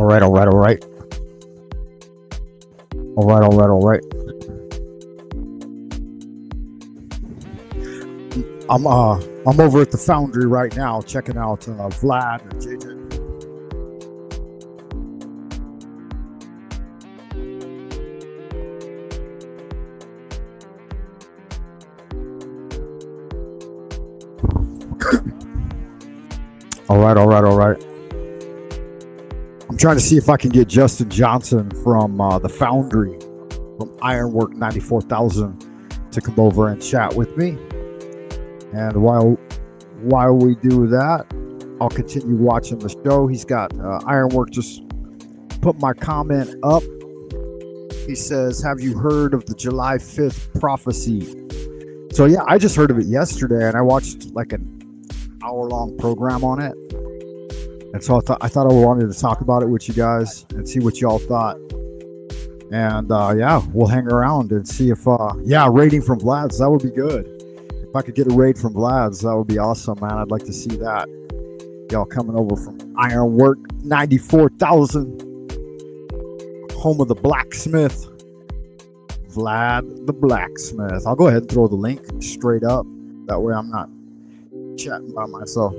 All right. I'm over at the Foundry right now, checking out Vlad and JJ. All right. I'm trying to see if I can get Justin Johnson from the Foundry, from Ironwork 94,000, to come over and chat with me. And while we do that, I'll continue watching the show. He's got Ironwork just put my comment up. He says, have you heard of the July 5th prophecy? So yeah, I just heard of it yesterday, and I watched like an hour-long program on it. And so I thought I wanted to talk about it with you guys and see what y'all thought. And yeah, we'll hang around and see if rating from Vlad's, that would be good. If I could get a raid from Vlad's, that would be awesome, man. I'd like to see that. Y'all coming over from Ironwork 94,000, home of the blacksmith, Vlad the blacksmith. I'll go ahead and throw the link straight up. That way I'm not chatting by myself.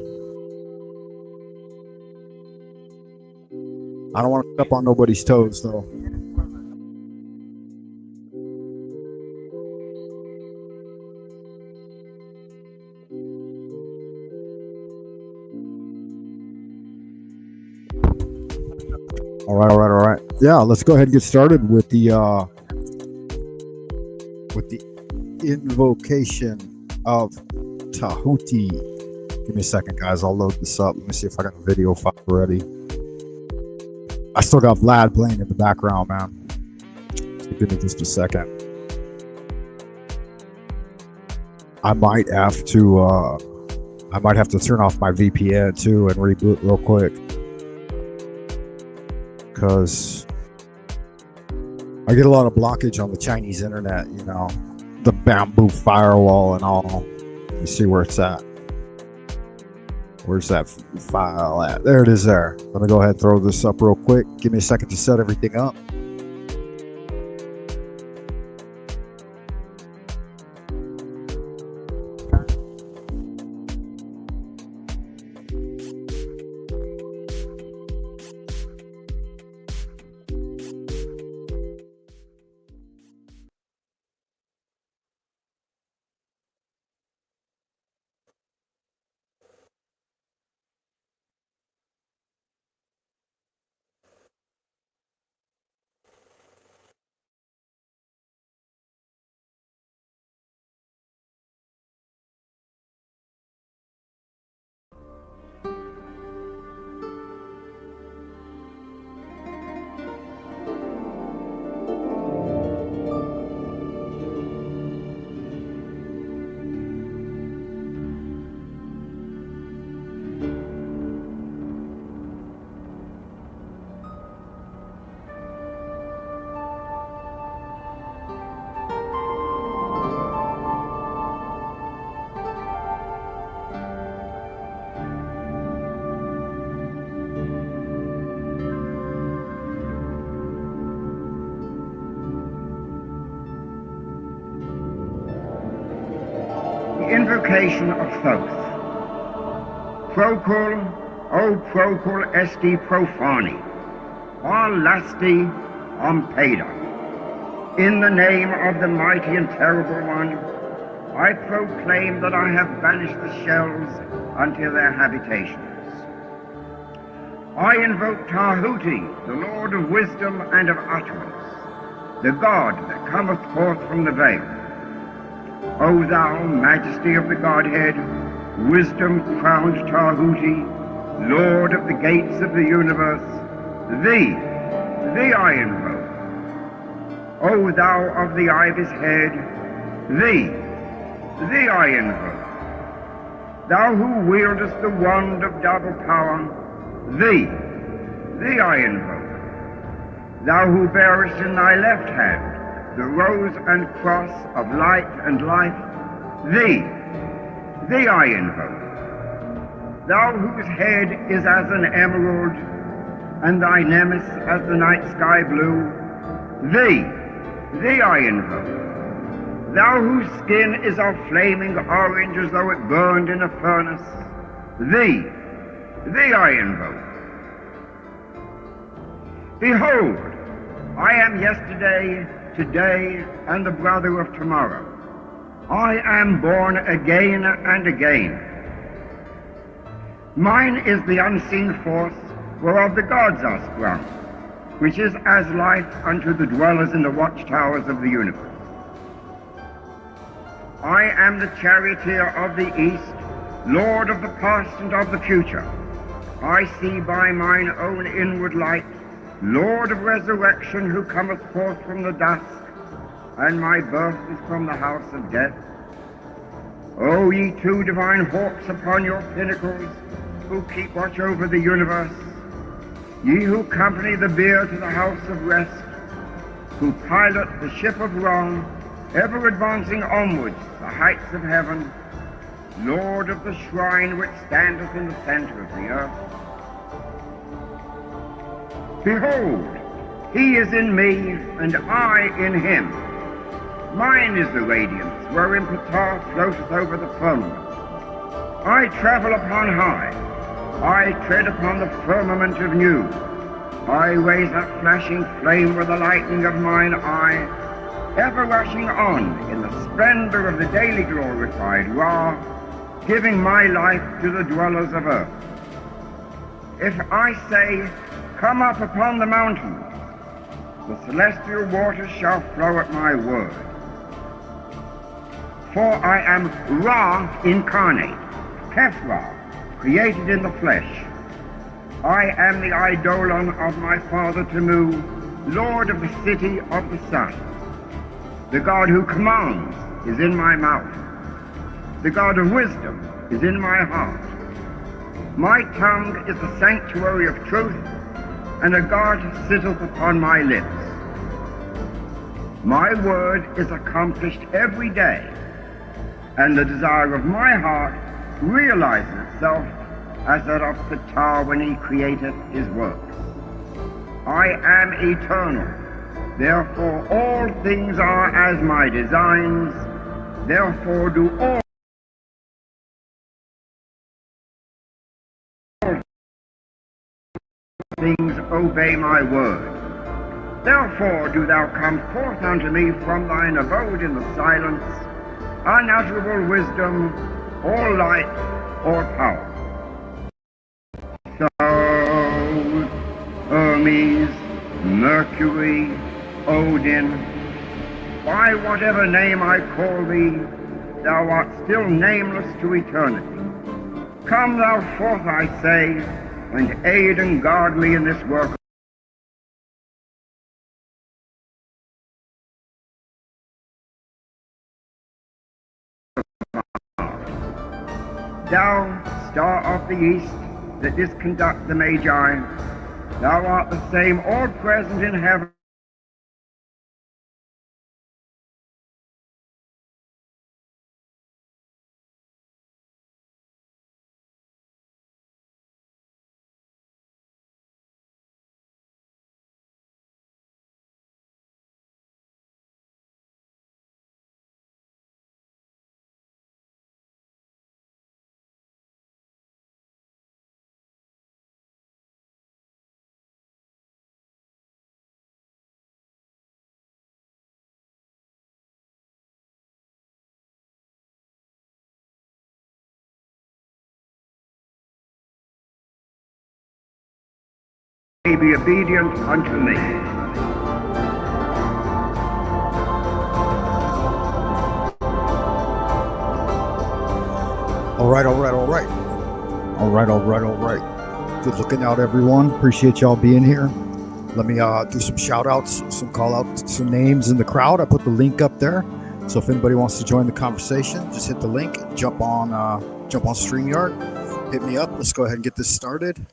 I don't want to step on nobody's toes, though. All right. Yeah, let's go ahead and get started with the invocation of Tahuti. Give me a second, guys. I'll load this up. Let me see if I got a video file ready. I still got Vlad playing in the background, man. Give me just a second. I might have to turn off my VPN too and reboot real quick, because I get a lot of blockage on the Chinese internet, you know, the bamboo firewall and all. Let me see where it's at. Where's that file at? There it is there. I'm going to go ahead and throw this up real quick. Give me a second to set everything up. Invocation of Thoth. Procul, O procul esti profani, par lasti ompeda. In the name of the mighty and terrible one, I proclaim that I have banished the shells unto their habitations. I invoke Tahuti, the Lord of wisdom and of utterance, the God that cometh forth from the veil. O thou majesty of the Godhead, wisdom-crowned Tahuti, Lord of the gates of the universe, thee I invoke. O thou of the ivy's head, thee I invoke. Thou who wieldest the wand of double power, thee I invoke. Thou who bearest in thy left hand the rose and cross of light and life, thee I invoke. Thou whose head is as an emerald, and thy nemesis as the night sky blue. Thee I invoke, thou whose skin is of flaming orange as though it burned in a furnace. Thee I invoke. Behold, I am yesterday, today, and the brother of tomorrow. I am born again and again. Mine is the unseen force whereof the gods are sprung, which is as life unto the dwellers in the watchtowers of the universe. I am the charioteer of the east, lord of the past and of the future. I see by mine own inward light, Lord of resurrection, who cometh forth from the dusk, and my birth is from the house of death. O ye two divine hawks upon your pinnacles, who keep watch over the universe, ye who company the bier to the house of rest, who pilot the ship of wrong, ever advancing onwards the heights of heaven, Lord of the shrine which standeth in the center of the earth. Behold, he is in me, and I in him. Mine is the radiance, wherein Ptah floateth over the firmament. I travel upon high. I tread upon the firmament of new. I raise up flashing flame with the lightning of mine eye, ever rushing on in the splendor of the daily glorified Ra, giving my life to the dwellers of earth. If I say, come up upon the mountains, the celestial waters shall flow at my word. For I am Ra incarnate, Kepha, created in the flesh. I am the eidolon of my father Tamu, lord of the city of the sun. The God who commands is in my mouth. The God of wisdom is in my heart. My tongue is the sanctuary of truth, and a guard sitteth upon my lips. My word is accomplished every day, and the desire of my heart realizes itself as that of Ptah when he createth his works. I am eternal, therefore all things are as my designs, therefore do all things obey my word. Therefore do thou come forth unto me from thine abode in the silence, unutterable wisdom, or light, or power. So, Hermes, Mercury, Odin, by whatever name I call thee, thou art still nameless to eternity. Come thou forth, I say, and aid and guard me in this work. Thou, star of the east, that didst conduct the Magi, thou art the same all present in heaven. Be obedient unto me. All right. Good looking out, everyone. Appreciate y'all being here. Let me do some shout outs, some call outs, some names in the crowd. I put the link up there. So if anybody wants to join the conversation, just hit the link, jump on StreamYard, hit me up. Let's go ahead and get this started.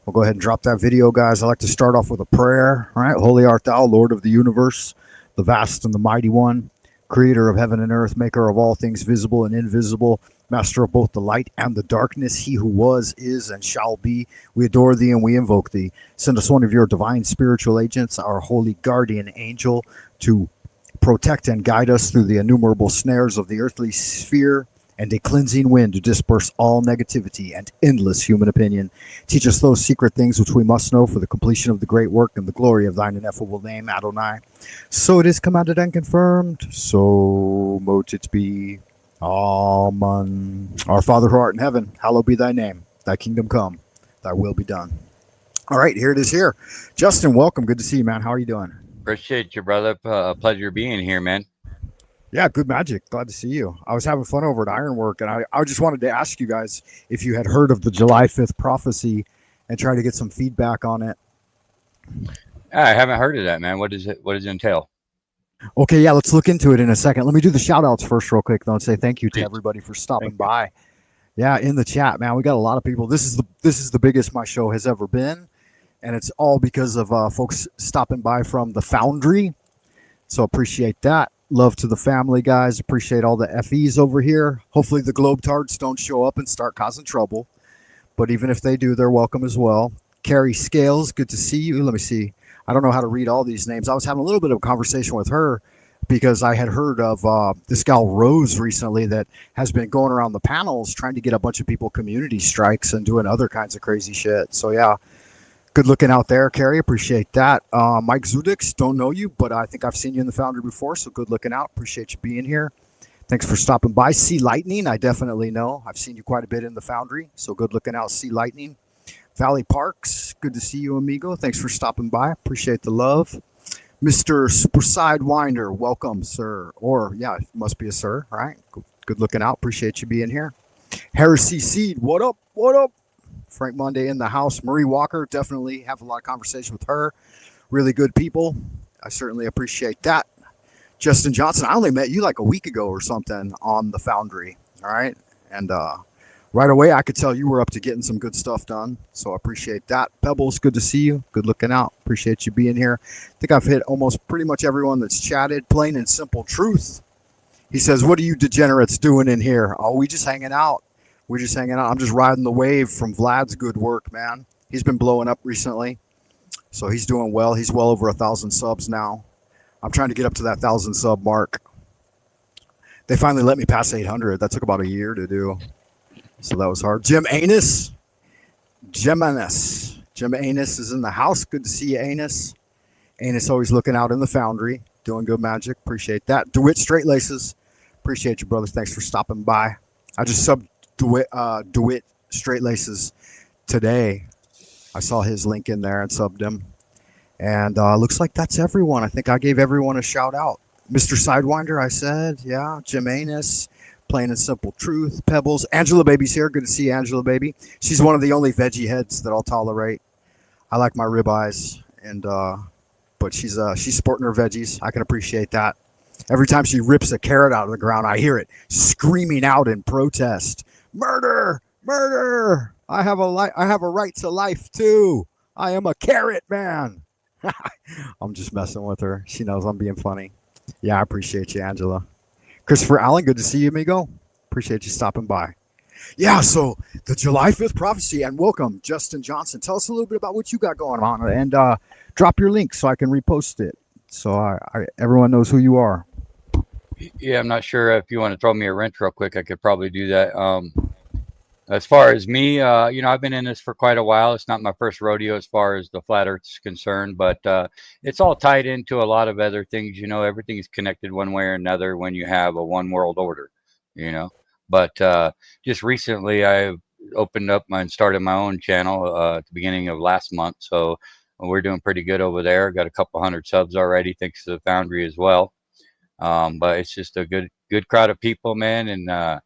We'll go ahead and drop that video, guys. I like to start off with a prayer. All right. Holy art thou, Lord of the universe, the vast and the mighty one, creator of heaven and earth, maker of all things visible and invisible, Master of both the light and the darkness, he who was, is, and shall be. We adore thee and we invoke thee. Send us one of your divine spiritual agents, our holy guardian angel, to protect and guide us through the innumerable snares of the earthly sphere, and a cleansing wind to disperse all negativity and endless human opinion. Teach us those secret things which we must know for the completion of the great work and the glory of thine ineffable name, Adonai. So it is commanded and confirmed. So mote it be. Amen. Our Father who art in heaven, hallowed be thy name. Thy kingdom come. Thy will be done. All right, here it is here. Justin, welcome. Good to see you, man. How are you doing? Appreciate you, brother. Pleasure being here, man. Yeah, Good Magick. Glad to see you. I was having fun over at Ironwork, and I just wanted to ask you guys if you had heard of the July 5th prophecy and try to get some feedback on it. I haven't heard of that, man. What does it entail? Okay, yeah, let's look into it in a second. Let me do the shout outs first real quick, though, and say thank you to everybody for stopping by. Yeah, in the chat, man. We got a lot of people. This is the biggest my show has ever been, and it's all because of folks stopping by from the Foundry. So appreciate that. Love to the family, guys. Appreciate all the FEs over here. Hopefully the Globetards don't show up and start causing trouble. But even if they do, they're welcome as well. Carrie Scales, good to see you. Let me see. I don't know how to read all these names. I was having a little bit of a conversation with her because I had heard of this gal Rose recently that has been going around the panels trying to get a bunch of people community strikes and doing other kinds of crazy shit. So, yeah. Good looking out there, Carrie. Appreciate that. Mike Zudix, don't know you, but I think I've seen you in the Foundry before, so good looking out. Appreciate you being here. Thanks for stopping by. Sea Lightning, I definitely know. I've seen you quite a bit in the Foundry, so good looking out, Sea Lightning. Valley Parks, good to see you, amigo. Thanks for stopping by. Appreciate the love. Mr. Super Sidewinder, welcome, sir. Or, yeah, it must be a sir, right? Good looking out. Appreciate you being here. Heresy Seed, what up? What up? Frank Monday in the house. Marie Walker, definitely have a lot of conversation with her. Really good people. I certainly appreciate that. Justin Johnson, I only met you like a week ago or something on the Foundry. All right. And right away, I could tell you were up to getting some good stuff done. So I appreciate that. Pebbles, good to see you. Good looking out. Appreciate you being here. I think I've hit almost pretty much everyone that's chatted. Plain and simple truth. He says, what are you degenerates doing in here? Oh, we just hanging out. We're just hanging out. I'm just riding the wave from Vlad's good work, man. He's been blowing up recently. So he's doing well. He's well over 1,000 subs now. I'm trying to get up to that 1,000 sub mark. They finally let me pass 800. That took about a year to do. So that was hard. Jim Anus. Jim Anus is in the house. Good to see you, Anus. Anus always looking out in the Foundry. Doing Good Magic. Appreciate that. DeWitt Straight Laces. Appreciate you, brothers. Thanks for stopping by. I just subbed DeWitt Straight Laces today. I saw his link in there and subbed him. And looks like that's everyone. I think I gave everyone a shout out. Mr. Sidewinder, I said. Yeah. Jim Anus. Plain and Simple Truth. Pebbles. Angela Baby's here. Good to see you, Angela Baby. She's one of the only veggie heads that I'll tolerate. I like my ribeyes. And but she's sporting her veggies. I can appreciate that. Every time she rips a carrot out of the ground, I hear it screaming out in protest. Murder! Murder! I have a right to life too. I am a carrot man. I'm just messing with her. She knows I'm being funny. Yeah, I appreciate you, Angela. Christopher Allen, good to see you, amigo. Appreciate you stopping by. Yeah, so the July 5th prophecy, and welcome, Justin Johnson. Tell us a little bit about what you got going on, and drop your link so I can repost it, so everyone knows who you are. Yeah, I'm not sure if you want to throw me a wrench real quick. I could probably do that. As far as me, I've been in this for quite a while. It's not my first rodeo as far as the flat earth is concerned, but it's all tied into a lot of other things. Everything is connected one way or another when you have a one world order, But just recently, I've opened up and started my own channel at the beginning of last month. So we're doing pretty good over there. Got a couple hundred subs already, thanks to the Foundry as well. But it's just a good crowd of people, man. And,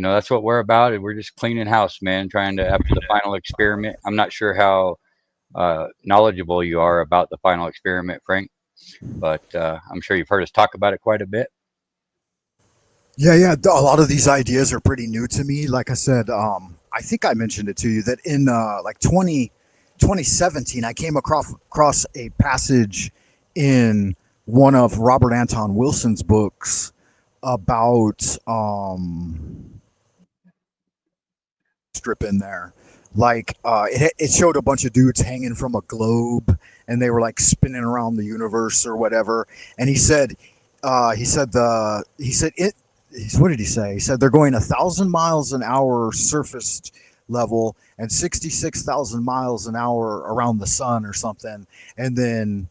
that's what we're about. We're just cleaning house, man, trying to, after the final experiment. I'm not sure how knowledgeable you are about the final experiment, Frank, but I'm sure you've heard us talk about it quite a bit. Yeah. A lot of these ideas are pretty new to me. Like I said, I think I mentioned it to you that in 2017, I came across a passage in one of Robert Anton Wilson's books about strip in there. Like it showed a bunch of dudes hanging from a globe, and they were like spinning around the universe or whatever. And he said what did he say? He said they're going 1,000 miles an hour surface level and 66,000 miles an hour around the sun or something, and then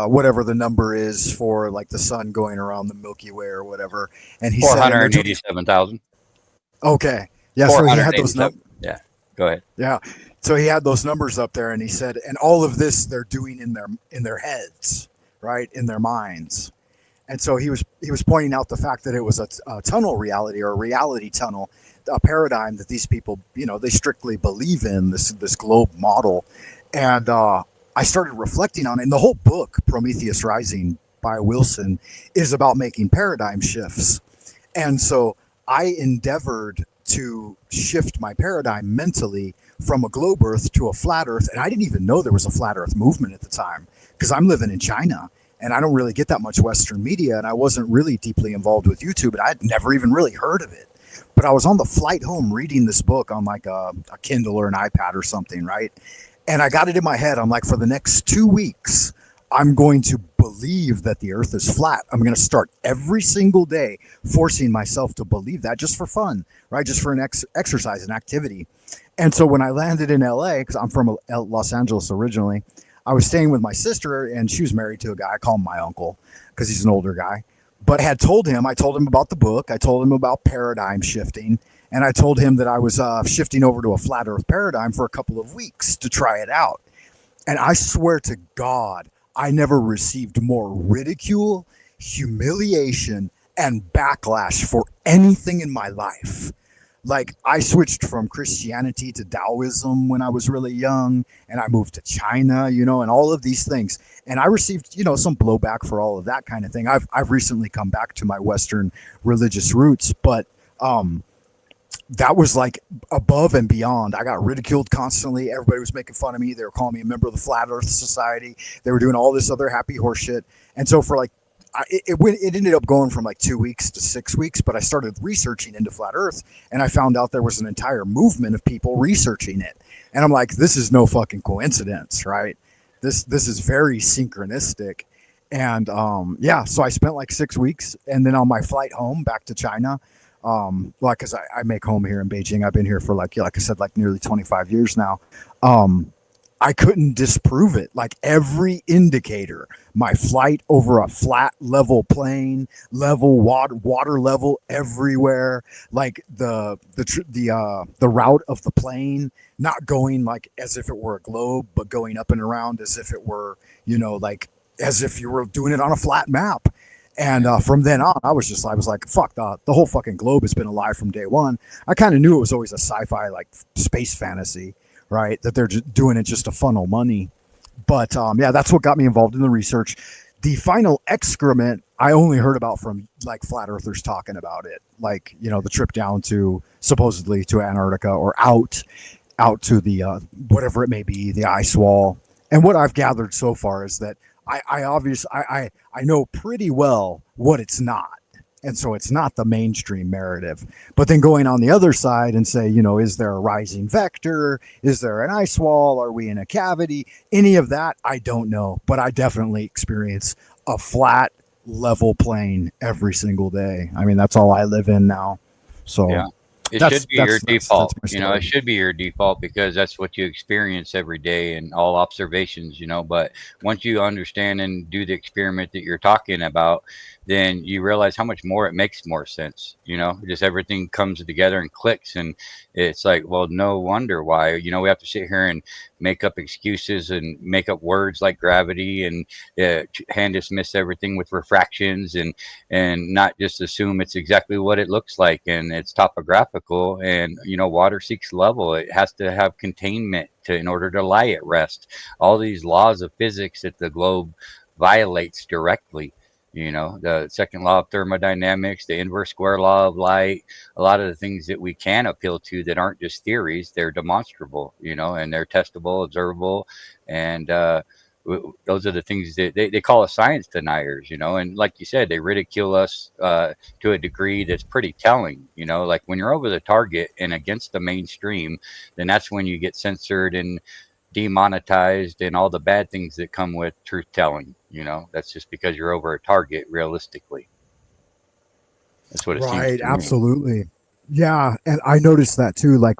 whatever the number is for like the sun going around the Milky Way or whatever. And he said 487,000. Okay, yeah. So he had those numbers. Yeah, go ahead. Yeah, so he had those numbers up there, and he said, and all of this they're doing in their heads, right, in their minds. And so he was pointing out the fact that it was a tunnel reality, or a reality tunnel, a paradigm that these people, they strictly believe in, this globe model. And I started reflecting on it. And the whole book, Prometheus Rising by Wilson, is about making paradigm shifts. And so I endeavored to shift my paradigm mentally from a globe Earth to a flat Earth. And I didn't even know there was a flat Earth movement at the time, because I'm living in China. And I don't really get that much Western media, and I wasn't really deeply involved with YouTube, and I'd never even really heard of it. But I was on the flight home reading this book on like a Kindle or an iPad or something, right? And I got it in my head. I'm like, for the next 2 weeks, I'm going to believe that the Earth is flat. I'm going to start every single day forcing myself to believe that, just for fun, right? Just for an exercise and activity. And so when I landed in LA, because I'm from Los Angeles originally, I was staying with my sister, and she was married to a guy. I call him my uncle because he's an older guy. But I told him about the book. I told him about paradigm shifting. And I told him that I was shifting over to a flat Earth paradigm for a couple of weeks to try it out. And I swear to God, I never received more ridicule, humiliation, and backlash for anything in my life. Like, I switched from Christianity to Taoism when I was really young, and I moved to China, and all of these things. And I received, some blowback for all of that kind of thing. I've recently come back to my Western religious roots, but that was like above and beyond. I got ridiculed constantly. Everybody was making fun of me. They were calling me a member of the Flat Earth Society. They were doing all this other happy horse shit. And so for like, it ended up going from like 2 weeks to 6 weeks, but I started researching into flat Earth, and I found out there was an entire movement of people researching it. And I'm like, this is no fucking coincidence, right? This is very synchronistic. And so I spent like 6 weeks, and then on my flight home back to China, because I make home here in Beijing. I've been here for like I said, like nearly 25 years now. I couldn't disprove it. Like every indicator, my flight over a flat level plane, level water level everywhere, like the route of the plane, not going like as if it were a globe, but going up and around as if it were, like as if you were doing it on a flat map. And from then on, I was like, fuck, the whole fucking globe has been alive from day one. I kind of knew it was always a sci-fi, like space fantasy, right? That they're just doing it just to funnel money. But that's what got me involved in the research. The final excrement I only heard about from like flat earthers talking about it, like, the trip down to supposedly to Antarctica, or out to the whatever it may be, the ice wall. And what I've gathered so far is that I know pretty well what it's not. And so it's not the mainstream narrative. But then going on the other side and say, is there a rising vector? Is there an ice wall? Are we in a cavity? Any of that, I don't know. But I definitely experience a flat, level plane every single day. I mean, that's all I live in now. So yeah. It should be your default. It should be your default, because that's what you experience every day in all observations, but once you understand and do the experiment that you're talking about, then you realize how much more it makes more sense. Just everything comes together and clicks, and it's like, well, no wonder why, we have to sit here and make up excuses and make up words like gravity and hand dismiss everything with refractions and not just assume it's exactly what it looks like and it's topographical. And water seeks level. It has to have containment in order to lie at rest. All these laws of physics that the globe violates directly. The second law of thermodynamics, the inverse square law of light, a lot of the things that we can appeal to that aren't just theories, they're demonstrable, and they're testable, observable. And those are the things that they call us science deniers, and like you said, they ridicule us to a degree that's pretty telling, like when you're over the target and against the mainstream, then that's when you get censored and demonetized and all the bad things that come with truth telling. That's just because you're over a target realistically. That's what it seems Right, to me. absolutely. Yeah, and I noticed that too. Like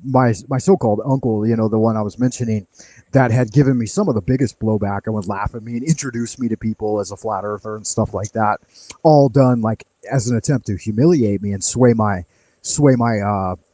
my so-called uncle, the one I was mentioning, that had given me some of the biggest blowback and would laugh at me and introduce me to people as a flat earther and stuff like that. All done like as an attempt to humiliate me and sway my.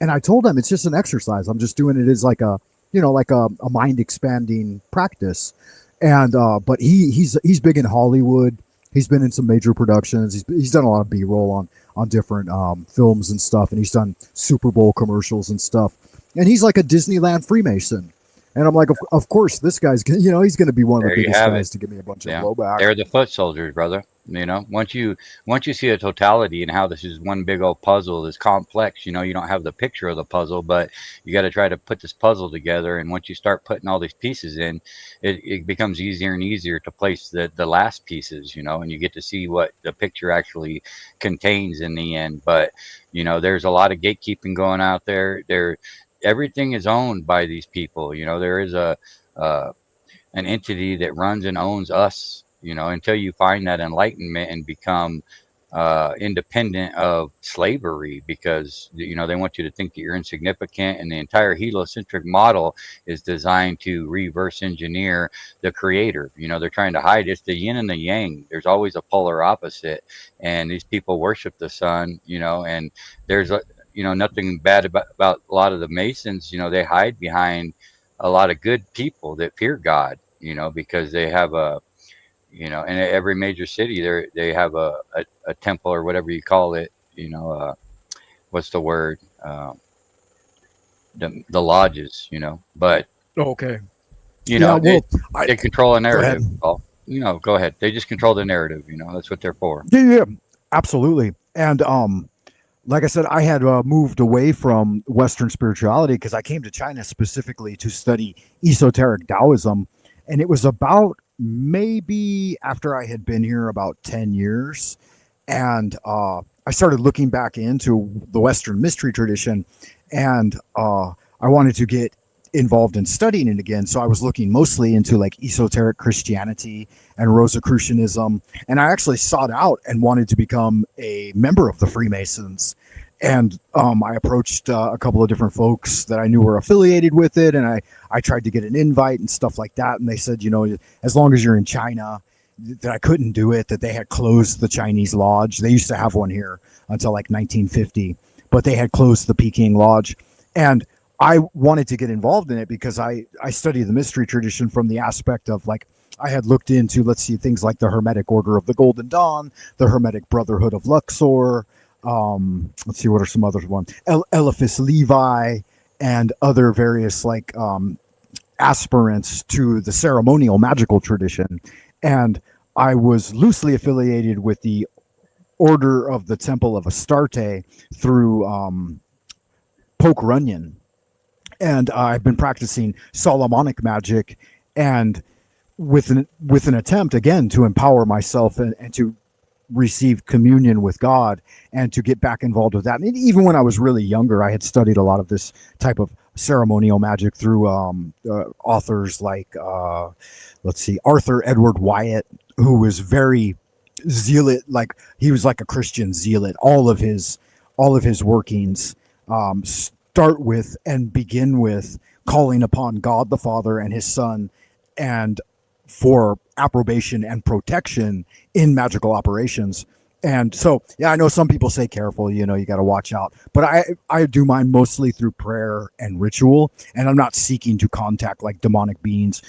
And I told him it's just an exercise. I'm just doing it as like a a mind expanding practice. And but he's big in Hollywood. He's been in some major productions. He's done a lot of B-roll on different films and stuff, and he's done Super Bowl commercials and stuff. And he's like a Disneyland Freemason. And I'm like, of course, this guy's he's going to be one of the biggest guys to give me a bunch of blowback. They're the foot soldiers, brother. Once you see a totality and how this is one big old puzzle that's complex, you don't have the picture of the puzzle, but you got to try to put this puzzle together. And once you start putting all these pieces in, it becomes easier and easier to place the last pieces, and you get to see what the picture actually contains in the end. But, there's a lot of gatekeeping going out there. Everything is owned by these people. There is an entity that runs and owns us, until you find that enlightenment and become independent of slavery, because, they want you to think that you're insignificant. And the entire heliocentric model is designed to reverse engineer the creator. They're trying to hide. It's the yin and the yang. There's always a polar opposite. And these people worship the sun, and there's nothing bad about a lot of the Masons. They hide behind a lot of good people that fear God, because they have in every major city they have a temple or whatever you call it, what's the word? The lodges, but okay. They control a narrative. Go ahead. They just control the narrative, that's what they're for. Yeah, absolutely. And like I said, I had moved away from Western spirituality because I came to China specifically to study esoteric Taoism. And it was about maybe after I had been here about 10 years. And I started looking back into the Western mystery tradition. And I wanted to get involved in studying it again. So I was looking mostly into like esoteric Christianity and Rosicrucianism. And I actually sought out and wanted to become a member of the Freemasons. And I approached a couple of different folks that I knew were affiliated with it. And I tried to get an invite and stuff like that. And they said, as long as you're in China, that I couldn't do it, that they had closed the Chinese Lodge. They used to have one here until like 1950, but they had closed the Peking Lodge. And I wanted to get involved in it because I study the mystery tradition from the aspect of like, I had looked into, let's see, things like the Hermetic Order of the Golden Dawn, the Hermetic Brotherhood of Luxor. Let's see, what are some other ones? Eliphas Levi and other various like aspirants to the ceremonial magical tradition. And I was loosely affiliated with the Order of the Temple of Astarte through Poke Runyon. And I've been practicing Solomonic magic, and with an attempt again to empower myself and to receive communion with God and to get back involved with that. And even when I was really younger, I had studied a lot of this type of ceremonial magic through authors like Arthur Edward Wyatt, who was very zealot. Like he was like a Christian zealot. All of his workings start with and begin with calling upon God the Father and his Son, and for approbation and protection in magical operations. And so, yeah, I know some people say careful, you got to watch out, but I do mine mostly through prayer and ritual, and I'm not seeking to contact like demonic beings.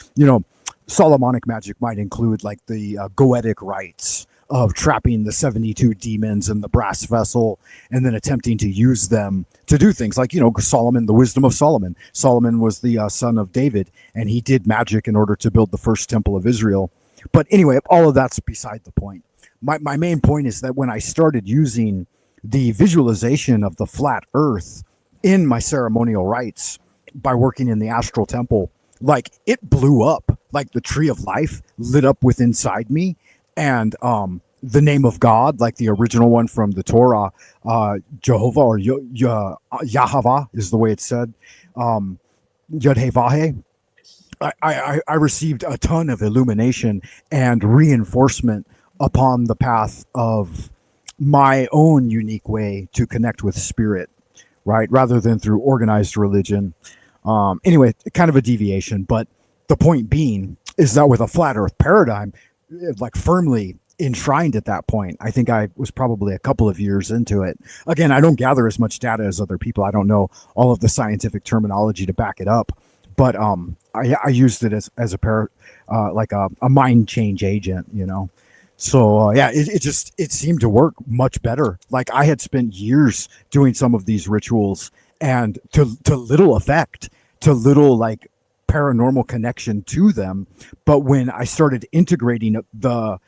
Solomonic magic might include like the goetic rites of trapping the 72 demons in the brass vessel and then attempting to use them to do things like, Solomon, the wisdom of Solomon. Solomon was the son of David, and he did magic in order to build the first temple of Israel. But anyway, all of that's beside the point. My main point is that when I started using the visualization of the flat earth in my ceremonial rites by working in the astral temple, like it blew up, like the tree of life lit up within inside me, and the name of God, like the original one from the Torah, Jehovah or Yahweh is the way it's said, Yud He Vahe. I received a ton of illumination and reinforcement upon the path of my own unique way to connect with spirit, right? Rather than through organized religion. Anyway, kind of a deviation, but the point being is that with a flat earth paradigm, like firmly enshrined at that point, I think I was probably a couple of years into it. Again, I don't gather as much data as other people. I don't know all of the scientific terminology to back it up, but I used it as like a mind change agent, you know. So yeah, it seemed to work much better. Like I had spent years doing some of these rituals, and to little effect, to little like paranormal connection to them. But when I started integrating the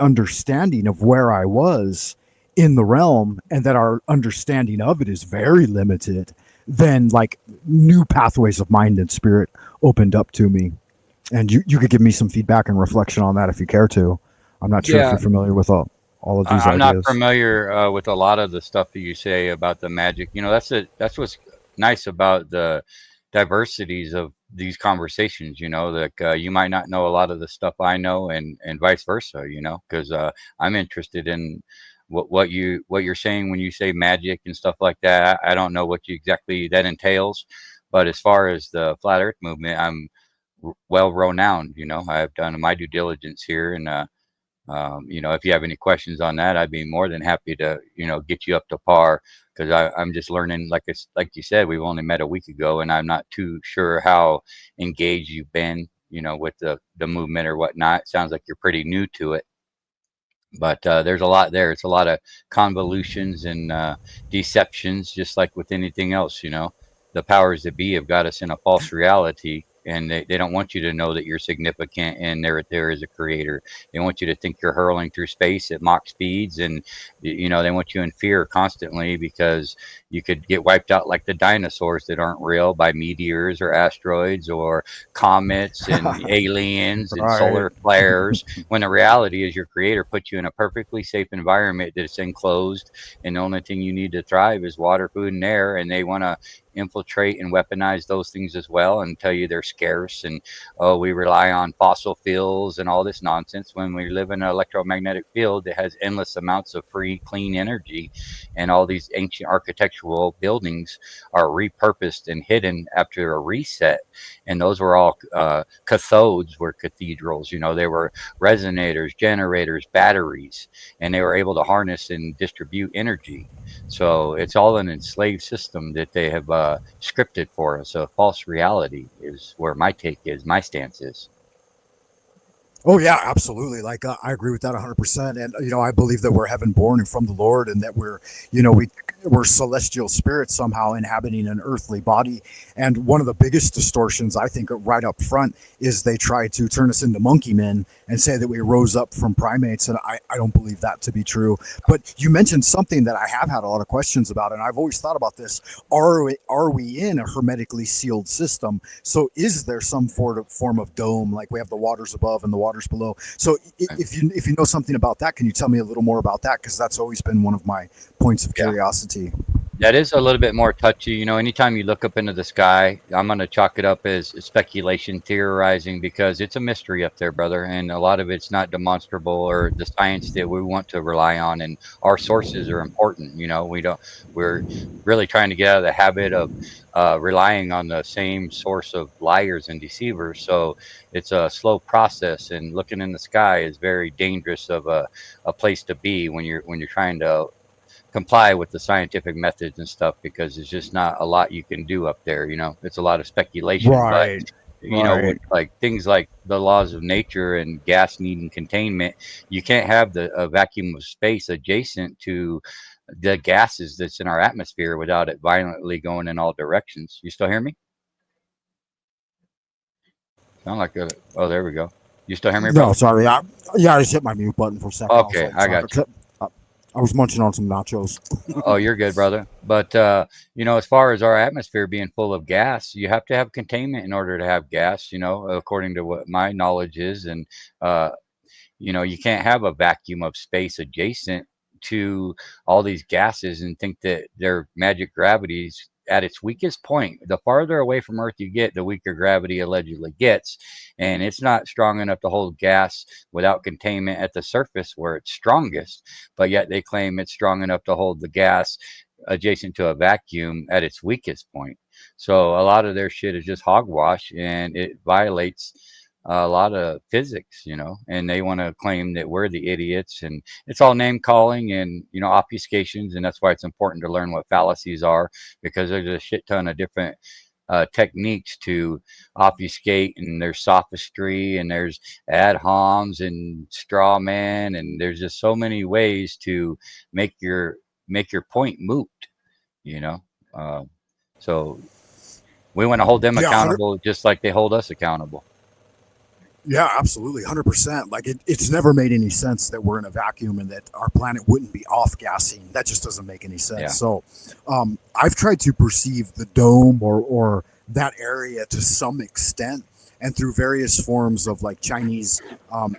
understanding of where I was in the realm, and that our understanding of it is very limited, then like new pathways of mind and spirit opened up to me. And you could give me some feedback and reflection on that if you care to. I'm not sure if you're familiar with all of these I'm ideas. not familiar with a lot of the stuff that you say about the magic. You know, that's what's nice about the diversities of these conversations. You know, like you might not know a lot of the stuff I know, and vice versa. You know, because I'm interested in what you're saying when you say magic and stuff like that. I don't know what you exactly that entails, but as far as the flat Earth movement, I'm well renowned. You know, I've done my due diligence here, and you know, if you have any questions on that, I'd be more than happy to, you know, get you up to par, because I'm just learning. Like you said, we've only met a week ago, and I'm not too sure how engaged you've been, you know, with the movement or whatnot. It sounds like you're pretty new to it, but there's a lot there. It's a lot of convolutions and deceptions, just like with anything else. You know, the powers that be have got us in a false reality, and they don't want you to know that you're significant and there is a creator. They want you to think you're hurling through space at Mach speeds, and you know, they want you in fear constantly because you could get wiped out like the dinosaurs that aren't real by meteors or asteroids or comets and aliens and solar flares, when the reality is your creator put you in a perfectly safe environment that's enclosed, and the only thing you need to thrive is water, food, and air, and they want to infiltrate and weaponize those things as well, and tell you they're scarce, and oh, we rely on fossil fuels and all this nonsense, when we live in an electromagnetic field that has endless amounts of free clean energy, and all these ancient architectural buildings are repurposed and hidden after a reset. And those were all cathodes, were cathedrals. You know, they were resonators, generators, batteries, and they were able to harness and distribute energy. So it's all an enslaved system that they have scripted for us. So false reality is where my take is, my stance is. Oh yeah, absolutely. Like I agree with that 100%. And you know, I believe that we're heaven born and from the Lord, and that we're, you know, we're celestial spirits somehow inhabiting an earthly body. And one of the biggest distortions, I think, right up front, is they try to turn us into monkey men and say that we rose up from primates. And I don't believe that to be true. But you mentioned something that I have had a lot of questions about, and I've always thought about this. Are we in a hermetically sealed system? So is there some form of dome, like we have the waters above and the waters below? So if you know something about that, can you tell me a little more about that? Because that's always been one of my points of curiosity. That is a little bit more touchy. You know, anytime you look up into the sky, I'm going to chalk it up as speculation, theorizing, because it's a mystery up there, brother. And a lot of it's not demonstrable, or the science that we want to rely on. And our sources are important. You know, we're really trying to get out of the habit of relying on the same source of liars and deceivers. So it's a slow process, and looking in the sky is very dangerous of a place to be when you're trying to comply with the scientific methods and stuff, because it's just not a lot you can do up there. You know, it's a lot of speculation. Right. But you know, with like things like the laws of nature and gas needing containment, you can't have a vacuum of space adjacent to the gases that's in our atmosphere without it violently going in all directions. You still hear me? Sound like oh, there we go. You still hear me, bro? No, sorry. I just hit my mute button for a second. Okay, I got you. I was munching on some nachos. Oh, you're good, brother. But you know, as far as our atmosphere being full of gas, you have to have containment in order to have gas. You know, according to what my knowledge is, and uh, you know, you can't have a vacuum of space adjacent to all these gases and think that their magic gravity's at its weakest point. The farther away from Earth you get, the weaker gravity allegedly gets. And it's not strong enough to hold gas without containment at the surface where it's strongest. But yet they claim it's strong enough to hold the gas adjacent to a vacuum at its weakest point. So a lot of their shit is just hogwash, and it violates a lot of physics, you know, and they want to claim that we're the idiots, and it's all name calling and, you know, obfuscations. And that's why it's important to learn what fallacies are, because there's a shit ton of different techniques to obfuscate, and there's sophistry, and there's ad homs and straw man, and there's just so many ways to make your point moot, you know. So we want to hold them Yeah, accountable just like they hold us accountable. Yeah, absolutely, 100%. Like it's never made any sense that we're in a vacuum and that our planet wouldn't be off gassing. That just doesn't make any sense. Yeah. So, I've tried to perceive the dome or that area to some extent, and through various forms of like Chinese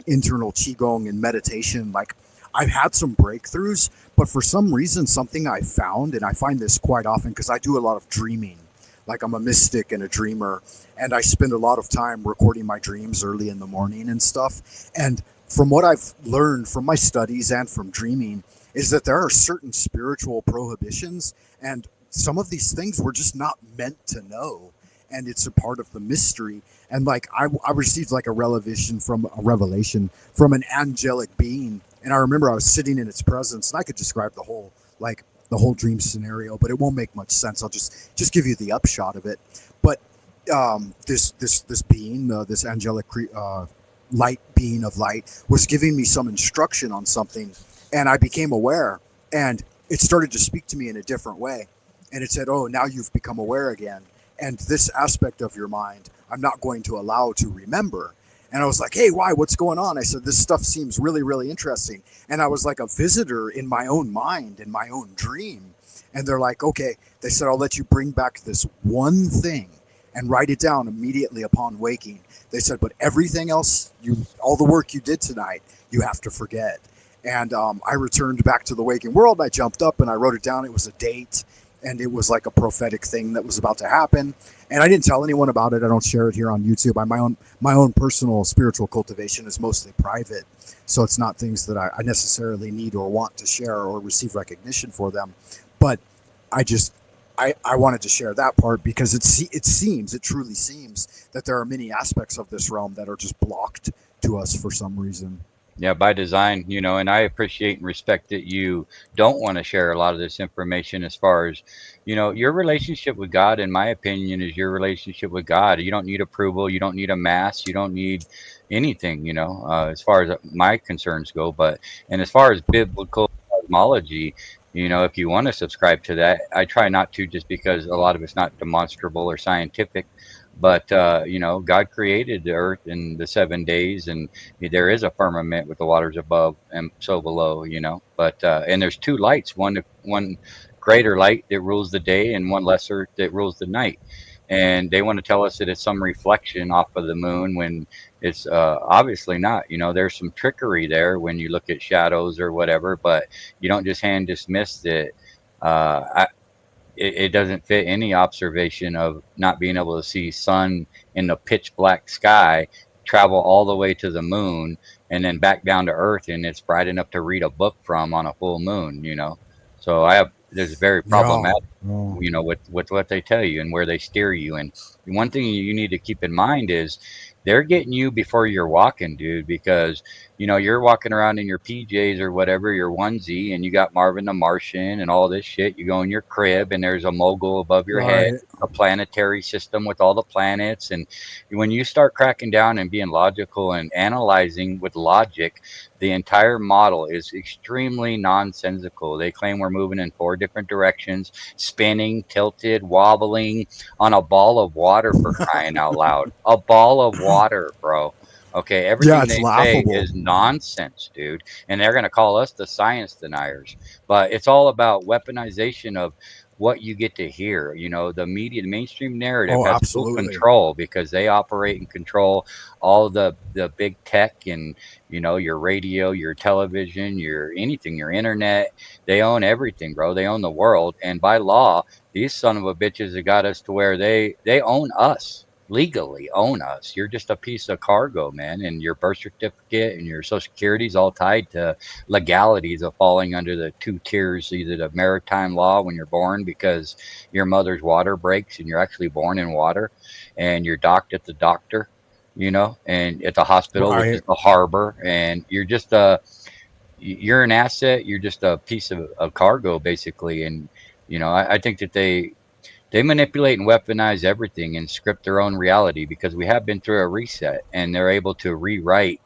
internal qigong and meditation. Like I've had some breakthroughs, but for some reason, something I found, and I find this quite often because I do a lot of dreaming. Like I'm a mystic and a dreamer, and I spend a lot of time recording my dreams early in the morning and stuff. And from what I've learned from my studies and from dreaming is that there are certain spiritual prohibitions, and some of these things we're just not meant to know. And it's a part of the mystery. And like I received like a revelation from an angelic being. And I remember I was sitting in its presence, and I could describe the whole dream scenario, but it won't make much sense. I'll just give you the upshot of it. But this being, this angelic light being of light, was giving me some instruction on something, and I became aware, and it started to speak to me in a different way. And it said, "Oh, now you've become aware again, and this aspect of your mind, I'm not going to allow to remember." And I was like, "Hey, why? What's going on?" I said, "This stuff seems really, really interesting." And I was like a visitor in my own mind, in my own dream. And they're like, "Okay," they said, "I'll let you bring back this one thing and write it down immediately upon waking." They said, "But everything else, all the work you did tonight, you have to forget." And I returned back to the waking world. I jumped up and I wrote it down. It was a date, and it was like a prophetic thing that was about to happen. And I didn't tell anyone about it. I don't share it here on YouTube. My own personal spiritual cultivation is mostly private, so it's not things that I necessarily need or want to share or receive recognition for them. But I wanted to share that part because it truly seems that there are many aspects of this realm that are just blocked to us for some reason. Yeah, by design, you know, and I appreciate and respect that you don't want to share a lot of this information. As far as, you know, your relationship with God, in my opinion, is your relationship with God. You don't need approval. You don't need a mass. You don't need anything, you know, as far as my concerns go. And as far as biblical cosmology, you know, if you want to subscribe to that, I try not to, just because a lot of it's not demonstrable or scientific. But, you know, God created the earth in the 7 days, and there is a firmament with the waters above and so below, you know. But and there's two lights, one greater light that rules the day and one lesser that rules the night. And they want to tell us that it's some reflection off of the moon when it's obviously not. You know, there's some trickery there when you look at shadows or whatever, but you don't just hand dismiss that. It doesn't fit any observation of not being able to see sun in the pitch black sky, travel all the way to the moon, and then back down to earth, and it's bright enough to read a book from on a full moon, you know. So there's very problematic, you know, with what they tell you and where they steer you. And one thing you need to keep in mind is they're getting you before you're walking, dude, because, you know, you're walking around in your PJs or whatever, your onesie, and you got Marvin the Martian and all this shit. You go in your crib and there's a mogul above your head, a planetary system with all the planets. And when you start cracking down and being logical and analyzing with logic, the entire model is extremely nonsensical. They claim we're moving in 4 different directions, spinning, tilted, wobbling on a ball of water, for crying out loud. A ball of water, bro. Okay, Yeah, everything it's they say laughable. is nonsense, dude. And they're going to call us the science deniers. But it's all about weaponization of what you get to hear. You know, the media, the mainstream narrative Oh, has full absolutely. control because they operate and control all the big tech and, you know, your radio, your television, your anything, your internet. They own everything, bro. They own the world. And by law, these son of a bitches have got us to where they own us, legally own us. You're just a piece of cargo, man, and your birth certificate and your social security is all tied to legalities of falling under the two tiers, either the maritime law when you're born because your mother's water breaks and you're actually born in water, and you're docked at the doctor, you know, and at the hospital, which is Right. the harbor, and you're an asset. You're just a piece of cargo, basically. And you know, I think that they manipulate and weaponize everything and script their own reality because we have been through a reset, and they're able to rewrite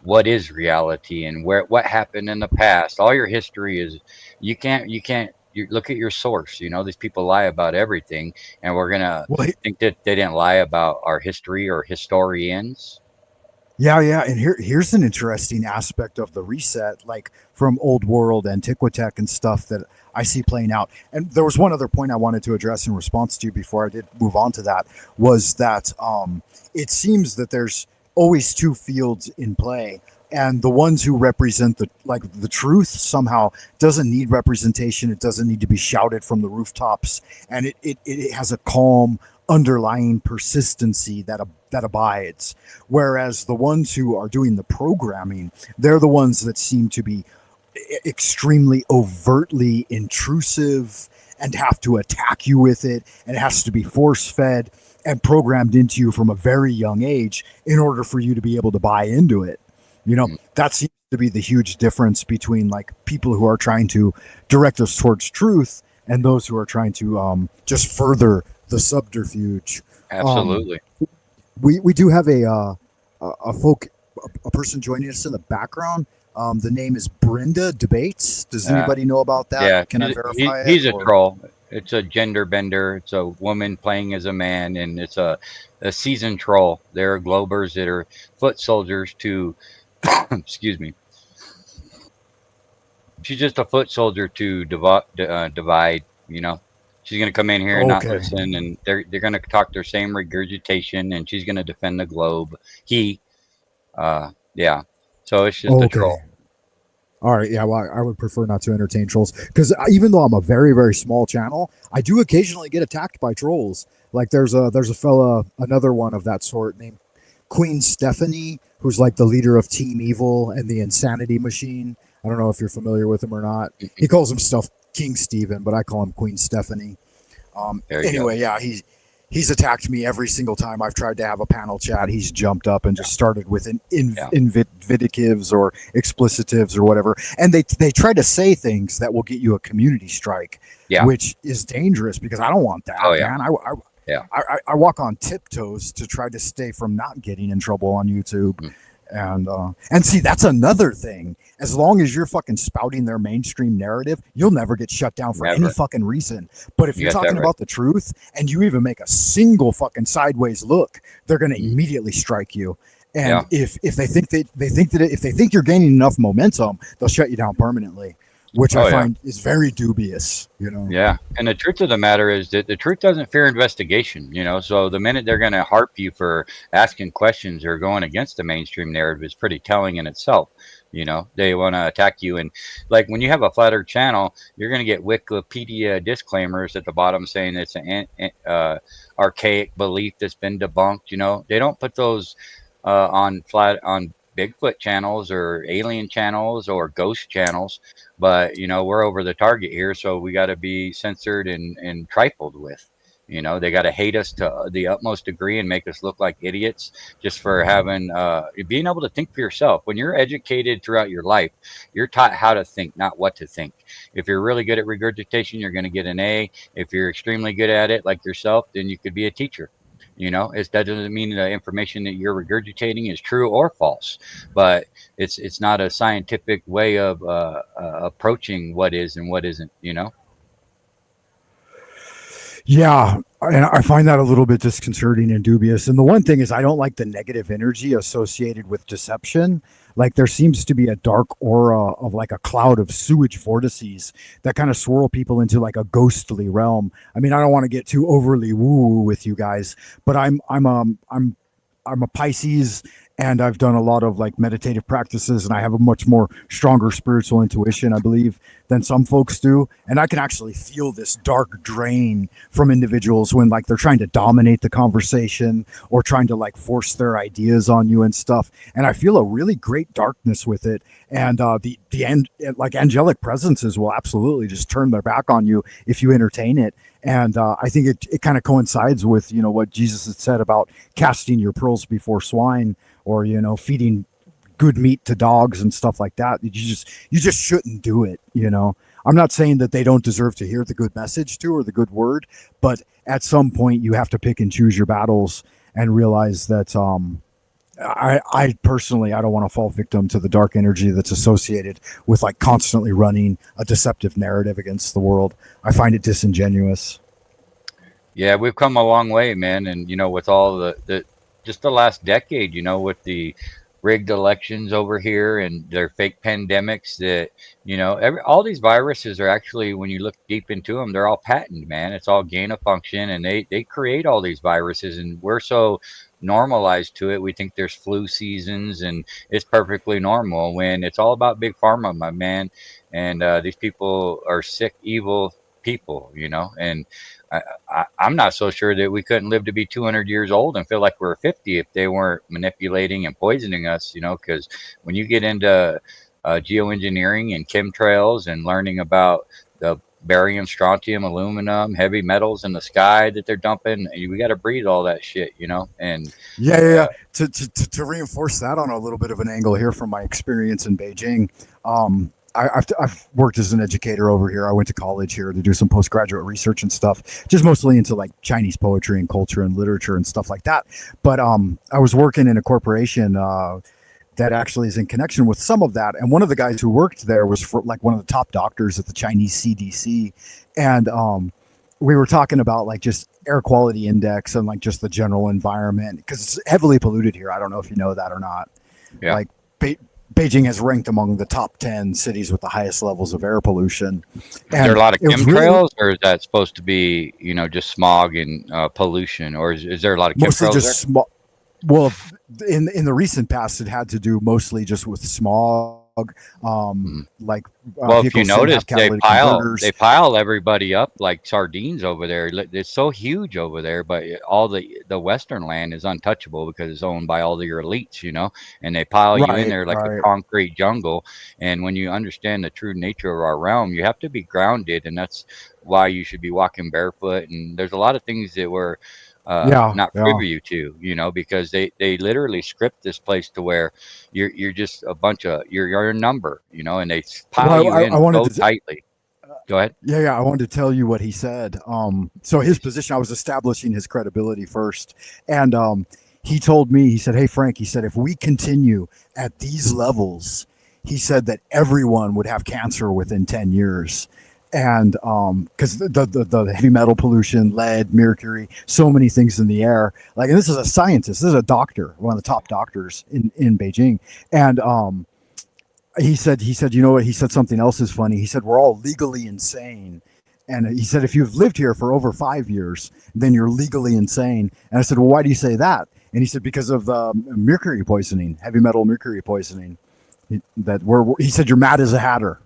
what is reality and what happened in the past. All your history is you look at your source. You know, these people lie about everything, and we're gonna Well, think that they didn't lie about our history or historians. yeah, yeah, and here's an interesting aspect of the reset, like from old world antiquitech and stuff that I see playing out. And there was one other point I wanted to address in response to you before I did move on to that, was that it seems that there's always two fields in play, and the ones who represent the truth somehow doesn't need representation. It doesn't need to be shouted from the rooftops, and it has a calm underlying persistency that abides. Whereas the ones who are doing the programming, they're the ones that seem to be extremely overtly intrusive and have to attack you with it, and it has to be force fed and programmed into you from a very young age in order for you to be able to buy into it. You know, Mm. that seems to be the huge difference between like people who are trying to direct us towards truth and those who are trying to just further the subterfuge. Um, Absolutely. we do have a folk a person joining us in the background. The name is Brenda Debates. Does Uh, anybody know about that? Yeah, Can I verify it? he's a Or troll. It's a gender bender. It's a woman playing as a man, and it's a seasoned troll. There are globers that are foot soldiers to, excuse me. She's just a foot soldier to divide. You know, she's gonna come in here and not okay, listen, and they're gonna talk their same regurgitation, and she's gonna defend the globe. Yeah. So it's just a okay. troll. All right, yeah. Well, I would prefer not to entertain trolls because even though I'm a very, very small channel, I do occasionally get attacked by trolls. Like there's a fella, another one of that sort named Queen Stephanie, who's like the leader of Team Evil and the Insanity Machine. I don't know if you're familiar with him or not. He calls himself King Stephen, but I call him Queen Stephanie. There you go. Anyway, yeah, he's attacked me every single time I've tried to have a panel chat. He's jumped up and just started with Yeah. invectives or explicitives or whatever, and they try to say things that will get you a community strike, Yeah. which is dangerous because I don't want that, Oh yeah. man. Yeah. I walk on tiptoes to try to stay from not getting in trouble on YouTube. Mm. And see, that's another thing. As long as you're fucking spouting their mainstream narrative, you'll never get shut down for any Never. fucking reason. But if You you're got that talking right. about the truth and you even make a single fucking sideways look, they're going to Mm. immediately strike you. And Yeah. if they think if they think you're gaining enough momentum, they'll shut you down permanently, which Oh I yeah. find is very dubious. You know. Yeah. And the truth of the matter is that the truth doesn't fear investigation, you know. So the minute they're going to harp you for asking questions or going against the mainstream narrative is pretty telling in itself. You know, they want to attack you. And like when you have a flat earth channel, you're going to get Wikipedia disclaimers at the bottom saying it's an archaic belief that's been debunked. You know, they don't put those on Bigfoot channels or alien channels or ghost channels, but you know we're over the target here, so we got to be censored and trifled with. You know, they got to hate us to the utmost degree and make us look like idiots just for having being able to think for yourself. When you're educated throughout your life, you're taught how to think, not what to think. If you're really good at regurgitation, you're going to get an A. If you're extremely good at it, like yourself, then you could be a teacher. You know, that doesn't mean the information that you're regurgitating is true or false, but it's not a scientific way of approaching what is and what isn't. You know. Yeah, And I find that a little bit disconcerting and dubious. And the one thing is, I don't like the negative energy associated with deception. Like there seems to be a dark aura of like a cloud of sewage vortices that kind of swirl people into like a ghostly realm. I mean, I don't want to get too overly woo-woo with you guys, but I'm a Pisces, and I've done a lot of like meditative practices, and I have a much more stronger spiritual intuition, I believe, than some folks do. And I can actually feel this dark drain from individuals when like they're trying to dominate the conversation or trying to like force their ideas on you and stuff. And I feel a really great darkness with it. And the end, like angelic presences will absolutely just turn their back on you if you entertain it. And I think it kind of coincides with, you know, what Jesus had said about casting your pearls before swine, or, you know, feeding good meat to dogs and stuff like that. You just shouldn't do it. You know, I'm not saying that they don't deserve to hear the good message too, or the good word, but at some point you have to pick and choose your battles and realize that, I personally, I don't want to fall victim to the dark energy that's associated with like constantly running a deceptive narrative against the world. I find it disingenuous. Yeah, we've come a long way, man. And, you know, with all the just the last decade, you know, with the rigged elections over here and their fake pandemics that, you know, all these viruses are actually, when you look deep into them, they're all patented, man. It's all gain of function, and they create all these viruses, and we're so normalized to it. We think there's flu seasons and it's perfectly normal when it's all about big pharma, my man. And these people are sick, evil people, you know. And I'm not so sure that we couldn't live to be 200 years old and feel like we're 50 if they weren't manipulating and poisoning us, you know. Because when you get into geoengineering and chemtrails and learning about the barium, strontium, aluminum, heavy metals in the sky that they're dumping, we got to breathe all that shit, you know. And yeah. To reinforce that on a little bit of an angle here from my experience in Beijing, I've worked as an educator over here. I went to college here to do some postgraduate research and stuff, just mostly into like Chinese poetry and culture and literature and stuff like that. But I was working in a corporation that actually is in connection with some of that. And one of the guys who worked there was for like one of the top doctors at the Chinese CDC. And we were talking about like just air quality index and like just the general environment, because it's heavily polluted here. I don't know if you know that or not. yeah. Like Beijing has ranked among the top 10 cities with the highest levels of air pollution. Is there a lot of chemtrails, or is that supposed to be, you know, just smog and pollution, or is there a lot of chemtrails? Mostly just smog. Well, in the recent past, it had to do mostly just with smog. Like well, if you notice, they pile everybody up like sardines over there. It's so huge over there, but all the western land is untouchable because it's owned by all the elites, you know. And they pile you in there like a concrete jungle. And when you understand the true nature of our realm, you have to be grounded, and that's why you should be walking barefoot. And there's a lot of things that we're not privy to, you know, because they literally script this place to where you're just a bunch of you're a number, you know, and they pile you in so tightly. Go ahead. Yeah. I wanted to tell you what he said. So his position, I was establishing his credibility first, and he told me, he said, "Hey Frank," he said, "if we continue at these levels," he said, "that everyone would have cancer within 10 years." And because the heavy metal pollution, lead, mercury, so many things in the air. Like, and this is a scientist, this is a doctor, one of the top doctors in Beijing. And he said, you know what? He said something else is funny. He said, we're all legally insane. And he said, if you've lived here for over 5 years, then you're legally insane. And I said, well, why do you say that? And he said, because of the mercury poisoning, heavy metal mercury poisoning. He said, you're mad as a hatter.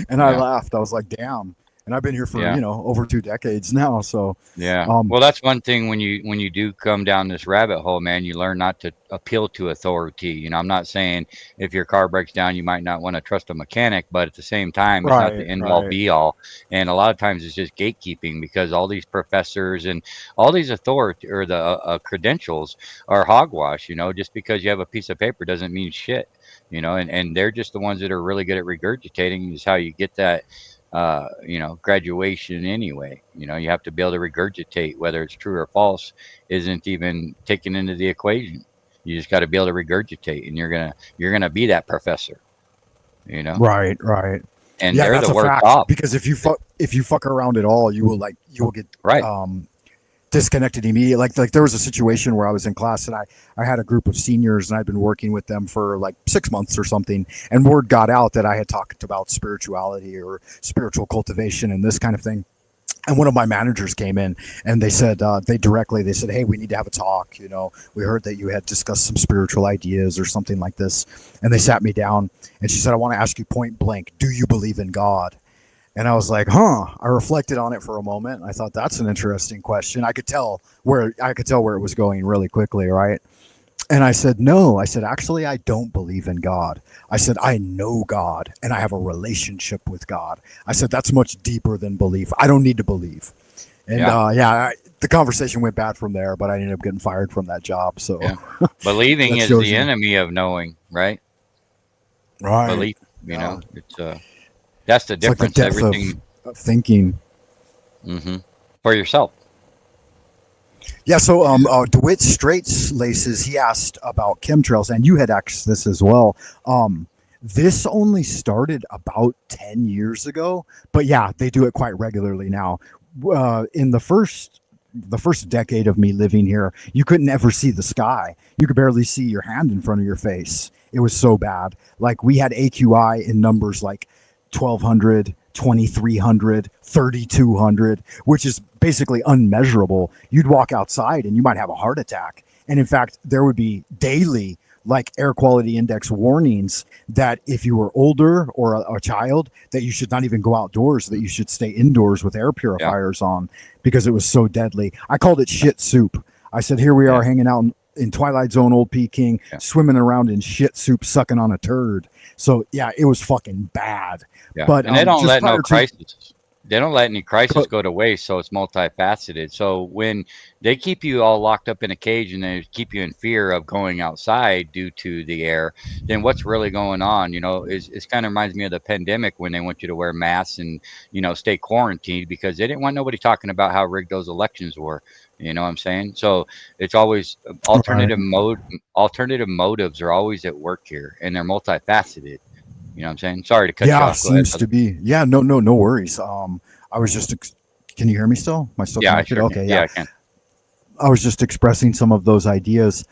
And I laughed. I was like, damn. And I've been here for you know, over 2 decades now. So well, that's one thing when you do come down this rabbit hole, man, you learn not to appeal to authority. You know, I'm not saying if your car breaks down you might not want to trust a mechanic, but at the same time it's not the end all be all. And a lot of times it's just gatekeeping, because all these professors and all these authority or the credentials are hogwash. You know, just because you have a piece of paper doesn't mean shit. You know, and they're just the ones that are really good at regurgitating, is how you get that, you know, graduation anyway. You know, you have to be able to regurgitate, whether it's true or false isn't even taken into the equation. You just got to be able to regurgitate, and you're gonna be that professor, you know. Right. And they're the worst off, because if you fuck around at all, you will get disconnected immediately. Like there was a situation where I was in class and I had a group of seniors and I'd been working with them for like 6 months or something, and word got out that I had talked about spirituality or spiritual cultivation and this kind of thing. And one of my managers came in and they said, they said, hey, we need to have a talk. We heard that you had discussed some spiritual ideas or something like this. And they sat me down and she said, I want to ask you point blank, do you believe in God? And I was like, I reflected on it for a moment. I thought that's an interesting question. I could tell where it was going really quickly, right? And I said, no. I said, actually, I don't believe in God. I said, I know God and I have a relationship with God. I said, that's much deeper than belief. I don't need to believe. And the conversation went bad from there, but I ended up getting fired from that job. So believing is the enemy of knowing, right? Right. Belief, it's that's the difference. Like the everything of thinking for yourself. Yeah. So DeWitt Straits Laces, he asked about chemtrails, and you had asked this as well. This only started about 10 years ago, but yeah, they do it quite regularly now. In the first decade of me living here, you couldn't ever see the sky. You could barely see your hand in front of your face. It was so bad. Like we had AQI in numbers like 1,200, 2,300, 3,200, which is basically unmeasurable. You'd walk outside and you might have a heart attack. And in fact, there would be daily like air quality index warnings that if you were older or a child, that you should not even go outdoors, that you should stay indoors with air purifiers on, because it was so deadly. I called it shit soup. I said, here we are hanging out in Twilight Zone, Old Peking, swimming around in shit soup, sucking on a turd. So yeah, it was fucking bad. Yeah. But and they don't let no crisis. They don't let any crisis go to waste. So it's multifaceted. So when they keep you all locked up in a cage and they keep you in fear of going outside due to the air, then what's really going on? It's kind of reminds me of the pandemic when they want you to wear masks and stay quarantined because they didn't want nobody talking about how rigged those elections were. You know what I'm saying? So it's always alternative motives are always at work here, and they're multifaceted. You know what I'm saying? Sorry to cut you off. Yeah, seems to be. Yeah, no worries. I was just, can you hear me still? Am I still connected? Sure okay, yeah, I can. I was just expressing some of those ideas.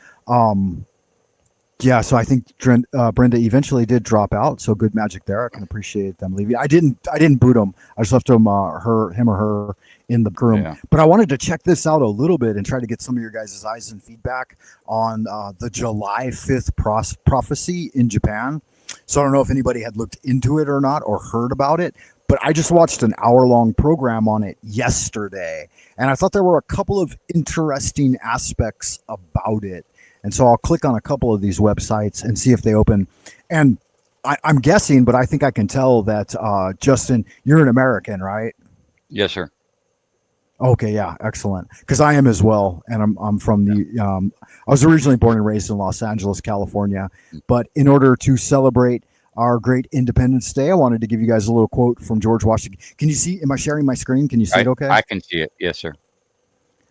Yeah, so I think Brenda eventually did drop out. So Good Magick there. I can appreciate them leaving. I didn't boot them. I just left him or her in the room. Yeah. But I wanted to check this out a little bit and try to get some of your guys' eyes and feedback on the July 5th prophecy in Japan. So I don't know if anybody had looked into it or not or heard about it, but I just watched an hour-long program on it yesterday, and I thought there were a couple of interesting aspects about it. And so I'll click on a couple of these websites and see if they open. And I'm guessing, but I think I can tell that, Justin, you're an American, right? Yes, sir. Okay, yeah, excellent. Because I am as well, and I'm from the. I was originally born and raised in Los Angeles, California, but in order to celebrate our great Independence Day, I wanted to give you guys a little quote from George Washington. Can you see? Am I sharing my screen? Can you see it? Okay, I can see it. Yes, sir.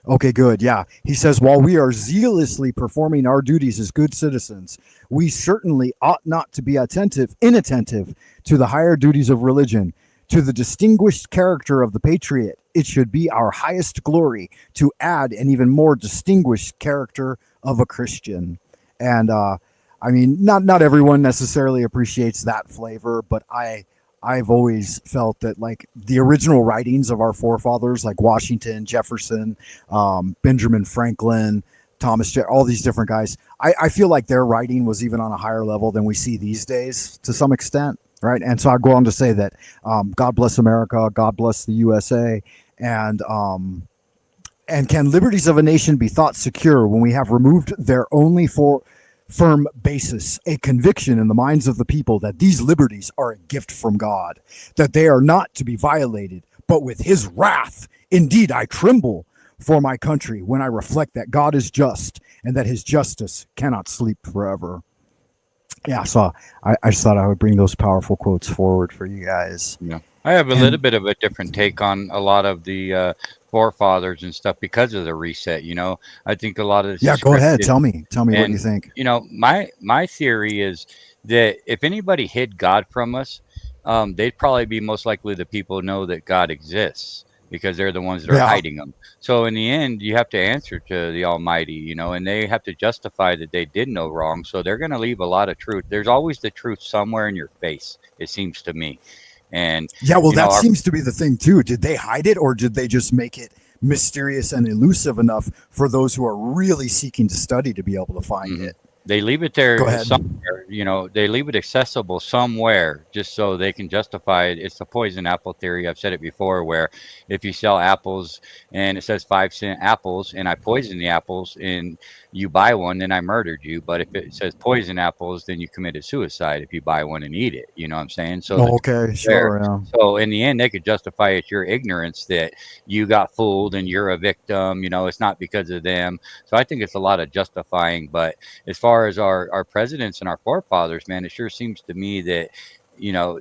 Okay, good. Yeah, he says, while we are zealously performing our duties as good citizens, we certainly ought not to be inattentive to the higher duties of religion. To the distinguished character of the patriot, it should be our highest glory to add an even more distinguished character of a Christian. And I mean, not everyone necessarily appreciates that flavor, but I've always felt that like the original writings of our forefathers, like Washington, Jefferson, Benjamin Franklin, Thomas, all these different guys, I feel like their writing was even on a higher level than we see these days to some extent. Right. And so I go on to say that God bless America, God bless the USA, and can liberties of a nation be thought secure when we have removed their only firm basis, a conviction in the minds of the people that these liberties are a gift from God, that they are not to be violated, but with his wrath. Indeed, I tremble for my country when I reflect that God is just and that his justice cannot sleep forever. Yeah, so I just thought I would bring those powerful quotes forward for you guys. Yeah, I have a little bit of a different take on a lot of the forefathers and stuff because of the reset. I think a lot of this. Yeah, go ahead. Tell me what you think. My theory is that if anybody hid God from us, they'd probably be most likely the people who know that God exists. because they're the ones that are hiding them. So in the end, you have to answer to the Almighty, you know, and they have to justify that they did no wrong. So they're going to leave a lot of truth. There's always the truth somewhere in your face, it seems to me. And yeah, well, you know, that seems to be the thing too. Did they hide it, or did they just make it mysterious and elusive enough for those who are really seeking to study to be able to find it? They leave it there somewhere, you know, they leave it accessible somewhere just so they can justify it. It's the poison apple theory. I've said it before, where if you sell apples and it says 5-cent apples and I poison the apples and you buy one, then I murdered you. But if it says poison apples, then you committed suicide if you buy one and eat it. You know what I'm saying? So okay, sure. Yeah. So in the end, they could justify it your ignorance that you got fooled and you're a victim. You know, it's not because of them. So I think it's a lot of justifying. But as far as our presidents and our forefathers, man, it sure seems to me that, you know,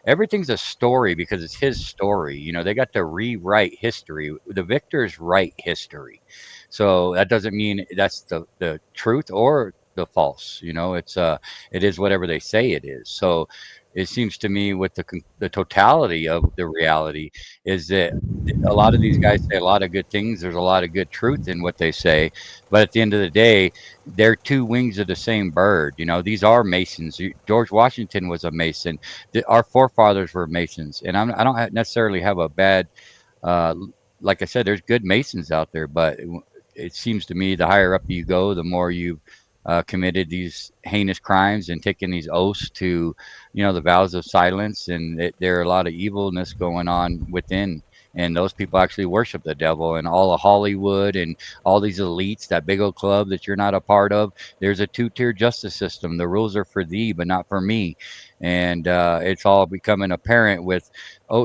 everything's a story because it's his story. You know, they got to rewrite history. The victors write history. So that doesn't mean that's the truth or the false. You know, it is whatever they say it is. So it seems to me with the totality of the reality is that a lot of these guys say a lot of good things. There's a lot of good truth in what they say, but at the end of the day, they're two wings of the same bird. You know, these are Masons. George Washington was a Mason. Our forefathers were Masons, and I don't necessarily have a bad, like I said, there's good Masons out there, but it seems to me the higher up you go, the more you've committed these heinous crimes and taken these oaths to, you know, the vows of silence, and there are a lot of evilness going on within, and those people actually worship the devil. And all of Hollywood and all these elites, that big old club that you're not a part of, there's a two-tier justice system. The rules are for thee but not for me, and it's all becoming apparent with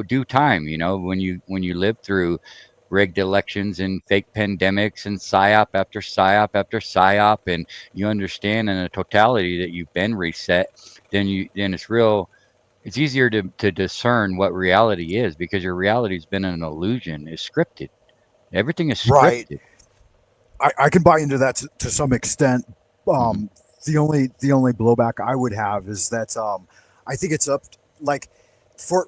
due time. You know, when you live through rigged elections and fake pandemics and psyop after psyop after psyop, and you understand in a totality that you've been reset, then it's easier to discern what reality is, because your reality's been an illusion. It's scripted. Everything is scripted. Right. I can buy into that to some extent. The only blowback I would have is that I think it's up for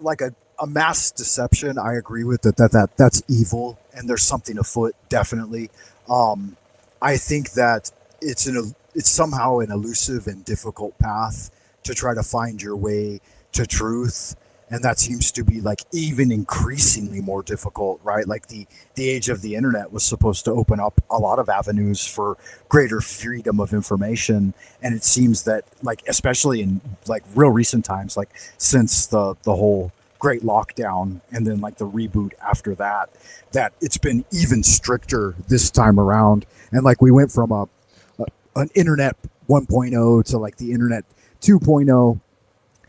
a mass deception. I agree with that's evil, and there's something afoot, definitely. I think that it's somehow an elusive and difficult path to try to find your way to truth, and that seems to be even increasingly more difficult, right? Like the age of the internet was supposed to open up a lot of avenues for greater freedom of information, and it seems that especially in real recent times, since the whole great lockdown and then the reboot after that it's been even stricter this time around. And we went from an internet 1.0 to the internet 2.0,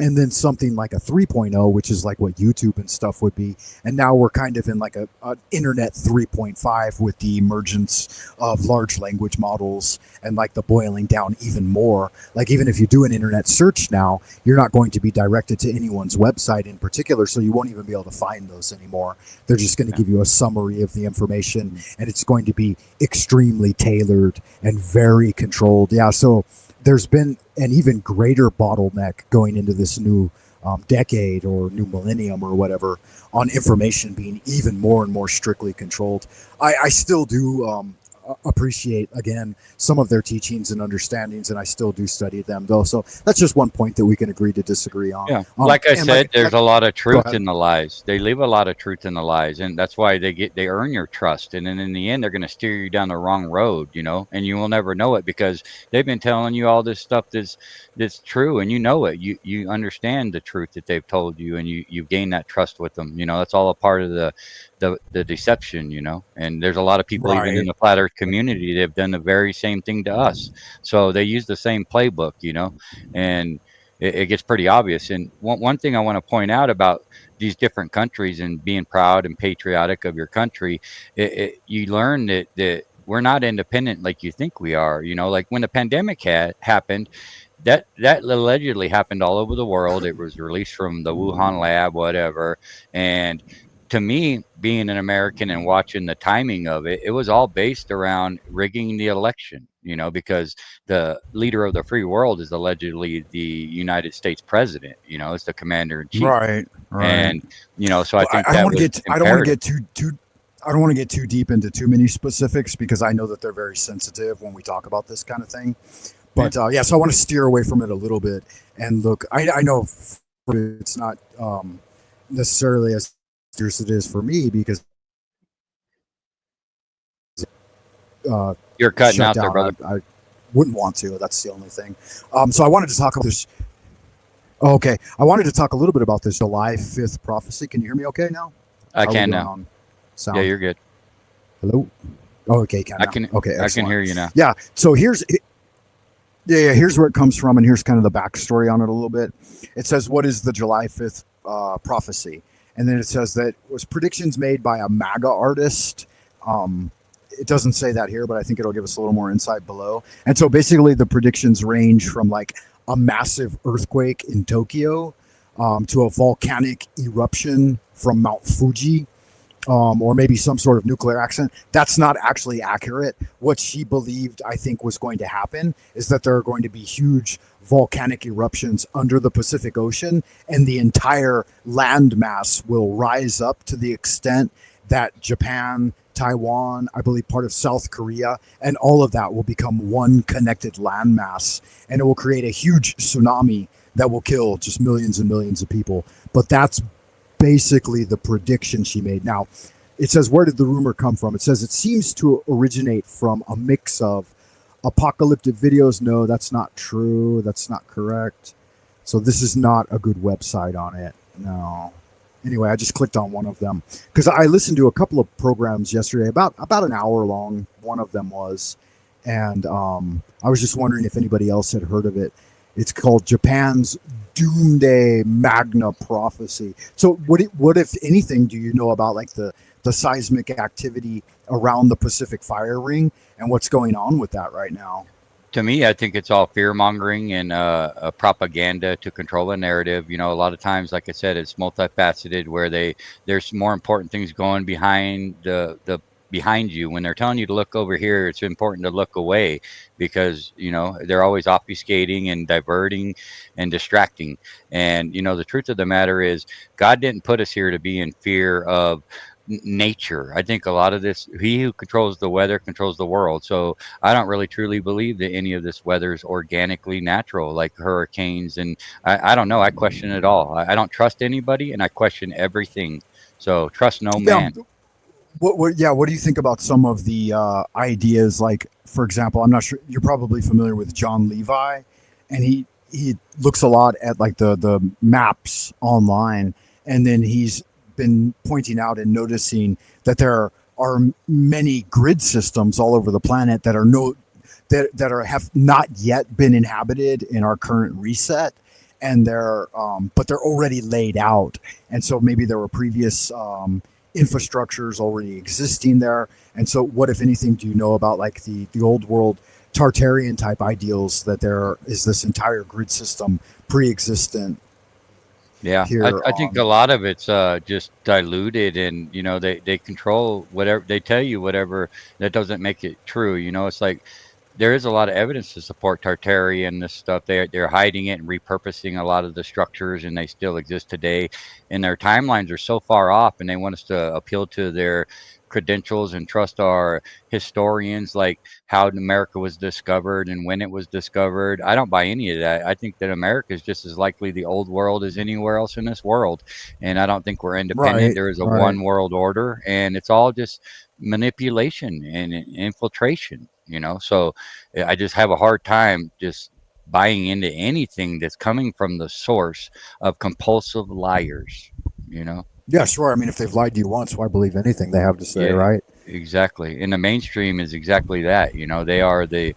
and then something like a 3.0, which is what YouTube and stuff would be. And now we're kind of in an internet 3.5 with the emergence of large language models and the boiling down even more. Even if you do an internet search now, you're not going to be directed to anyone's website in particular, so you won't even be able to find those anymore. They're just going to give you a summary of the information, and it's going to be extremely tailored and very controlled. Yeah, so there's been an even greater bottleneck going into this new decade or new millennium or whatever on information being even more and more strictly controlled. I still do appreciate, again, some of their teachings and understandings, and I still do study them, though. So that's just one point that we can agree to disagree on. Yeah, like I said, there's a lot of truth in the lies. They leave a lot of truth in the lies, and that's why they earn your trust. And then in the end, they're going to steer you down the wrong road, you know, and you will never know it, because they've been telling you all this stuff that's true, and you know it. You understand the truth that they've told you, and you gain that trust with them. You know, that's all a part of the deception, you know. And there's a lot of people even in the flat earth community that have done the very same thing to us. So they use the same playbook, you know, and it gets pretty obvious. And one thing I want to point out about these different countries and being proud and patriotic of your country, you learn that we're not independent like you think we are. You know, like when the pandemic happened, that allegedly happened all over the world. It was released from the Wuhan lab, whatever. And to me, being an American and watching the timing of it, it was all based around rigging the election. because the leader of the free world is allegedly the United States president. It's the commander in chief. Right. And so I think I don't that want to was get. I don't want to imperative. get too. I don't want to get too deep into too many specifics because I know that they're very sensitive when we talk about this kind of thing. But so I want to steer away from it a little bit and look. I know it's not necessarily as serious as it is for me because You're cutting shut out there, down. brother. I wouldn't want to. That's the only thing. So I wanted to talk about this. Oh, okay, I wanted to talk a little bit about this July 5th prophecy. Can you hear me okay now? I How are we can doing now. on sound? Yeah, you're good. Hello? Oh, okay, I can. Okay, I excellent. can hear you now. Yeah, so here's where it comes from, and here's kind of the backstory on it a little bit. It says, what is the July 5th prophecy? And then it says that it was predictions made by a MAGA artist. It doesn't say that here, but I think it'll give us a little more insight below. And so basically the predictions range from like a massive earthquake in Tokyo to a volcanic eruption from Mount Fuji, or maybe some sort of nuclear accident. That's not actually accurate. What she believed, I think, was going to happen is that there are going to be huge volcanic eruptions under the Pacific Ocean, and the entire land mass will rise up to the extent that Japan, Taiwan, I believe part of South Korea, and all of that will become one connected landmass, and it will create a huge tsunami that will kill just millions and millions of people. But that's basically the prediction she made. Now, it says, where did the rumor come from? It says it seems to originate from a mix of apocalyptic videos. No, that's not true. That's not correct. So this is not a good website on it. No. Anyway, I just clicked on one of them because I listened to a couple of programs yesterday, about an hour long. One of them was, and I was just wondering if anybody else had heard of it. It's called Japan's Doomsday Magna Prophecy. So what if anything do you know about like the seismic activity around the Pacific Fire Ring and what's going on with that right now? To me, I think it's all fear mongering and a propaganda to control a narrative. A lot of times, like I said, it's multifaceted where there's more important things going behind behind you. When they're telling you to look over here, it's important to look away because they're always obfuscating and diverting and distracting. And the truth of the matter is, God didn't put us here to be in fear of nature. I think a lot of this, he who controls the weather controls the world. So I don't really truly believe that any of this weather is organically natural, like hurricanes. And I don't know. I question it all. I don't trust anybody, and I question everything. So trust no man. What do you think about some of the ideas? Like, for example, I'm not sure, you're probably familiar with John Levi, and he looks a lot at like the maps online, and then he's been pointing out and noticing that there are many grid systems all over the planet that have not yet been inhabited in our current reset, and but they're already laid out, and so maybe there were previous infrastructures already existing there. And so what, if anything, do you know about like the old world Tartarian type ideals that there is this entire grid system pre-existent? Yeah, I think a lot of it's just diluted, and they control whatever they tell you, whatever that doesn't make it true. It's like there is a lot of evidence to support Tartarian, this stuff. They're hiding it and repurposing a lot of the structures, and they still exist today. And their timelines are so far off, and they want us to appeal to their credentials and trust our historians, like how America was discovered and when it was discovered. I don't buy any of that. I think that America is just as likely the old world as anywhere else in this world, and I don't think we're independent. Right, there is a right. one world order, and it's all just manipulation and infiltration. So I just have a hard time just buying into anything that's coming from the source of compulsive liars. Yeah, sure. I mean, if they've lied to you once, why believe anything they have to say, right? Exactly. And the mainstream is exactly that. They are they're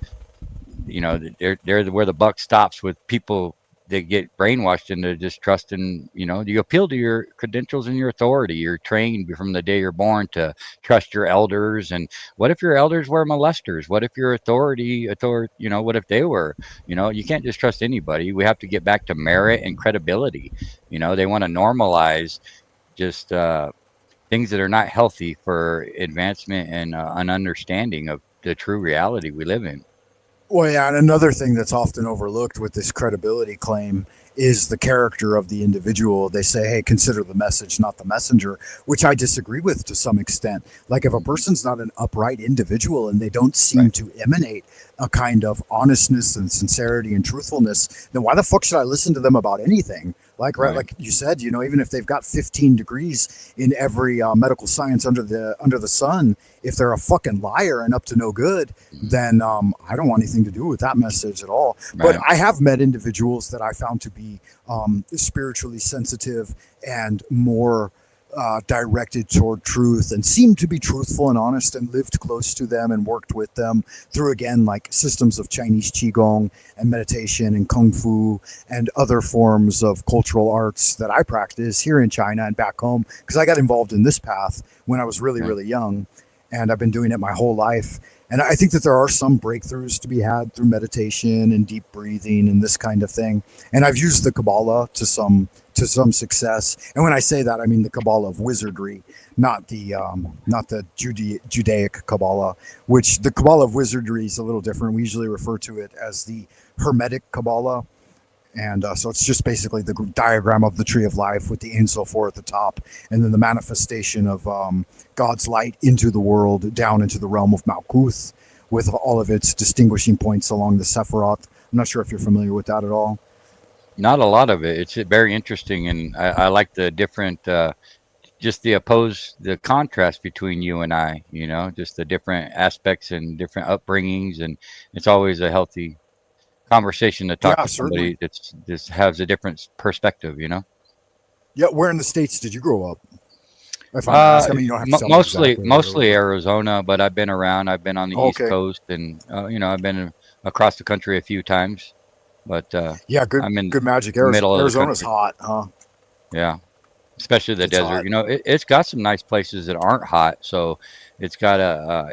where the buck stops with people that get brainwashed into just trusting. You appeal to your credentials and your authority. You're trained from the day you're born to trust your elders. And what if your elders were molesters? What if your authority, what if they were? You can't just trust anybody. We have to get back to merit and credibility. They want to normalize just things that are not healthy for advancement and an understanding of the true reality we live in. Well, yeah, and another thing that's often overlooked with this credibility claim is the character of the individual. They say, hey, consider the message, not the messenger, which I disagree with to some extent. Like, if a person's not an upright individual and they don't seem to emanate a kind of honestness and sincerity and truthfulness, then why the fuck should I listen to them about anything? Like, like you said, you know, even if they've got 15 degrees in every medical science under the sun, if they're a fucking liar and up to no good, then I don't want anything to do with that message at all. But I have met individuals that I found to be spiritually sensitive and more directed toward truth, and seemed to be truthful and honest, and lived close to them and worked with them through, again, like systems of Chinese Qigong and meditation and Kung Fu and other forms of cultural arts that I practice here in China and back home, because I got involved in this path when I was really, really young, and I've been doing it my whole life. And I think that there are some breakthroughs to be had through meditation and deep breathing and this kind of thing. And I've used the Kabbalah to some success. And when I say that, I mean the Kabbalah of wizardry, not the Judaic Kabbalah, which the Kabbalah of wizardry is a little different. We usually refer to it as the Hermetic Kabbalah. And so it's just basically the diagram of the tree of life with the Ein Sof 4 at the top, and then the manifestation of God's light into the world, down into the realm of Malkuth, with all of its distinguishing points along the Sephiroth. I'm not sure if you're familiar with that at all. Not a lot of it. It's very interesting, and I like the different, just the contrast between you and I. You know, just the different aspects and different upbringings, and it's always a healthy conversation to talk to somebody that's just has a different perspective, you know. Yeah, where in the States did you grow up? If I ask, I mean, you don't have to tell me exactly, mostly Arizona, but I've been around. I've been on the East Coast, and you know, I've been across the country a few times. But yeah, I'm in Good Magick. Arizona's hot, huh? Yeah, especially the desert. Hot. You know, it's got some nice places that aren't hot, so it's got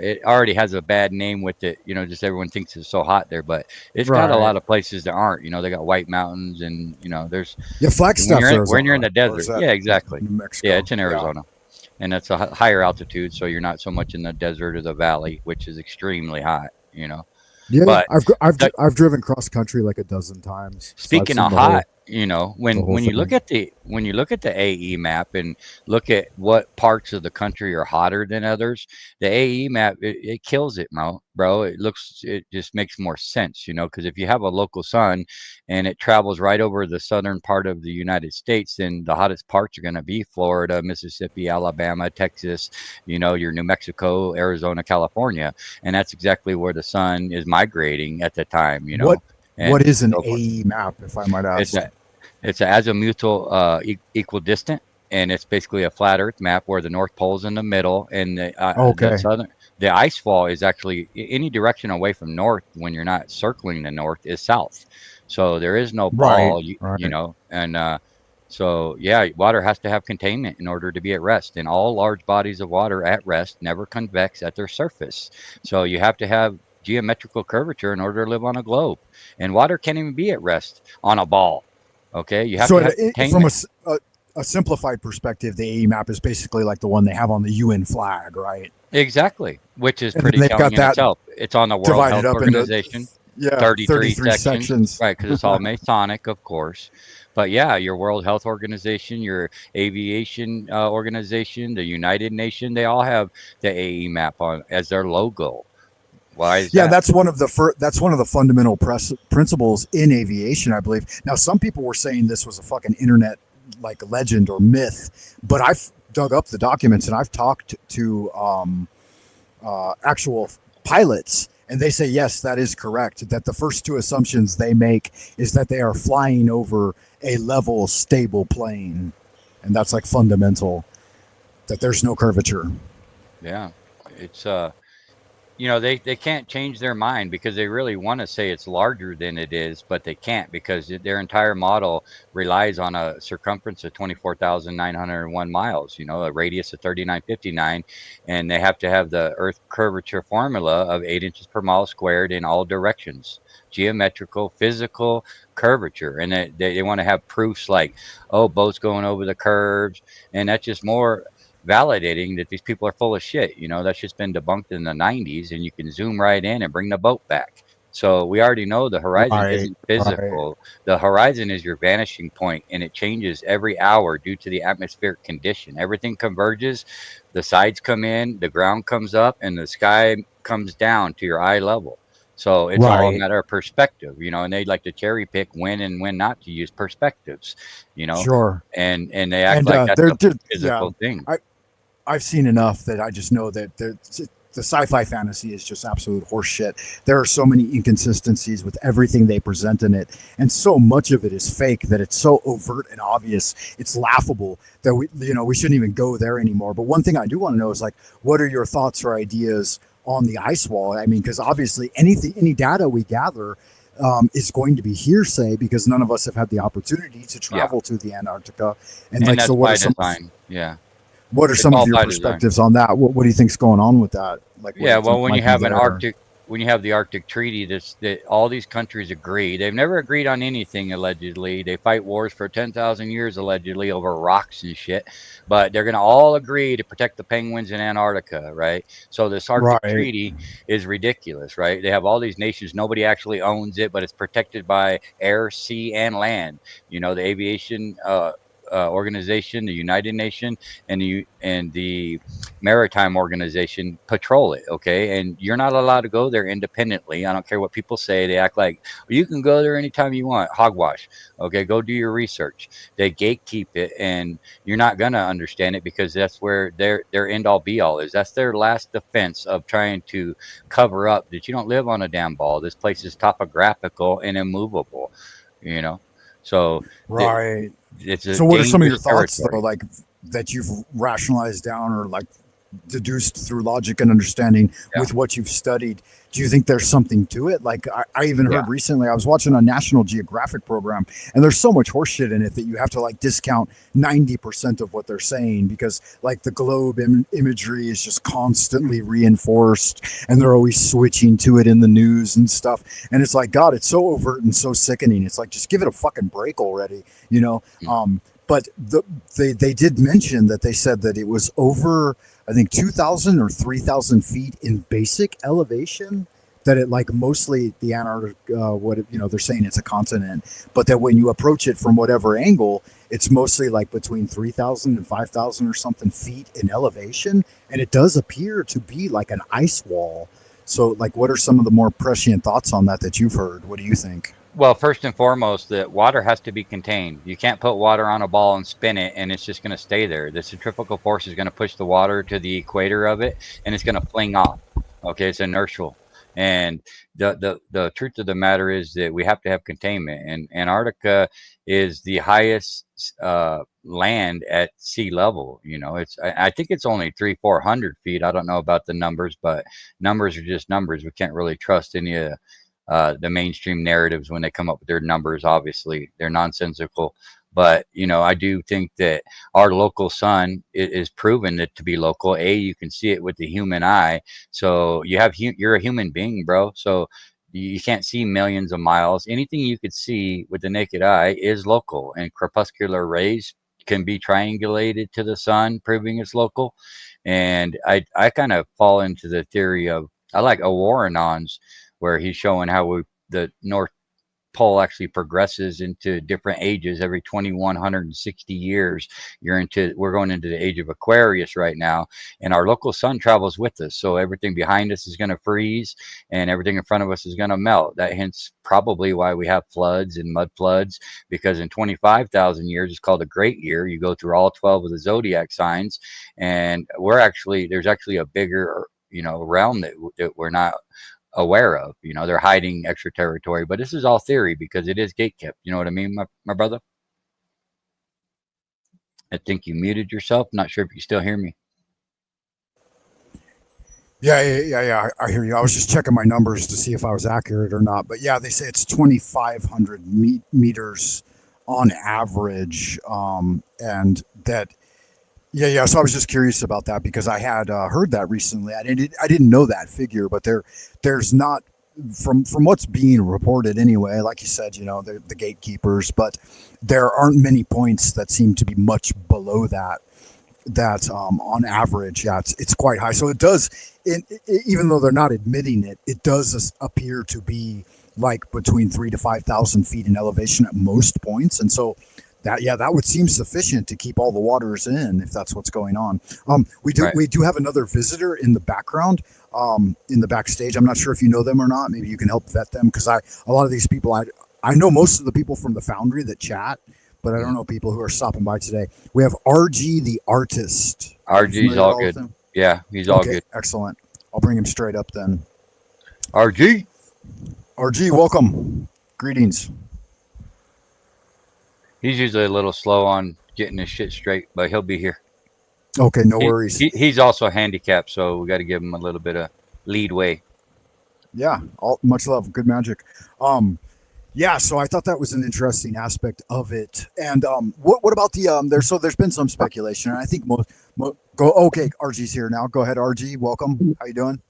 it already has a bad name with it. You know, just everyone thinks it's so hot there, but it's got a lot of places that aren't. You know, they got White Mountains, and you know, there's Flagstaff. When you're in the desert, yeah, exactly. New Mexico. Yeah, it's in Arizona, and it's a higher altitude, so you're not so much in the desert or the valley, which is extremely hot. You know. Yeah, but I've driven cross country like a dozen times. Speaking of hot, you know, when you look at the AE map and look at what parts of the country are hotter than others, the AE map it kills it, bro. It just makes more sense, you know, because if you have a local sun and it travels right over the southern part of the United States, then the hottest parts are going to be Florida, Mississippi, Alabama, Texas, you know, your New Mexico, Arizona, California, and that's exactly where the sun is migrating at the time, you know. What is an AE map, if I might ask? It's an azimuthal equidistant, and it's basically a flat Earth map where the North Pole's in the middle, and the ice fall is actually any direction away from north when you're not circling the north is south. So there is no ball, you know, and so yeah, water has to have containment in order to be at rest, and all large bodies of water at rest never convex at their surface. So you have to have geometrical curvature in order to live on a globe, and water can't even be at rest on a ball. Okay, you have to have from a simplified perspective, the AE map is basically like the one they have on the UN flag, right? Exactly, which is pretty telling in itself. It's on the World Health Organization. 33 sections. Right, because it's all Masonic, of course. But yeah, your World Health Organization, your aviation organization, the United Nations, they all have the AE map on as their logo. Why is that? That's one of the fundamental principles in aviation, I believe. Now, some people were saying this was a fucking internet like legend or myth, but I've dug up the documents and I've talked to actual pilots, and they say yes, that is correct. That the first two assumptions they make is that they are flying over a level, stable plane, and that's like fundamental. That there's no curvature. Yeah, it's you know, they can't change their mind because they really want to say it's larger than it is, but they can't because their entire model relies on a circumference of 24,901 miles, you know, a radius of 3959, and they have to have the Earth curvature formula of 8 inches per mile squared in all directions. Geometrical, physical curvature, and they want to have proofs like, oh, boats going over the curves, and that's just more validating that these people are full of shit. You know, that's just been debunked in the 90s, and you can zoom right in and bring the boat back. So we already know the horizon Right, isn't physical. The horizon is your vanishing point, and it changes every hour due to the atmospheric condition. Everything converges, the sides come in, the ground comes up, and the sky comes down to your eye level. So it's all a right, matter of perspective, and they like to cherry pick when and when not to use perspectives, you know, sure. and they act And like that's a they're yeah, physical thing. I've seen enough that I just know that the sci-fi fantasy is just absolute horseshit. There are so many inconsistencies with everything they present in it, and so much of it is fake that it's so overt and obvious. It's laughable that we shouldn't even go there anymore. But one thing I do want to know is, like, what are your thoughts or ideas on the ice wall? I mean, because obviously any data we gather is going to be hearsay because none of us have had the opportunity to travel to the Antarctica. And like, that's so what by are some? design. Yeah. What are It's some all of your by perspectives on that? What do you think's going on with that? Like, what do Yeah, you well, think when you might be have there? when you have the Arctic Treaty, that all these countries agree. They've never agreed on anything allegedly. They fight wars for 10,000 years allegedly over rocks and shit, but they're going to all agree to protect the penguins in Antarctica, right? So this Arctic Right. Treaty is ridiculous, right? They have all these nations, nobody actually owns it, but it's protected by air, sea, and land. The aviation organization, the United Nations, and the Maritime Organization patrol it, okay? And you're not allowed to go there independently. I don't care what people say. They act like, well, you can go there anytime you want. Hogwash, okay? Go do your research. They gatekeep it, and you're not gonna understand it because that's where their end all be all is. That's their last defense of trying to cover up that you don't live on a damn ball. This place is topographical and immovable, you know. So Right. it's a So what are some of your dangerous thoughts though, territory. like, that you've rationalized down or like deduced through logic and understanding Yeah, with what you've studied? Do you think there's something to it? Like, I even yeah. heard recently, I was watching a National Geographic program, and there's so much horseshit in it that you have to like discount 90% of what they're saying because like the globe imagery is just constantly reinforced, and they're always switching to it in the news and stuff. And it's like, God, it's so overt and so sickening. It's like, just give it a fucking break already, you know? Mm. But they did mention that they said that it was over, I think, 2,000 or 3,000 feet in basic elevation. That it, like, mostly the Antarctic, they're saying it's a continent, but that when you approach it from whatever angle, it's mostly like between 3,000 and 5,000 or something feet in elevation, and it does appear to be like an ice wall. So, like, what are some of the more prescient thoughts on that you've heard? What do you think? Well, first and foremost, that water has to be contained. You can't put water on a ball and spin it, and it's just going to stay there. The centrifugal force is going to push the water to the equator of it, and it's going to fling off. Okay, it's inertial. And the truth of the matter is that we have to have containment. And Antarctica is the highest land at sea level. I think it's only 300-400 feet. I don't know about the numbers, but numbers are just numbers. We can't really trust any of the mainstream narratives when they come up with their numbers. Obviously, they're nonsensical. But I do think that our local sun is proven it to be local. You can see it with the human eye. So you're a human being, bro. So you can't see millions of miles. Anything you could see with the naked eye is local, and crepuscular rays can be triangulated to the sun, proving it's local. And I kind of fall into the theory of, I like Awarenons, where he's showing how the North Pole actually progresses into different ages every 2,160 years. We're going into the age of Aquarius right now, and our local sun travels with us. So everything behind us is going to freeze, and everything in front of us is going to melt. That hence probably why we have floods and mud floods, because in 25,000 years, it's called a great year. You go through all 12 of the zodiac signs, and there's actually a bigger, realm that we're not aware of. They're hiding extra territory, but this is all theory because it is gatekept. You know what I mean, my brother? I think you muted yourself. Not sure if you still hear me. Yeah. I hear you. I was just checking my numbers to see if I was accurate or not. But yeah, they say it's 2,500 meters on average, and that. Yeah. So I was just curious about that because I had heard that recently. I didn't know that figure, but there's not, from what's being reported anyway. Like you said, the gatekeepers, but there aren't many points that seem to be much below that that on average, yeah, it's quite high. So it does, even though they're not admitting it, it does appear to be like between 3,000 to 5,000 feet in elevation at most points. And so that would seem sufficient to keep all the waters in if that's what's going on. We do have another visitor in the background, in the backstage. I'm not sure if you know them or not. Maybe you can help vet them, because a lot of these people, I know most of the people from the Foundry that chat, but I don't know people who are stopping by today. We have RG the artist. RG's all good. Yeah, he's all good. Excellent. I'll bring him straight up then. RG, welcome. Greetings. He's usually a little slow on getting his shit straight, but he'll be here. Okay, no worries. He's also handicapped, so we got to give him a little bit of leadway. Yeah, much love. Good Magick. Yeah, so I thought that was an interesting aspect of it. And what about the there's been some speculation, and I think okay, RG's here now. Go ahead, RG. Welcome. How you doing?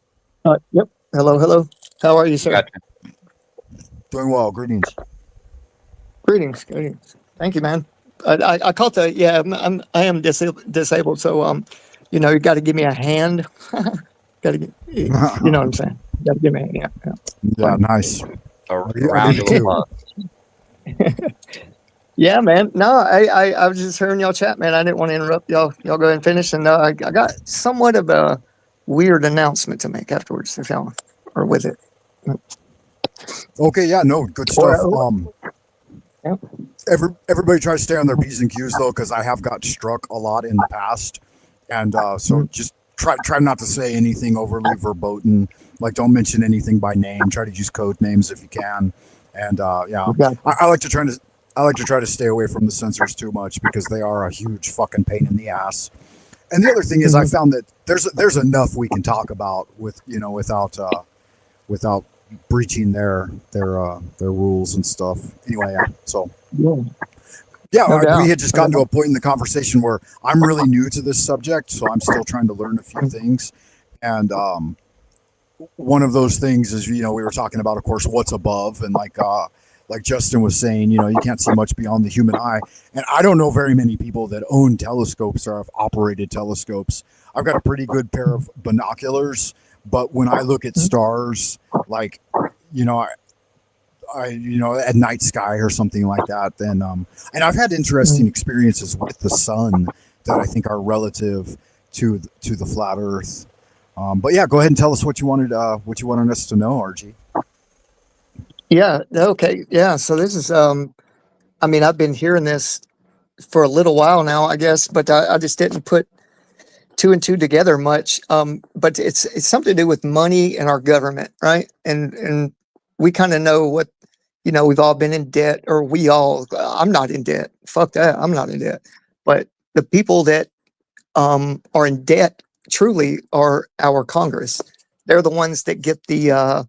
Yep. Hello. How are you, sir? Gotcha. Doing well. Greetings. Greetings. Thank you, man. I caught the I am disabled, so you got to give me a hand. Got to you know what I'm saying? Got to give me a hand. Yeah, nice. A round of applause. Yeah, man. No, I was just hearing y'all chat, man. I didn't want to interrupt y'all. Y'all go ahead and finish. And I got somewhat of a weird announcement to make afterwards, if y'all are with it. Okay, yeah, no, good stuff. Everybody try to stay on their P's and Q's though, because I have got struck a lot in the past, and so just try not to say anything overly verboten. Like, don't mention anything by name. Try to use code names if you can. And I like to try to stay away from the censors too much, because they are a huge fucking pain in the ass. And the other thing is, I found that there's enough we can talk about without breaching their rules and stuff. Anyway, we had just gotten to a point in the conversation where I'm really new to this subject, so I'm still trying to learn a few things. And one of those things is, we were talking about, of course, what's above, and like Justin was saying, you can't see much beyond the human eye. And I don't know very many people that own telescopes or have operated telescopes. I've got a pretty good pair of binoculars, but when I look at stars, like, at night sky or something like that, then and I've had interesting experiences with the sun that I think are relative to the flat Earth. But yeah, go ahead and tell us what you wanted us to know, RG. Yeah. Okay. Yeah. So this is, I've been hearing this for a little while now, I guess, but I just didn't put two and two together much. But it's something to do with money and our government, right? And we kind of know what, we've all been in debt, or I'm not in debt. Fuck that. I'm not in debt. But the people that are in debt truly are our Congress. They're the ones that get the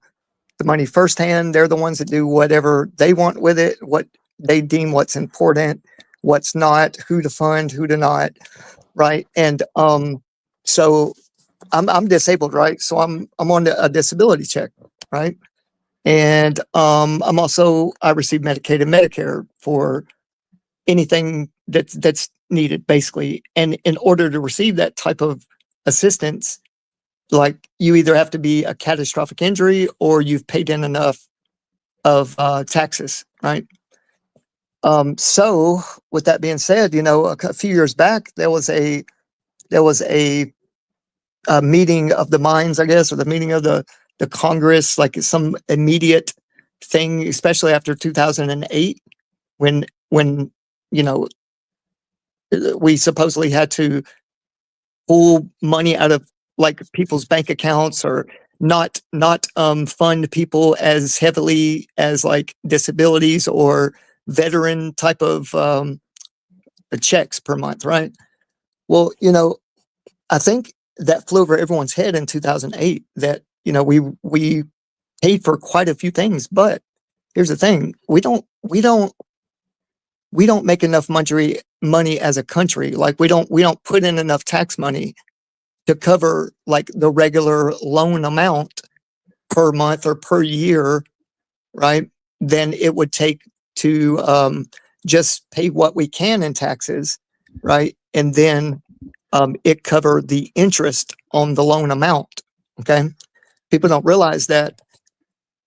money firsthand. They're the ones that do whatever they want with it, what they deem what's important, what's not, who to fund, who to not, right? And so I'm disabled, right? So I'm on a disability check, right? And I receive Medicaid and Medicare for anything that's needed, basically. And in order to receive that type of assistance, like, you either have to be a catastrophic injury or you've paid in enough of taxes, right? So with that being said, a few years back, there was a meeting of the minds, I guess, or the meeting of the Congress, like some immediate thing, especially after 2008, when we supposedly had to pull money out of like people's bank accounts, or not fund people as heavily as like disabilities or veteran type of checks per month, right? Well, I think that flew over everyone's head in 2008 that, we paid for quite a few things. But here's the thing, we don't make enough money as a country. Like, we don't put in enough tax money to cover like the regular loan amount per month or per year, right? Than it would take to just pay what we can in taxes, right? And then it covered the interest on the loan amount. Okay. People don't realize that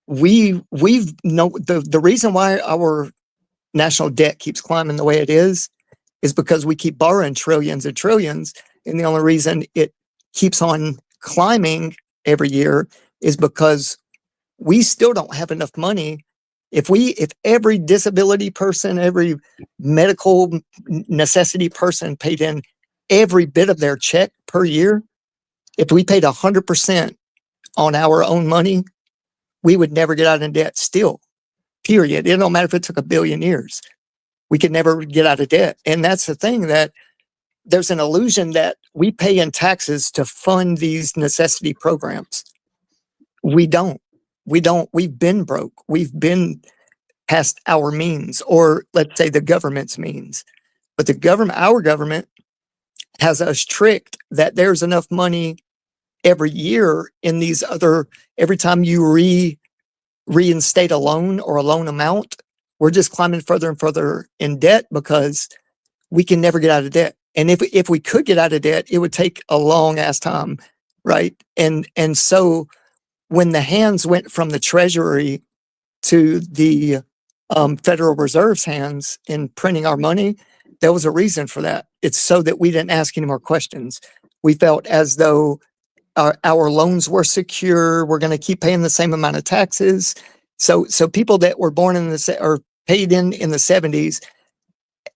the reason why our national debt keeps climbing the way it is because we keep borrowing trillions and trillions. And the only reason it keeps on climbing every year is because we still don't have enough money. If every disability person, every medical necessity person paid in every bit of their check per year, if we paid 100% on our own money, we would never get out of debt still, period. It don't matter if it took 1 billion years. We could never get out of debt. And that's the thing, that there's an illusion that we pay in taxes to fund these necessity programs. We don't. We've been broke. We've been past our means, or let's say the government's means. But our government has us tricked that there's enough money every year in these other, every time you reinstate a loan or a loan amount, we're just climbing further and further in debt because we can never get out of debt. And if we could get out of debt, it would take a long ass time, right? And so when the hands went from the Treasury to the Federal Reserve's hands in printing our money, there was a reason for that. It's so that we didn't ask any more questions. We felt as though our loans were secure. We're going to keep paying the same amount of taxes. So people that were born or paid in the 70s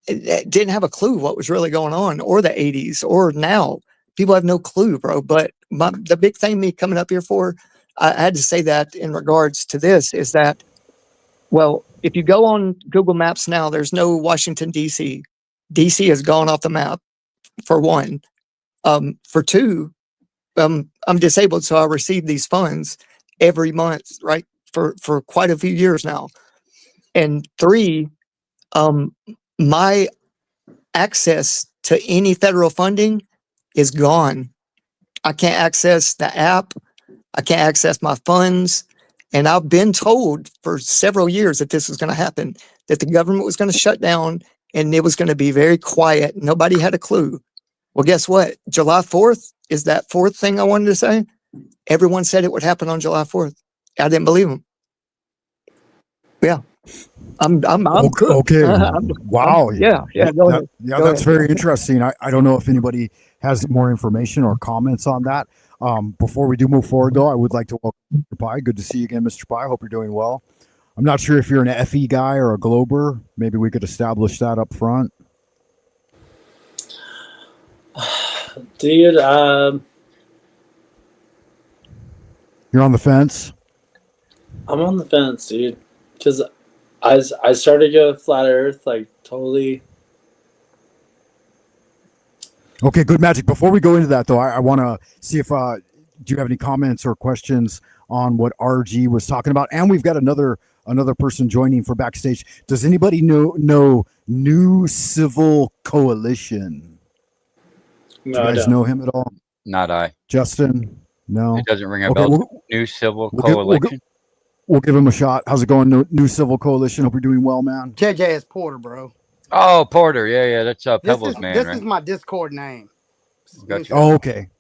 didn't have a clue what was really going on, or the 80s, or now. People have no clue, bro. But the big thing me coming up here for, I had to say that in regards to this, is that, well, if you go on Google Maps now, there's no Washington, D.C. D.C. has gone off the map, for one. For two, I'm disabled, so I receive these funds every month, right, for quite a few years now. And three, my access to any federal funding is gone. I can't access the app. I can't access my funds. And I've been told for several years that this was going to happen, that the government was going to shut down and it was going to be very quiet. Nobody had a clue. Well, guess what? July 4th is that fourth thing I wanted to say. Everyone said it would happen on July 4th. I didn't believe them. Yeah. I'm cooked. Okay. Wow. Yeah. Go ahead. That's very interesting. I don't know if anybody has more information or comments on that. Before we do move forward, though, I would like to welcome Mr. Pye. Good to see you again, Mr. Pye. Hope you're doing well. I'm not sure if you're an FE guy or a Glober. Maybe we could establish that up front. Dude, You're on the fence? I'm on the fence, dude. Because I started to go flat Earth, like, totally. Okay, Good Magick. Before we go into that, though, I want to see if do you have any comments or questions on what RG was talking about? And we've got another person joining for backstage. Does anybody know New Civil Coalition? No, Do you guys know him at all? Not I. Justin? No. It doesn't ring a bell. New Civil Coalition. We'll give him a shot. How's it going, New Civil Coalition? Hope you're doing well, man. JJ Porter, bro. Oh, Porter. Yeah. That's Pebbles, man. This right? is my Discord name. Gotcha. Oh, okay.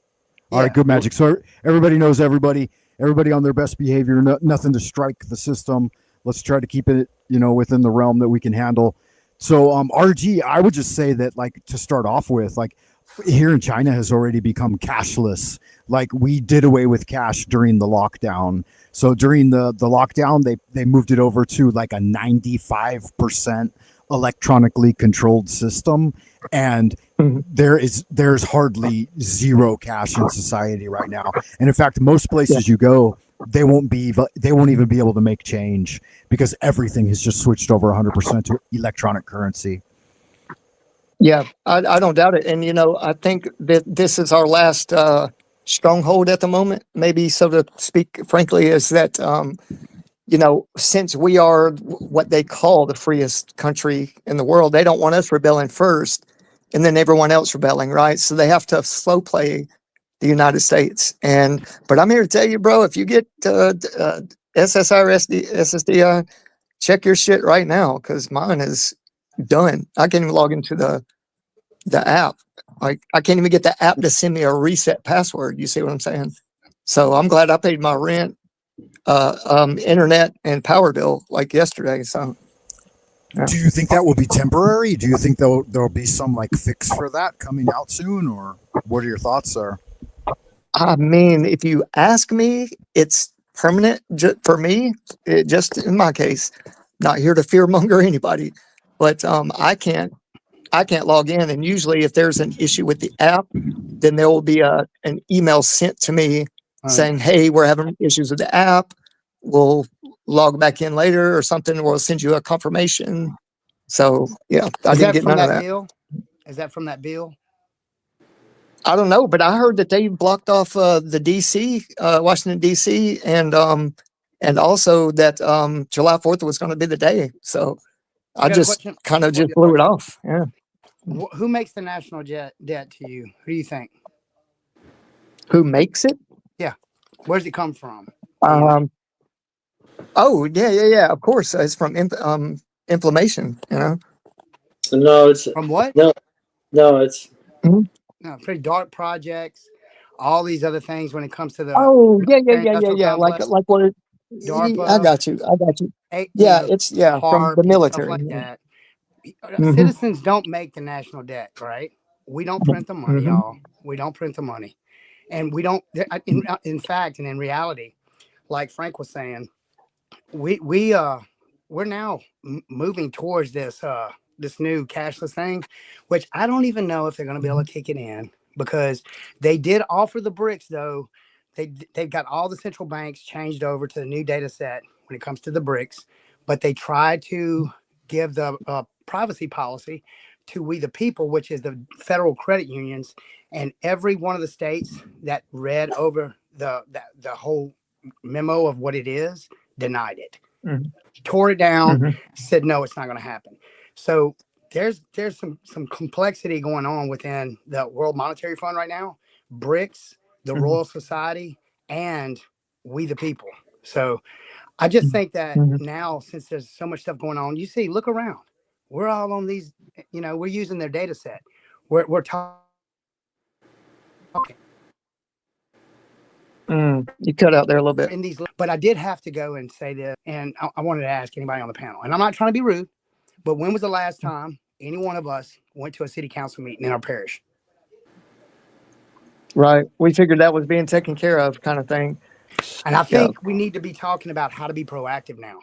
All Yeah. right, Good Magick. So everybody knows everybody on their best behavior. Nothing to strike the system. Let's try to keep it, within the realm that we can handle. So, RG, I would just say that, like, to start off with, like, here in China has already become cashless. Like, we did away with cash during the lockdown. So during the lockdown, they moved it over to like a 95% electronically controlled system. And there's hardly zero cash in society right now. And in fact, most places you go, they won't even be able to make change because everything has just switched over 100% to electronic currency. Yeah, I don't doubt it. And, I think that this is our last stronghold at the moment, maybe, so to speak, frankly, is that, since we are what they call the freest country in the world, they don't want us rebelling first and then everyone else rebelling, right? So they have to slow play the United States. But I'm here to tell you, bro, if you get SSDI, check your shit right now, because mine is done. I can't even log into the app. Like I can't even get the app to send me a reset password. You see what I'm saying? So I'm glad I paid my rent, internet and power bill like yesterday. So yeah. Do you think that will be temporary? Do you think there'll be some like fix for that coming out soon, or what are your thoughts there? I mean, if you ask me, it's permanent for me. Just in my case, not here to fearmonger anybody, but I can't log in. And usually, if there's an issue with the app, then there will be an email sent to me saying, "Hey, we're having issues with the app. We'll log back in later or something. We'll send you a confirmation." So yeah, I didn't get none of that. Bill? Is that from that bill? I don't know, but I heard that they blocked off the DC, Washington DC, and also that July 4th was going to be the day. So I just kind of just blew it off. Yeah. Who makes the national debt to you? Who do you think? Who makes it? Yeah. Where's it come from? Oh yeah. Of course, it's from inflammation. You know. No, it's from what? No, it's. Mm-hmm. No, pretty dark projects, all these other things when it comes to the. Oh yeah. Like what? DARPA, I got you. Yeah, it's from the military. Like that. Citizens don't make the national debt, right? We don't print the money, y'all. We don't print the money, and we don't. In fact, and in reality, like Frank was saying, we're now moving towards this new cashless thing, which I don't even know if they're going to be able to kick it in, because they did offer the BRICS, though. They've got all the central banks changed over to the new data set when it comes to the BRICS, but they tried to give the privacy policy to we the people, which is the federal credit unions, and every one of the states that read over the whole memo of what it is denied it, tore it down, said no, it's not going to happen. So there's some complexity going on within the World Monetary Fund right now, BRICS, the Royal Society, and we the people. So I just think that now, since there's so much stuff going on, you see, look around. We're all on these, we're using their data set. We're talking. You cut out there a little bit. But I did have to go and say this, and I wanted to ask anybody on the panel, and I'm not trying to be rude, but when was the last time any one of us went to a city council meeting in our parish? Right. We figured that was being taken care of, kind of thing. And I think we need to be talking about how to be proactive now.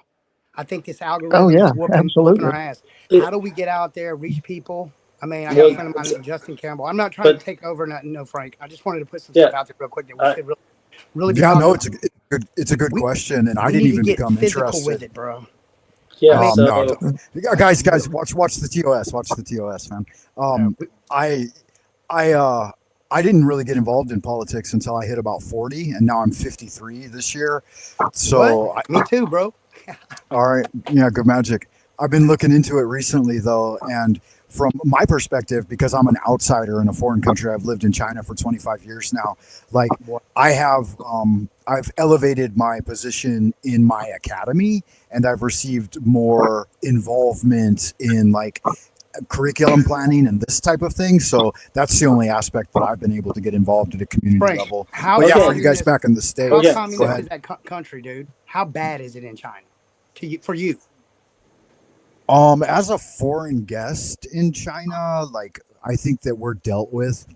I think this algorithm is whooping our ass. How do we get out there, reach people? I mean, I got a friend of mine named Justin Campbell. I'm not trying to take over nothing, no, Frank. I just wanted to put some stuff out there real quick that we should really be no, it's a good question, and I didn't even become interested with it, bro. Yeah, no, guys, watch the TOS. Watch the TOS, man. I didn't really get involved in politics until I hit about 40, and now I'm 53 this year. So me too, bro. All right, yeah, Good Magick. I've been looking into it recently, though, and from my perspective, because I'm an outsider in a foreign country, I've lived in China for 25 years now. Like, I've elevated my position in my academy, and I've received more involvement in like curriculum planning and this type of thing. So that's the only aspect that I've been able to get involved at a community level. But yeah, for you guys back in the States. How communist is that country, dude? How bad is it in China for you? As a foreign guest in China, like, I think that we're dealt with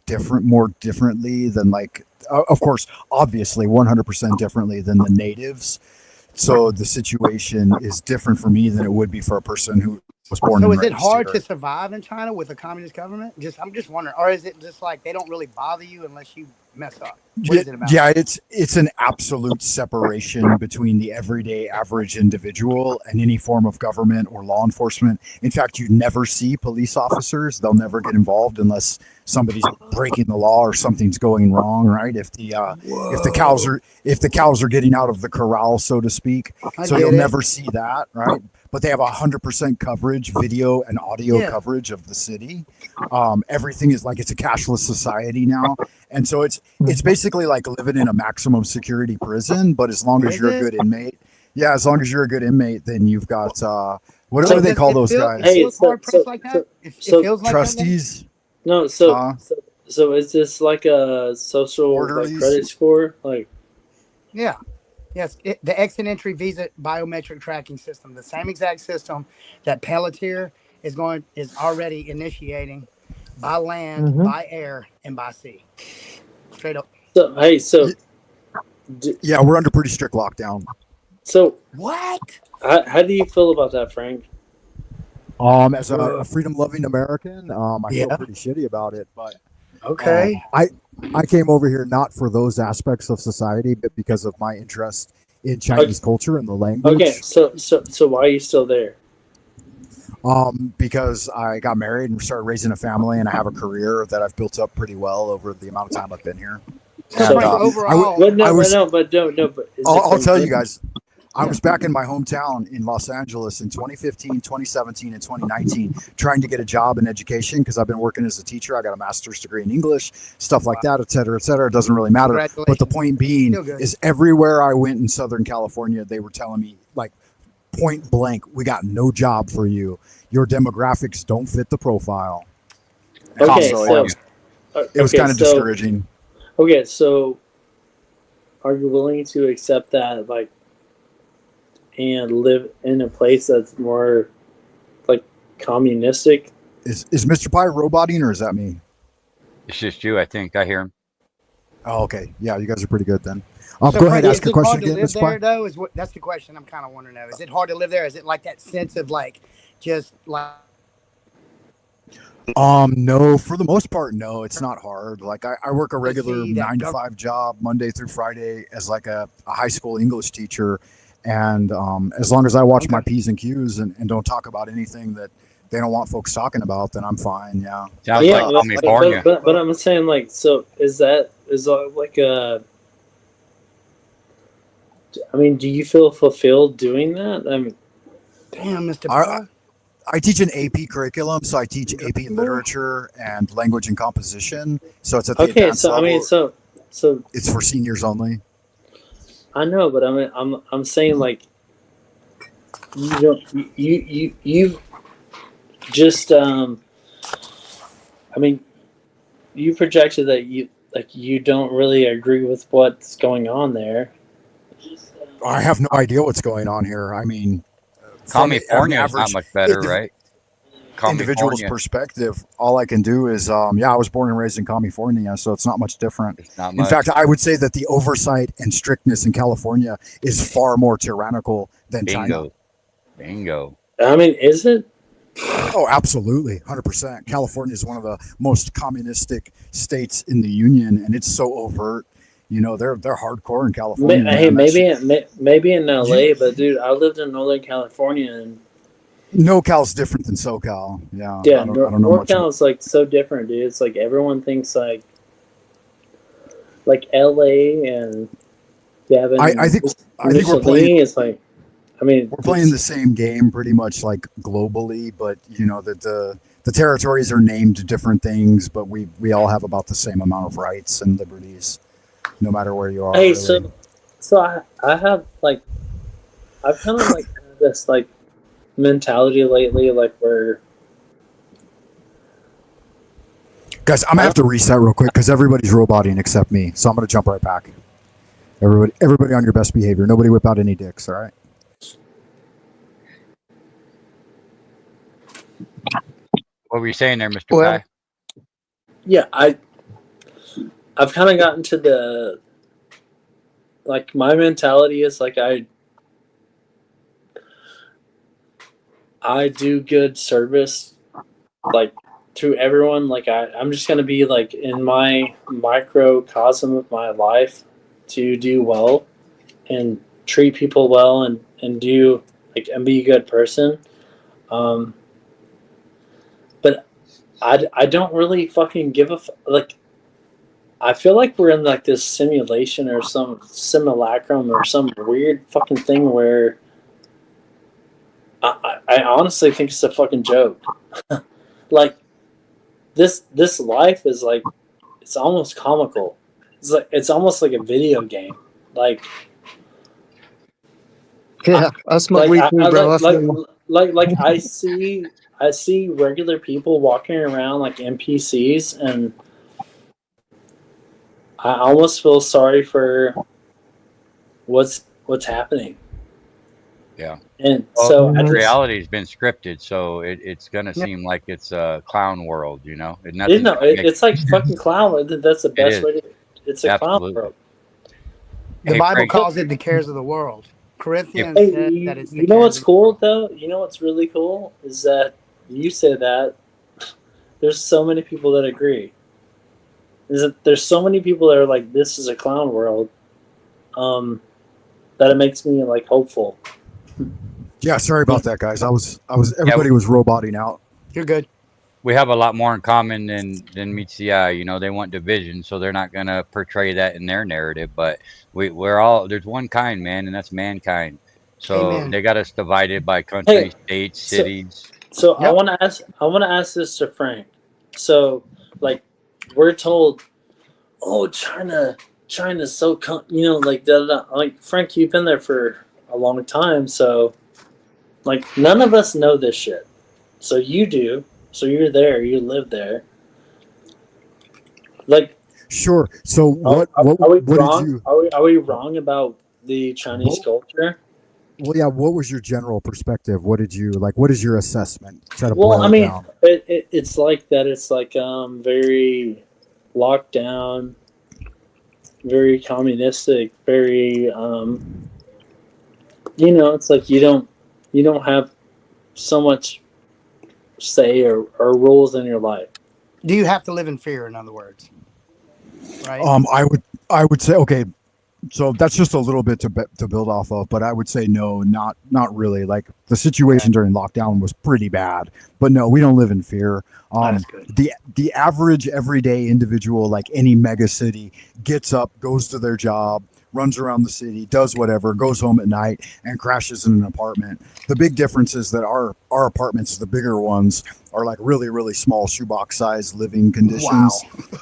more differently than, like, of course, obviously 100% differently than the natives. So the situation is different for me than it would be for a person who was born. So is it hard to survive in China with a communist government? I'm just wondering, or is it just like they don't really bother you unless you mess up? What is it about? Yeah, it's an absolute separation between the everyday average individual and any form of government or law enforcement. In fact, you never see police officers. They'll never get involved unless somebody's breaking the law or something's going wrong, right? If the cows are getting out of the corral, so to speak. So you'll never see that, right? But they have 100% coverage, video and audio coverage of the city. Everything is like, it's a cashless society now. And so it's basically like living in a maximum security prison, but as long as you're a good inmate. Yeah, as long as you're a good inmate, then you've got, what do they call those guys? It feels like that? It feels like trustees. That? So is this like a social Orderlies? credit score? Yeah. Yes, the exit entry visa biometric tracking system, the same exact system that Pelletier is already initiating by land, by air, and by sea. Straight up. So hey, Yeah, we're under pretty strict lockdown. So what? How do you feel about that, Frank? As a freedom-loving American, I feel pretty shitty about it. But okay, I came over here not for those aspects of society, but because of my interest in Chinese culture and the language. Okay, so why are you still there? Because I got married and started raising a family, and I have a career that I've built up pretty well over the amount of time I've been here. So overall, I'll tell you guys. I was back in my hometown in Los Angeles in 2015, 2017, and 2019 trying to get a job in education because I've been working as a teacher. I got a master's degree in English, stuff like that, et cetera, et cetera. It doesn't really matter. But the point being is everywhere I went in Southern California, they were telling me, like, point blank, we got no job for you. Your demographics don't fit the profile. Okay, it was kind of discouraging. Okay, so are you willing to accept that, like, and live in a place that's more like communistic? Is Mr. Pie roboting, or is that me? It's just you, I think. I hear him. Oh, okay. Yeah, you guys are pretty good then. So go ahead, ask your question again, Mr. Pie. Though, that's the question I'm kind of wondering though. Is it hard to live there? Is it like that sense of like just like? No, for the most part, no, it's not hard. Like I work a regular 9 to 5 job Monday through Friday as like a high school English teacher. And as long as I watch my P's and Q's and don't talk about anything that they don't want folks talking about, then I'm fine. Yeah. Sounds like California. But I'm saying, like, so is that like a? I mean, do you feel fulfilled doing that? I mean, damn, Mr. I teach an AP curriculum, so I teach AP literature and language and composition. So it's at the advanced level. I mean, so it's for seniors only. I know, but I mean, I'm saying, like, you've just I mean, you projected that you don't really agree with what's going on there. I have no idea what's going on here. I mean, California is not much better, right? Individual's perspective, all I can do is, I was born and raised in California, so it's not much different. It's not much. In fact, I would say that the oversight and strictness in California is far more tyrannical than China. Bingo. I mean, is it? Oh, absolutely, 100%. California is one of the most communistic states in the union, and it's so overt. You know, they're hardcore in California. Hey, maybe in LA, but dude, I lived in Northern California, and NorCal's different than SoCal. Yeah. Yeah, I don't know NorCal is like so different, dude. It's like everyone thinks like LA and Gavin. I think we're playing. It's like, I mean, we're playing the same game pretty much like globally, but you know that the territories are named different things, but we all have about the same amount of rights and liberties, no matter where you are. Hey, really. so I have like, I've kind of like had this like mentality lately, like where. Guys, I'm gonna have to reset real quick because everybody's roboting except me, so I'm gonna jump right back. Everybody on your best behavior. Nobody whip out any dicks, all right? What were you saying there, Mr. Pie? Yeah, I've kind of gotten to the, like, my mentality is like I do good service, like, to everyone. Like, I'm just gonna be like in my microcosm of my life to do well and treat people well and do like and be a good person. But I don't really fucking give a like. I feel like we're in like this simulation or some simulacrum or some weird fucking thing where I honestly think it's a fucking joke. Like this life is like, it's almost comical. It's almost like a video game. Like, yeah, I smoke weed too, bro. Like I see regular people walking around like NPCs, and I almost feel sorry for what's happening. Yeah. And Well, so I just, reality has been scripted, so it's gonna seem like it's a clown world, you know. you Nothing's know, gonna make it's like fucking clown world. That's the it best is way to. It's a clown absolutely. world. The Hey Bible Frank, calls it the cares of the world. Corinthians Hey, said that it's the you know cares what's of the cool world. though? You know what's really cool is that you say that there's so many people that agree. Is that there's so many people that are like, this is a clown world, that it makes me like hopeful. Yeah, sorry about that, guys. Everybody was roboting out. You're good. we have a lot more in common than meets the eye. You know, they want division, so they're not gonna portray that in their narrative. But we're all there's one kind, man, and that's mankind. So Amen. they got us divided by country, Hey, states, so- cities. So I Yep. want to ask this to Frank. So like we're told, oh, China's so you know, like da, da, da. Like Frank, you've been there for a long time, so like none of us know this shit. So you do. So you're there. You live there. Like, Sure. So what are we did wrong? you? Are we wrong about the Chinese culture? Well, yeah. What was your general perspective? What did you like? What is your assessment? Try to Well, boil I it mean, down. it's like that. It's like very locked down, very communistic, very you know, it's like you don't have so much say or rules in your life. Do you have to live in fear, in other words? Right? I would say okay. So that's just a little bit to build off of, but I would say no, not really. Like the situation during lockdown was pretty bad, but no, we don't live in fear. That's good. The average everyday individual, like any mega city, gets up, goes to their job, runs around the city, does whatever, goes home at night, and crashes in an apartment. The big difference is that our apartments, the bigger ones, are like really, really small shoebox size living conditions. Wow.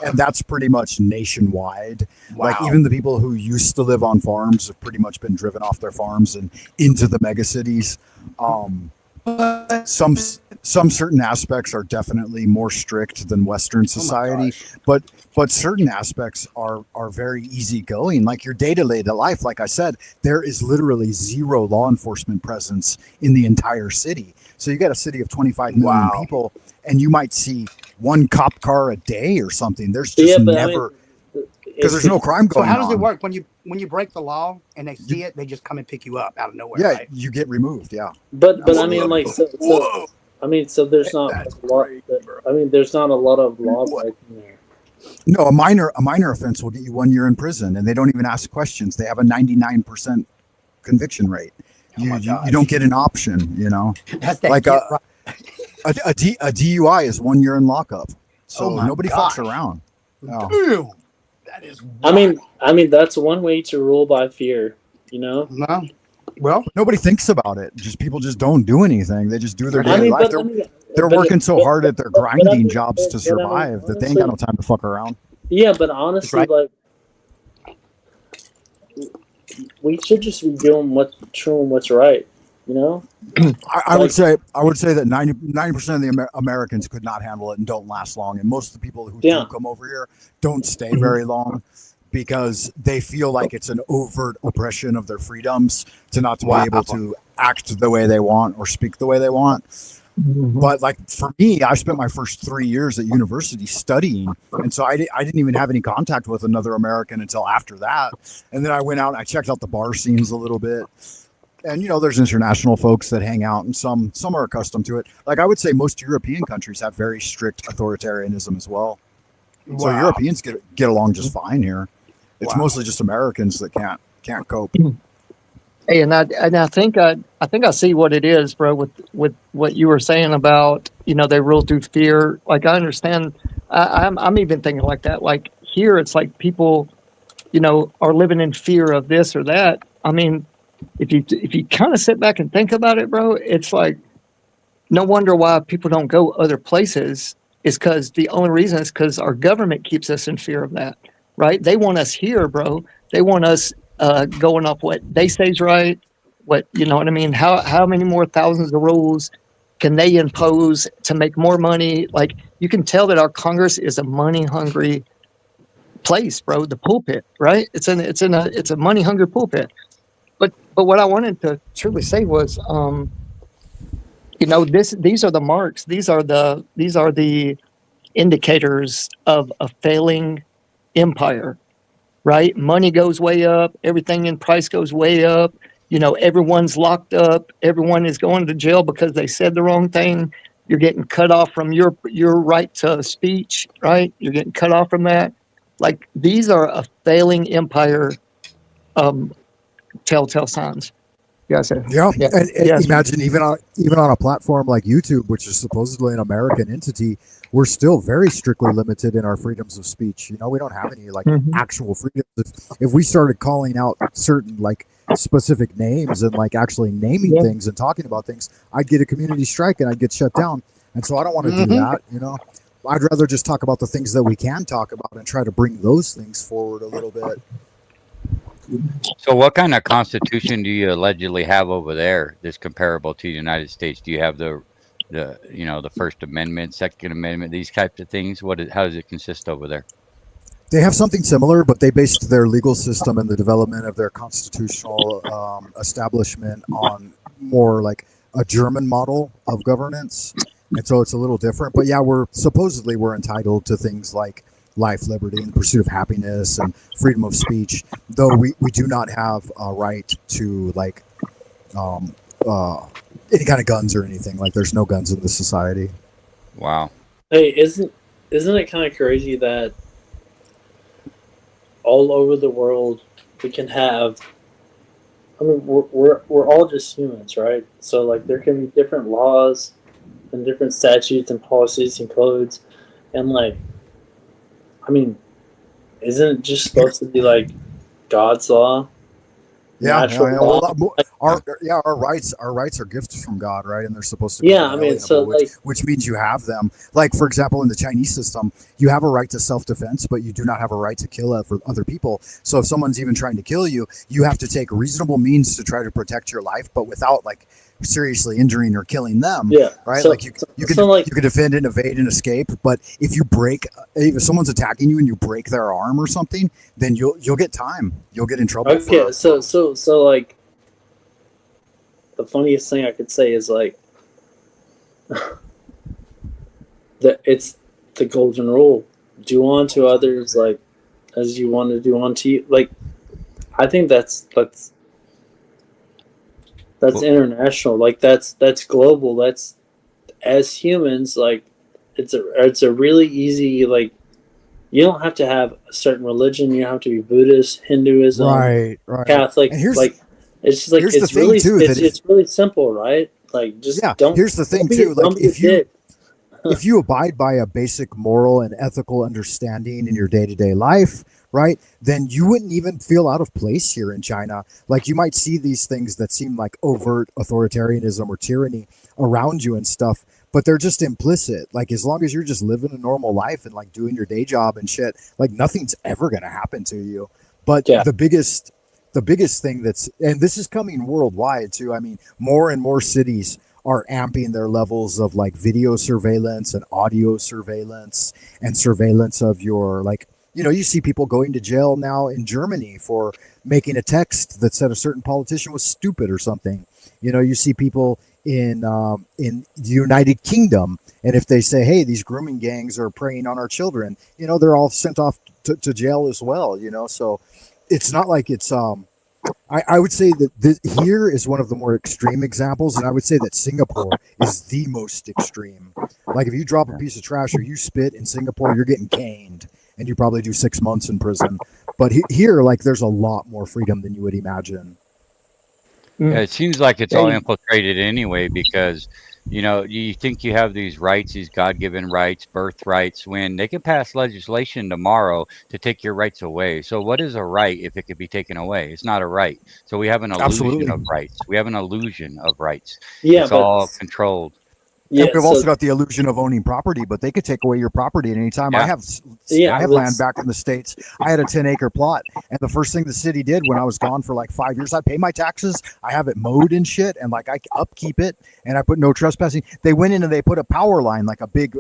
And that's pretty much nationwide. Wow. Like even the people who used to live on farms have pretty much been driven off their farms and into the mega cities. Some certain aspects are definitely more strict than Western society, but certain aspects are very easygoing. Like your day-to-day life, like I said, there is literally zero law enforcement presence in the entire city. So you got a city of 25 million people, and you might see one cop car a day or something. There's just never, because there's no crime So going on. how does it work when you break the law and they see it? They just come and pick you up out of nowhere. Yeah, Right? you get removed. Yeah. But I mean, like, so I mean, so there's not a lot. I mean, there's not a lot of law breaking there. No, a minor offense will get you 1 year in prison, and they don't even ask questions. They have a 99% conviction rate. You don't get an option, you know. That's that Like get a DUI is 1 year in lockup, so Oh my nobody gosh. fucks around. No. Ew. That is. I mean, that's one way to rule by fear. You know. No. Well, Nobody thinks about it. Just people just don't do anything. They just do their I daily mean, life. They're but- working so but- hard at their but I grinding mean- jobs to but I mean, survive that they ain't got no time to fuck around. Yeah, but honestly, Right. like, we should just be doing what's true and what's right. You know. I would say that 90% of the Americans could not handle it and don't last long, and most of the people who do come over here don't stay very long because they feel like it's an overt oppression of their freedoms to not to be able to act the way they want or speak the way they want. But like for me, I spent my first 3 years at university studying, and so I didn't even have any contact with another American until after that. And then I went out and I checked out the bar scenes a little bit. And you know, there's international folks that hang out, and some are accustomed to it. Like I would say, most European countries have very strict authoritarianism as well. So Europeans get along just fine here. It's mostly just Americans that can't cope. Hey, and I think I see what it is, bro. With what you were saying about, you know, they rule through fear. Like I understand. I'm even thinking like that. Like here, it's like people, you know, are living in fear of this or that. I mean, if you kind of sit back and think about it, bro, it's like no wonder why people don't go other places. Is because the only reason is because our government keeps us in fear of that, right? They want us here, bro. They want us going up what they say is right. What, you know what I mean? How many more thousands of rules can they impose to make more money? Like you can tell that our Congress is a money hungry place, bro. The pulpit, right? It's a money hungry pulpit. But what I wanted to truly say was, these are the marks. These are the indicators of a failing empire, right? Money goes way up. Everything in price goes way up. Everyone's locked up. Everyone is going to jail because they said the wrong thing. You're getting cut off from your right to speech, right? You're getting cut off from that. Like, these are a failing empire telltale signs. Yes, sir. Yeah, Yeah. and Yes. imagine even on a platform like YouTube, which is supposedly an American entity, we're still very strictly limited in our freedoms of speech. We don't have any actual freedoms. If we started calling out certain specific names and actually naming things and talking about things, I'd get a community strike and I'd get shut down. And so I don't want to do that. I'd rather just talk about the things that we can talk about and try to bring those things forward a little bit. So what kind of constitution do you allegedly have over there that's comparable to the United States? Do you have the First Amendment, Second Amendment, these types of things? How does it consist over there? They have something similar, but they based their legal system and the development of their constitutional establishment on more like a German model of governance. And so it's a little different. But yeah, we're entitled to things like life, liberty, and the pursuit of happiness and freedom of speech, though we do not have a right to any kind of guns or anything. There's no guns in this society. Wow. Hey, isn't it kind of crazy that all over the world we can have, we're all just humans, right? So there can be different laws and different statutes and policies and codes, and isn't it just supposed to be God's law? Yeah. Law? Our rights are gifts from God, right? And they're supposed to be inalienable, which means you have them. For example, in the Chinese system, you have a right to self-defense, but you do not have a right to kill other people. So if someone's even trying to kill you, you have to take reasonable means to try to protect your life, but without seriously injuring or killing them. Yeah. Right. You can defend and evade and escape, but if someone's attacking you and you break their arm or something, then you'll get time. You'll get in trouble. Okay. So the funniest thing I could say is that it's the golden rule: do unto others as you want to do unto you. I think that's international. That's global. That's, as humans, it's a really easy, you don't have to have a certain religion. You don't have to be Buddhist, Hinduism, right, Catholic. And here's it's the thing really too, it's really simple, right? Don't. Here's the thing too. If you abide by a basic moral and ethical understanding in your day-to-day life, right, then you wouldn't even feel out of place here in China. You might see these things that seem like overt authoritarianism or tyranny around you and stuff, but they're just implicit. As long as you're just living a normal life and doing your day job and shit, nothing's ever going to happen to you. But the biggest thing and this is coming worldwide too. More and more cities are amping their levels of video surveillance and audio surveillance and surveillance of your you see people going to jail now in Germany for making a text that said a certain politician was stupid or something. You see people in the United Kingdom, and if they say, hey, these grooming gangs are preying on our children, they're all sent off to jail as well. So it's not like it's I would say that here is one of the more extreme examples, and I would say that Singapore is the most extreme. If you drop a piece of trash or you spit in Singapore, you're getting caned, and you probably do 6 months in prison. But here, there's a lot more freedom than you would imagine. Yeah, it seems like it's all infiltrated anyway, because you think you have these rights, these God-given rights, birthrights, when they can pass legislation tomorrow to take your rights away. So what is a right if it could be taken away? It's not a right. So we have an illusion of rights. We have an illusion of rights. Yeah, it's all controlled. And Yeah, we've so also got the illusion of owning property, but they could take away your property at any time. Yeah. I have Yeah, land back in the States. I had a 10-acre plot, and the first thing the city did when I was gone for like 5 years, I pay my taxes, I have it mowed and shit, and like I upkeep it, and I put no trespassing. They went in and they put a power line, like a big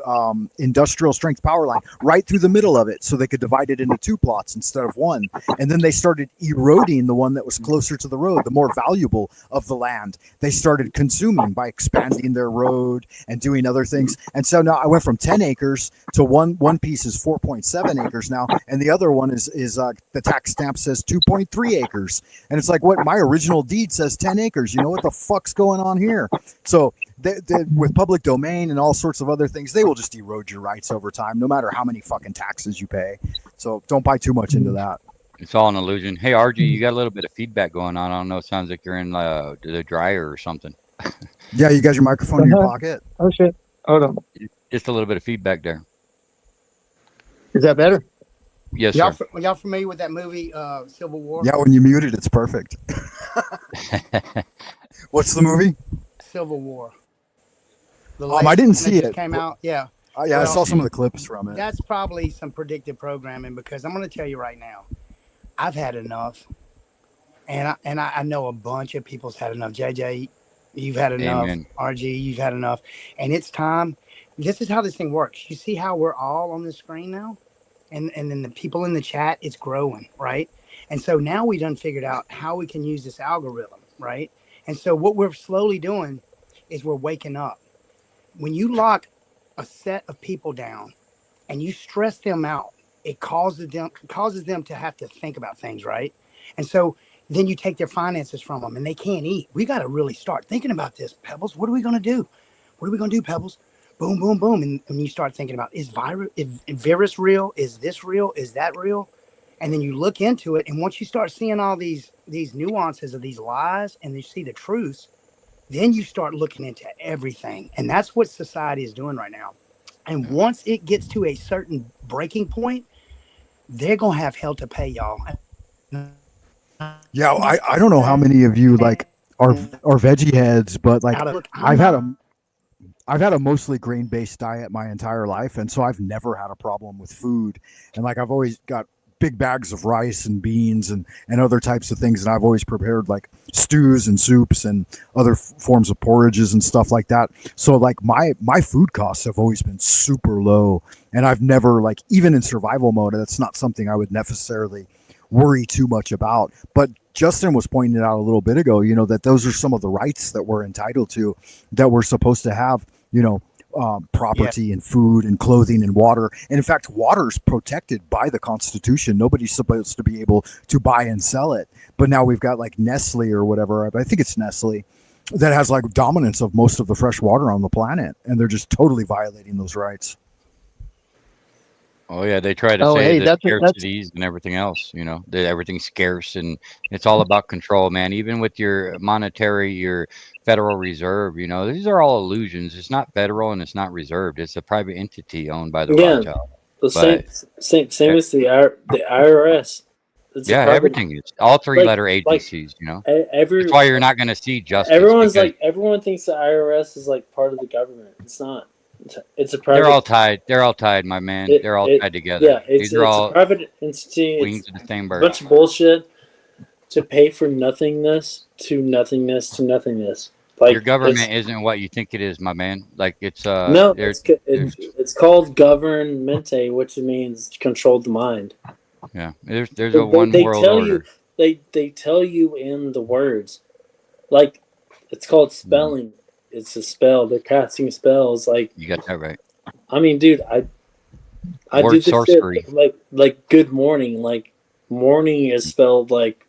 industrial strength power line, right through the middle of it, so they could divide it into 2 plots instead of 1. And then they started eroding the one that was closer to the road, the more valuable of the land. They started consuming by expanding their road and doing other things. And so now I went from 10 acres to one piece is 4.7 acres now, and the other one is the tax stamp says 2.3 acres. And it's like, what, my original deed says 10 acres. You know what the fuck's going on here? So with public domain and all sorts of other things, they will just erode your rights over time, no matter how many fucking taxes you pay. So don't buy too much into that. It's all an illusion. Hey, RG, you got a little bit of feedback going on. I don't know. It sounds like you're in the dryer or something. Yeah, you got your microphone in your pocket. Oh shit! Hold on. Just a little bit of feedback there. Is that better? Yes, Y'all, sir. y'all familiar with that movie, Civil War? Yeah, when you mute it, it's perfect. What's the movie? Civil War. The I latest didn't one that see just it. Came out. Yeah. Yeah, I Well, saw some of the clips from it. That's probably some predictive programming, because I'm going to tell you right now, I've had enough, and I know a bunch of people's had enough. JJ, you've had enough. Amen. RG, you've had enough, and it's time. This is how this thing works. You see how we're all on the screen now, and then the people in the chat, it's growing, right? And so now we done figured out how we can use this algorithm, right? And so what we're slowly doing is we're waking up. When you lock a set of people down and you stress them out, it causes them to have to think about things, right? And so then you take their finances from them and they can't eat. We got to really start thinking about this, Pebbles. What are we going to do? What are we going to do, Pebbles? Boom, boom, boom. And when you start thinking about, is virus real? Is this real? Is that real? And then you look into it. And once you start seeing all these nuances of these lies and you see the truths, then you start looking into everything. And that's what society is doing right now. And once it gets to a certain breaking point, they're going to have hell to pay, y'all. Yeah, I don't know how many of you like are veggie heads, but like I've had a mostly grain-based diet my entire life, and so I've never had a problem with food. And like I've always got big bags of rice and beans and other types of things, and I've always prepared like stews and soups and other forms of porridges and stuff like that. So like my food costs have always been super low, and I've never, like, even in survival mode, that's not something I would necessarily worry too much about. But Justin was pointing it out a little bit ago, you know, that those are some of the rights that we're entitled to, that we're supposed to have, you know, property and food and clothing and water. And in fact, water is protected by the Constitution. Nobody's supposed to be able to buy and sell it. But now we've got like Nestle or whatever, I think it's Nestle, that has like dominance of most of the fresh water on the planet. And they're just totally violating those rights. Oh yeah, they try to say that scarcities and everything else, you know, that everything's scarce, and it's all about control, man. Even with your monetary, your Federal Reserve, you know, these are all illusions. It's not federal and it's not reserved. It's a private entity owned by the Rothschild. The same as the IRS. Everything is all three-letter agencies. You know, that's why you're not going to see justice. Everyone thinks the IRS is like part of the government. It's not. It's a private. They're all tied, my man. They're all tied together. Yeah, it's a private entity. Wings of the same bird. A bunch of bullshit to pay for nothingness to nothingness to nothingness. Like, your government isn't what you think it is, my man. Like it's no, it's called governmente, which means controlled the mind. Yeah, there's a one world order. They tell you in the words, like it's called spelling. It's a spell. They're casting spells. Like, you got that right. I mean, dude, I do this sorcery. Shit, like good morning. Like morning is spelled like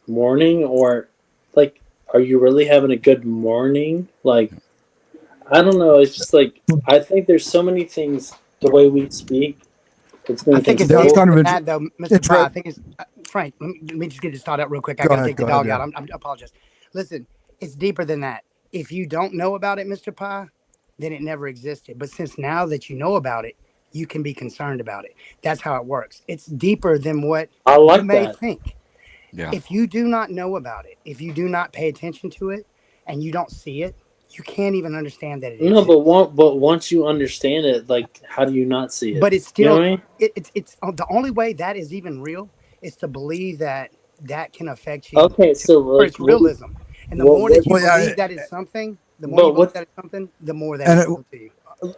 morning, or like, are you really having a good morning? Like, I don't know. It's just like, I think there's so many things the way we speak. I think it's kind of that, though, Mr. Pye. I think it's Frank. Let me just get this thought out real quick. I gotta take the dog out. I apologize. Listen, it's deeper than that. If you don't know about it, Mr. Pye, then it never existed. But since now that you know about it, you can be concerned about it. That's how it works. It's deeper than what you may think. Yeah. If you do not know about it, if you do not pay attention to it, and you don't see it, you can't even understand that it No, exists. but once you understand it, like, how do you not see it? But it's You know still what I mean? it's the only way that is even real is to believe that that can affect you Okay, so for like, its realism. And the what- more that you Well, yeah, believe that is something, the more But you believe what- that it's something, the more that And it's it- real to you.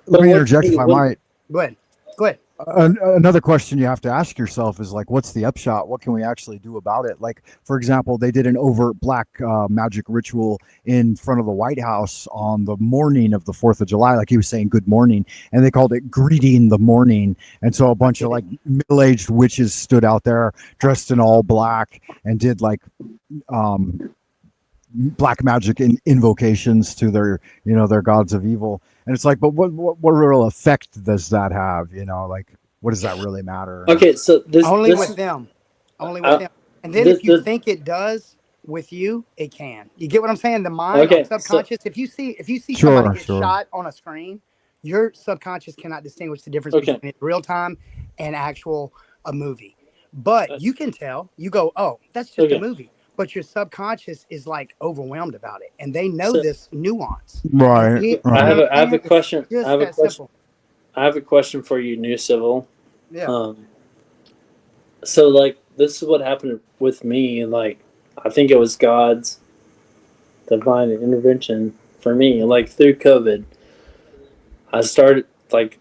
let me what- interject if I what- might. Go ahead. Go ahead. Another question you have to ask yourself is like, what's the upshot? What can we actually do about it? Like, for example, they did an overt black magic ritual in front of the White House on the morning of the 4th of July, like he was saying, good morning. And they called it greeting the morning. And so a bunch of like middle-aged witches stood out there dressed in all black and did like black magic invocations to their, you know, their gods of evil. And it's like, but what real effect does that have? You know, like, what does that really matter? Okay, so this Only this, with them. Only with them. And then this- if you this- think it does with you, it can. You get what I'm saying? The mind, Okay, or subconscious. If you see Sure, somebody get sure. shot on a screen, your subconscious cannot distinguish the difference Okay. between real time and actual a movie. But you can tell. You go, oh, that's just Okay. a movie. But your subconscious is like overwhelmed about it, and they know So- this nuance. Right. And it- right. I have a it's question. just I have a that question. simple. I have a question for you, New Civil. Yeah. So like, this is what happened with me, and like, I think it was God's divine intervention for me. Like, through COVID, I started, like,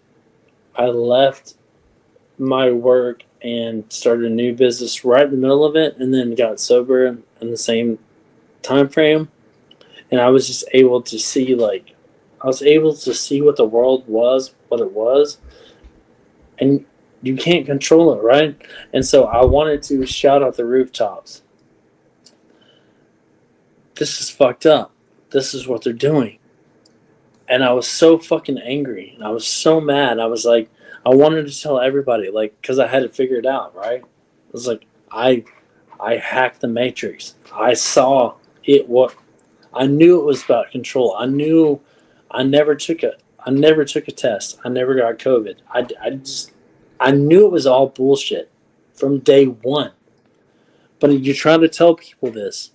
I left my work and started a new business right in the middle of it, and then got sober in the same time frame. And I was just able to see, like, I was able to see what the world was, what it was, and you can't control it, right? And so I wanted to shout out the rooftops. This is fucked up. This is what they're doing. And I was so fucking angry. And I was so mad. I was like, I wanted to tell everybody, like, because I had it figured out, right? It was like, I hacked the matrix. I saw it. What I knew it was about control. I knew I never took a test. I never got COVID. I knew it was all bullshit from day one. But you're trying to tell people this,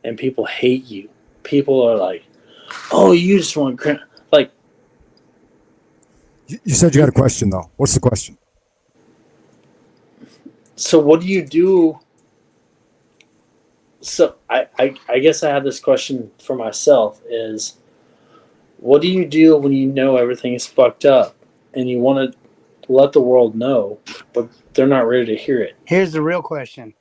and people hate you. People are like, "Oh, you just want like." You said you had a question though. What's the question? So what do you do? So I guess I have this question for myself: is what do you do when you know everything is fucked up and you want to let the world know, but they're not ready to hear it? Here's the real question.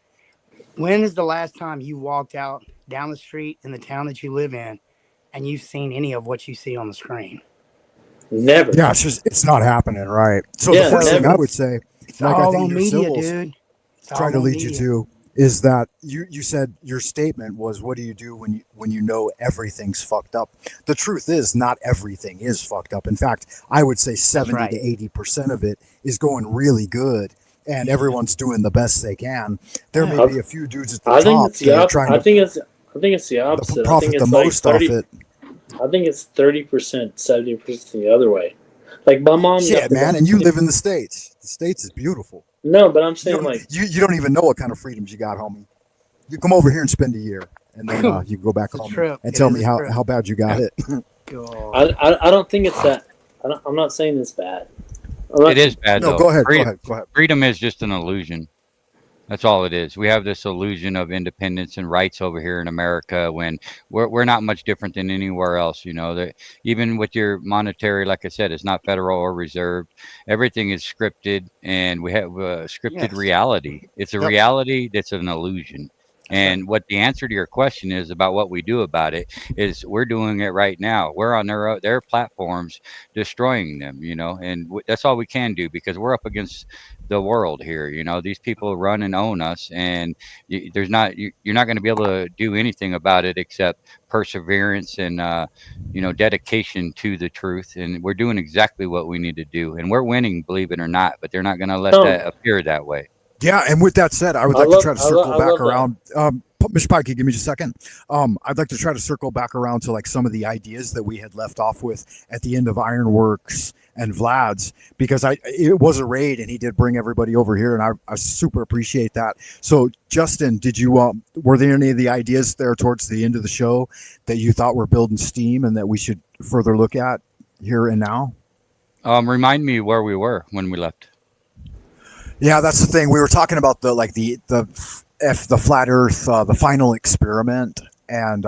When is the last time you walked out down the street in the town that you live in and you've seen any of what you see on the screen? Never. Yeah, it's not happening, right? So Yeah, the first thing never. I would say, It's like I all think on your media, civils dude. It's trying to all on lead you media. to is that you said your statement was, what do you do when you know everything's fucked up? The truth is, not everything is fucked up. In fact, I would say 70 right. to 80% of it is going really good, and everyone's doing the best they can. There Yeah. may be a few dudes at the I think top it's the that are opposite. trying I to think it's the opposite. I profit think the it's like most off 30. it. I think it's 30%, 70% the other way. Like my mom. Shit, man, and you live in the States. The States is beautiful. No, but I'm You saying don't, like you don't even know what kind of freedoms you got, homie. You come over here and spend a year, and then you can go back It's a home trip. and It tell is me a how, trip. how bad you got it. God. I don't think it's that. I'm not saying it's bad. It is bad No, though. go ahead. Freedom, Go ahead. freedom is just an illusion. That's all it is. We have this illusion of independence and rights over here in America when we're not much different than anywhere else. You know, that even with your monetary, like I said, it's not federal or reserved. Everything is scripted, and we have a scripted Yes. reality. It's a Yep. reality that's an illusion. And what the answer to your question is about what we do about it is we're doing it right now. We're on their platforms, destroying them. You know, and that's all we can do because we're up against the world here. You know, these people run and own us, and you're not going to be able to do anything about it except perseverance and dedication to the truth. And we're doing exactly what we need to do, and we're winning, believe it or not. But they're not going to let that appear that way. Yeah, and with that said, I would I like love- to try to I circle love back that. around. Mr. Pikey, give me just a second. I'd like to try to circle back around to like some of the ideas that we had left off with at the end of Ironworks and Vlad's, because it was a raid and he did bring everybody over here, and I super appreciate that. So Justin, did you were there any of the ideas there towards the end of the show that you thought were building steam and that we should further look at here and now? Remind me where we were when we left. Yeah, that's the thing. We were talking about the flat Earth, the final experiment, and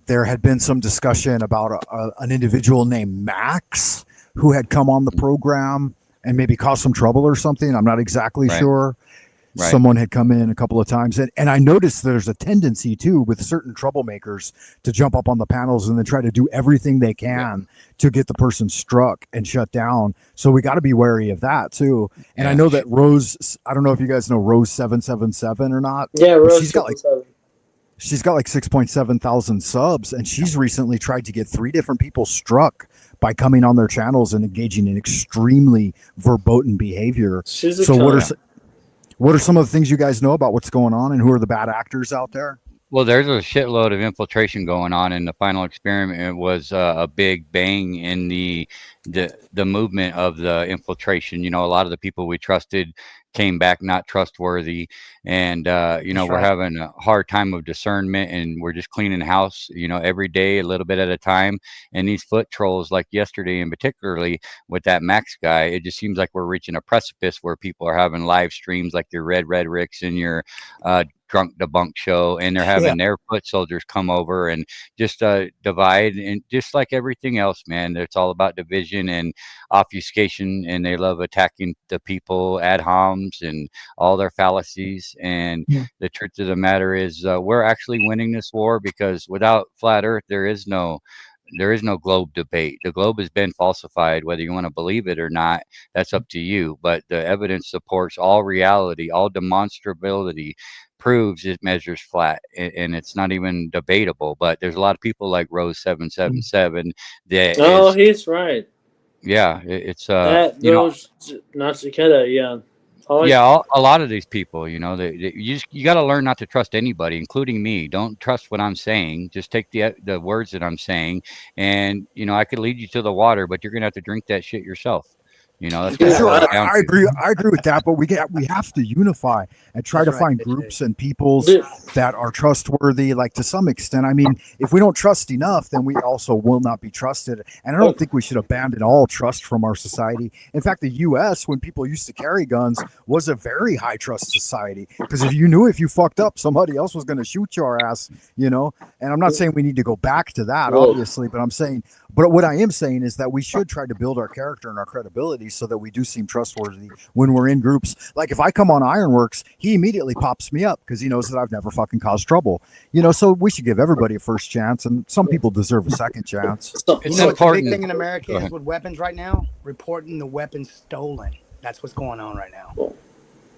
there had been some discussion about an individual named Max who had come on the program and maybe caused some trouble or something. I'm not exactly sure. Right. Someone had come in a couple of times, and I noticed there's a tendency too with certain troublemakers to jump up on the panels and then try to do everything they can to get the person struck and shut down. So we got to be wary of that too. And I know that Rose, I don't know if you guys know Rose 777 or not. Yeah, Rose. She's got like 6.7 thousand subs, and she's recently tried to get 3 different people struck by coming on their channels and engaging in extremely verboten behavior. What are some of the things you guys know about what's going on, and who are the bad actors out there? Well, there's a shitload of infiltration going on, and the final experiment was a big bang in the movement of the infiltration. You know, a lot of the people we trusted came back not trustworthy, and we're having a hard time of discernment, and we're just cleaning house, every day a little bit at a time. And these foot trolls, like yesterday, and particularly with that Max guy, it just seems like we're reaching a precipice where people are having live streams like your Red Ricks and your Drunk Debunk show, and they're having their foot soldiers come over and just divide, and just like everything else, man, it's all about division and obfuscation, and they love attacking the people ad homs and all their fallacies. And the truth of the matter is we're actually winning this war, because without flat Earth there is no globe debate. The globe has been falsified, whether you want to believe it or not. That's up to you, but the evidence supports all reality. All demonstrability proves it measures flat, and it's not even debatable. But there's a lot of people like Rose 777 that he's right. Yeah, it's Rose Nachiketa, a lot of these people, you got to learn not to trust anybody, including me. Don't trust what I'm saying. Just take the words that I'm saying, and I could lead you to the water, but you're gonna have to drink that shit yourself. That's I agree with that, but we have to unify and try to find groups and peoples that are trustworthy, like to some extent. I mean, if we don't trust enough, then we also will not be trusted. And I don't think we should abandon all trust from our society. In fact, the US, when people used to carry guns, was a very high trust society, because if you fucked up, somebody else was going to shoot your ass, And I'm not saying we need to go back to that, obviously, but what I am saying is that we should try to build our character and our credibility so that we do seem trustworthy when we're in groups. Like if I come on Ironworks, he immediately pops me up because he knows that I've never fucking caused trouble. So we should give everybody a first chance, and some people deserve a second chance. It's the big thing in America is with weapons right now, reporting the weapons stolen. That's what's going on right now.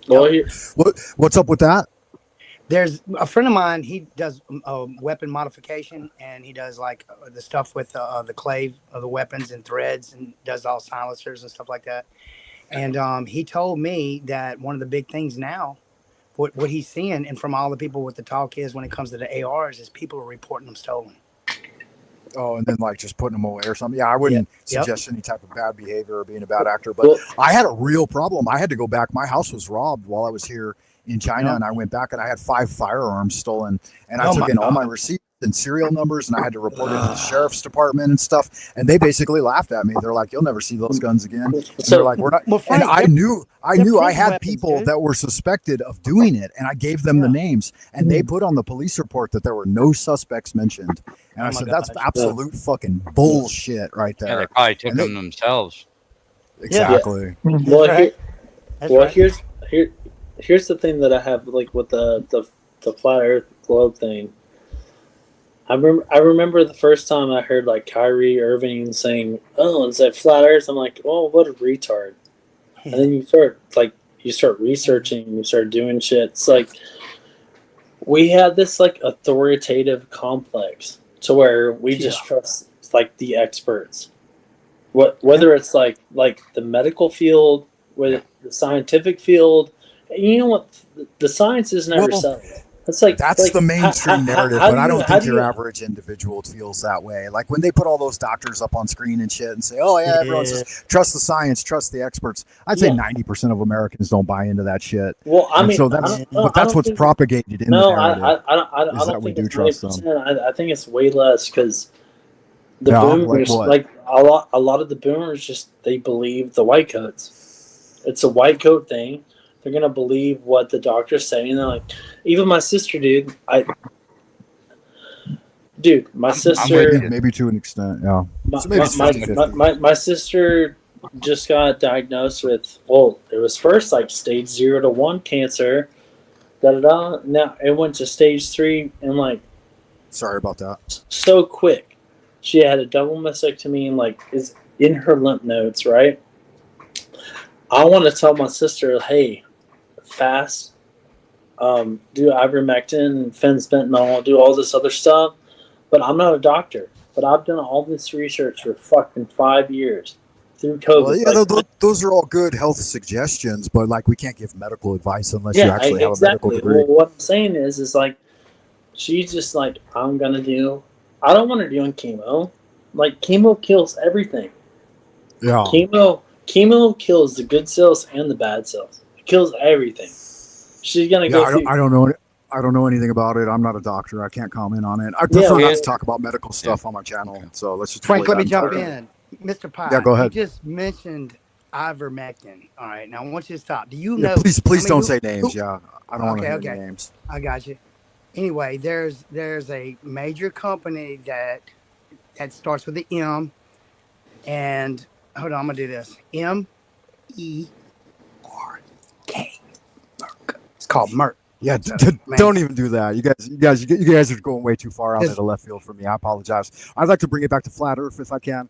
What's up with that? There's a friend of mine. He does weapon modification, and he does like the stuff with the clave of the weapons and threads, and does all silencers and stuff like that. And he told me that one of the big things now, what he's seeing, and from all the people what the talk is when it comes to the ARs, is people are reporting them stolen. Oh, and then like just putting them away or something. Yeah, I wouldn't suggest any type of bad behavior or being a bad actor. But I had a real problem. I had to go back. My house was robbed while I was here in China, and I went back and I had 5 firearms stolen, and I took in all my receipts and serial numbers, and I had to report it to the sheriff's department and stuff, and they basically laughed at me. They're like, "You'll never see those guns again." And they're like, "We're not." And I knew I had people that were suspected of doing it, and I gave them the names, and they put on the police report that there were no suspects mentioned. And I said, "That's absolute fucking bullshit right there." Yeah, they probably took them themselves. Exactly. Here's the thing that I have, like with the flat Earth globe thing. I remember the first time I heard like Kyrie Irving saying, "Oh, it's that flat Earth." I'm like, "Oh, what a retard!" And then you start researching, you start doing shit. It's like we have this like authoritative complex to where we just trust like the experts. Whether it's like the medical field, whether the scientific field. You know what? The science is never settled. It's like That's the mainstream narrative, how but do I you- don't how think do your you- average individual feels that way. Like when they put all those doctors up on screen and shit and say, "Oh yeah, everyone says trust the science, trust the experts." I'd say Yeah. 90% of Americans don't buy into that shit. Well, I And mean, so I that's don't- but I that's don't what's think- propagated in No, the narrative. I don't is that think we do it's trust them. 90%. I think it's way less because the Yeah, like boomers, what? like a lot of the boomers, just they believe the white coats. It's a white coat thing. They're gonna believe what the doctor's saying. They're like, even my sister, dude. My sister. Maybe to an extent, yeah. My, So maybe it's 50-50. my sister just got diagnosed with, well, it was first like stage 0 to 1 cancer. Now it went to stage 3 and like Sorry about that. so quick. She had a double mastectomy and like is in her lymph nodes, right? I want to tell my sister, hey, fast, do ivermectin, fentanyl, do all this other stuff. But I'm not a doctor. But I've done all this research for fucking 5 years through COVID. Well, yeah, those are all good health suggestions, but like we can't give medical advice unless you actually have a medical degree. Well, what I'm saying is like she's just like, I don't want her doing chemo. Like chemo kills everything. Yeah. Chemo kills the good cells and the bad cells. It kills everything. She's gonna go through. I don't know anything about it. I'm not a doctor. I can't comment on it. I prefer not to talk about medical stuff on my channel. So let's just Frank, let me that jump entirely. in. Mr. Pye, Yeah, go ahead. you just mentioned ivermectin. All right, now I want you to stop. Do you Yeah, know? please don't say names. Yeah, I don't want to hear Okay. any names. I got you. Anyway, there's a major company that starts with the M, and hold on, I'm gonna do this. MERK. Merck. It's called Merck. Yeah, don't even do that. You guys are going way too far out into left field for me. I apologize. I'd like to bring it back to flat Earth if I can.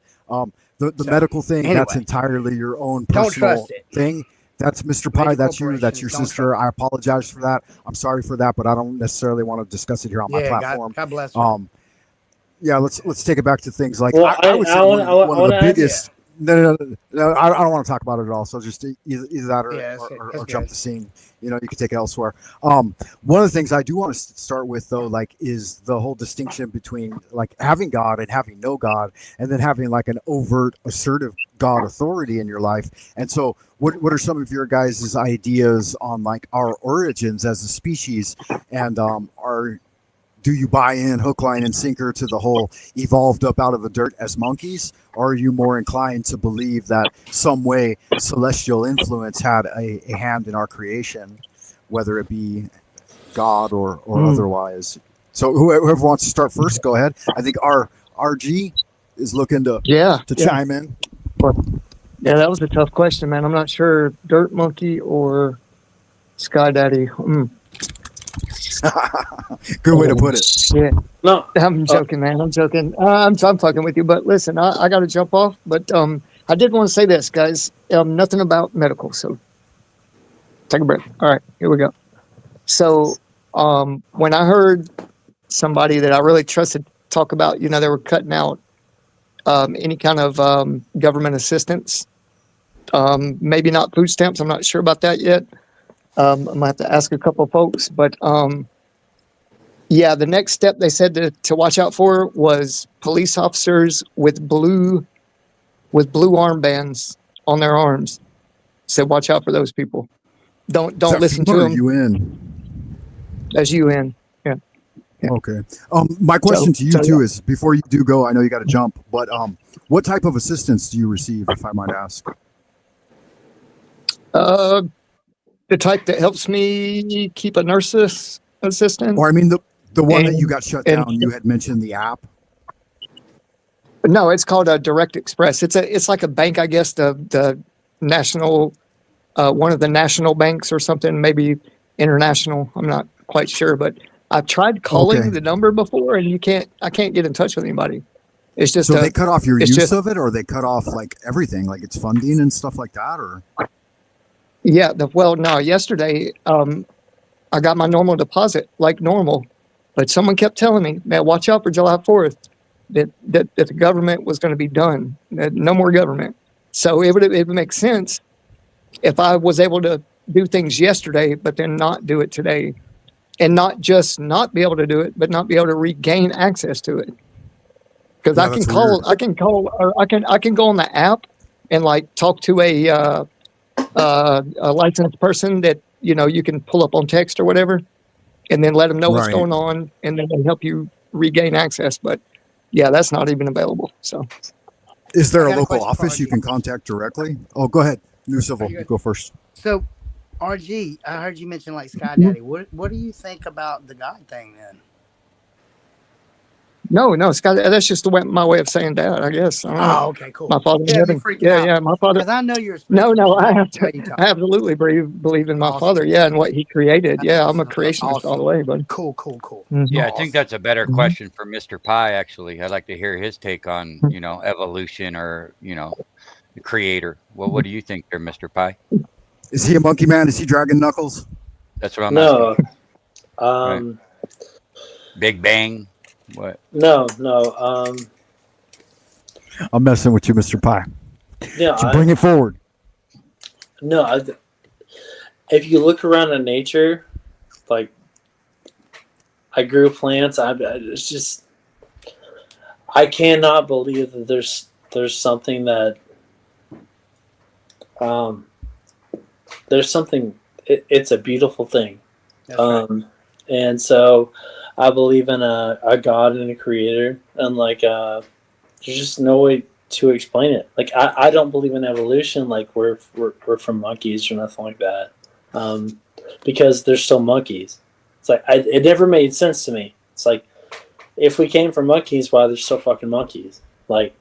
The medical thing, that's anyway, entirely your own don't personal trust it. thing. That's Mr. Pye. Major That's you. That's your corporations, don't sister. I apologize for that. I'm sorry for that, but I don't necessarily want to discuss it here on my platform. God bless her. Yeah, let's take it back to things like Well, I would say one of the biggest. Yeah. No, I don't want to talk about it at all. So just either that or jump good. the scene. You can take it elsewhere. One of the things I do want to start with though, like, is the whole distinction between like having God and having no God, and then having like an overt, assertive God authority in your life. And so, what are some of your guys' ideas on like our origins as a species, and do you buy in hook, line, and sinker to the whole evolved up out of the dirt as monkeys? Or are you more inclined to believe that some way celestial influence had a hand in our creation, whether it be God or otherwise? So whoever wants to start first, go ahead. I think our RG is looking to chime in. Yeah, that was a tough question, man. I'm not sure dirt monkey or sky daddy. Good way to put it. Yeah. No, I'm joking, man. I'm joking. I'm fucking with you. But listen, I got to jump off. But I did want to say this, guys. Nothing about medical. So take a breath. All right, here we go. So when I heard somebody that I really trusted talk about, they were cutting out any kind of government assistance, maybe not food stamps. I'm not sure about that yet. I'm gonna have to ask a couple of folks, but the next step they said to watch out for was police officers with blue armbands on their arms. Said watch out for those people. Don't listen to them. UN. As UN. Yeah. Okay. My question to you too is, before you do go, I know you got to jump, but what type of assistance do you receive, if I might ask? The type that helps me keep a nurse's assistant. Or I mean the one that you got shut down. You had mentioned the app. No, it's called a Direct Express. It's like a bank, I guess. The national, one of the national banks or something, maybe international. I'm not quite sure, but I've tried calling the number before, and I can't get in touch with anybody. It's just they cut off your use of it, or they cut off like everything, like its funding and stuff like that, or. Yeah, no, yesterday, I got my normal deposit like normal, but someone kept telling me, man, watch out for July 4th, that the government was going to be done. No more government. So it would make sense if I was able to do things yesterday, but then not do it today. and not just not be able to do it, but not be able to regain access to it. Because Yeah, I can that's call, weird. or I can go on the app and like talk to a licensed person that you can pull up on text or whatever, and then let them know what's Right. going on, and then they help you regain access. But yeah, that's not even available. So Is there I a got a local question for office you RG. can contact directly? Oh, go ahead. New Civil, Are you you good? go first. So, RG, I heard you mention like Sky Daddy. What do you think about the God thing then? no, Scott, that's just my way of saying that, I guess. I don't know. Oh, okay, cool. My father in Yeah, me heaven. freaking Yeah, out. yeah, my father. Because I know you're a No, spiritual man. I have The way to. you talk. I absolutely believe in my Awesome. father. Yeah, and what he created. Yeah, I'm a That's creationist all awesome. the way, buddy. Cool. Yeah, I Awesome. think that's a better Mhm. question for Mr. Pi, actually. I'd like to hear his take on, evolution or, the creator. Well, what do you think there, Mr. Pi? Is he a monkey man? Is he Dragon Knuckles? That's what I'm asking. No. Big Bang? What? No. I'm messing with you, Mr. Pie. Yeah. So bring it forward. No. If you look around in nature, like I grew plants. It's just I cannot believe that there's something that there's something. It's a beautiful thing. That's right. And so I believe in a God and a creator, and like there's just no way to explain it. Like I don't believe in evolution, like we're from monkeys or nothing like that, because there's still monkeys. It's like it never made sense to me. It's like if we came from monkeys, why there's still fucking monkeys? Like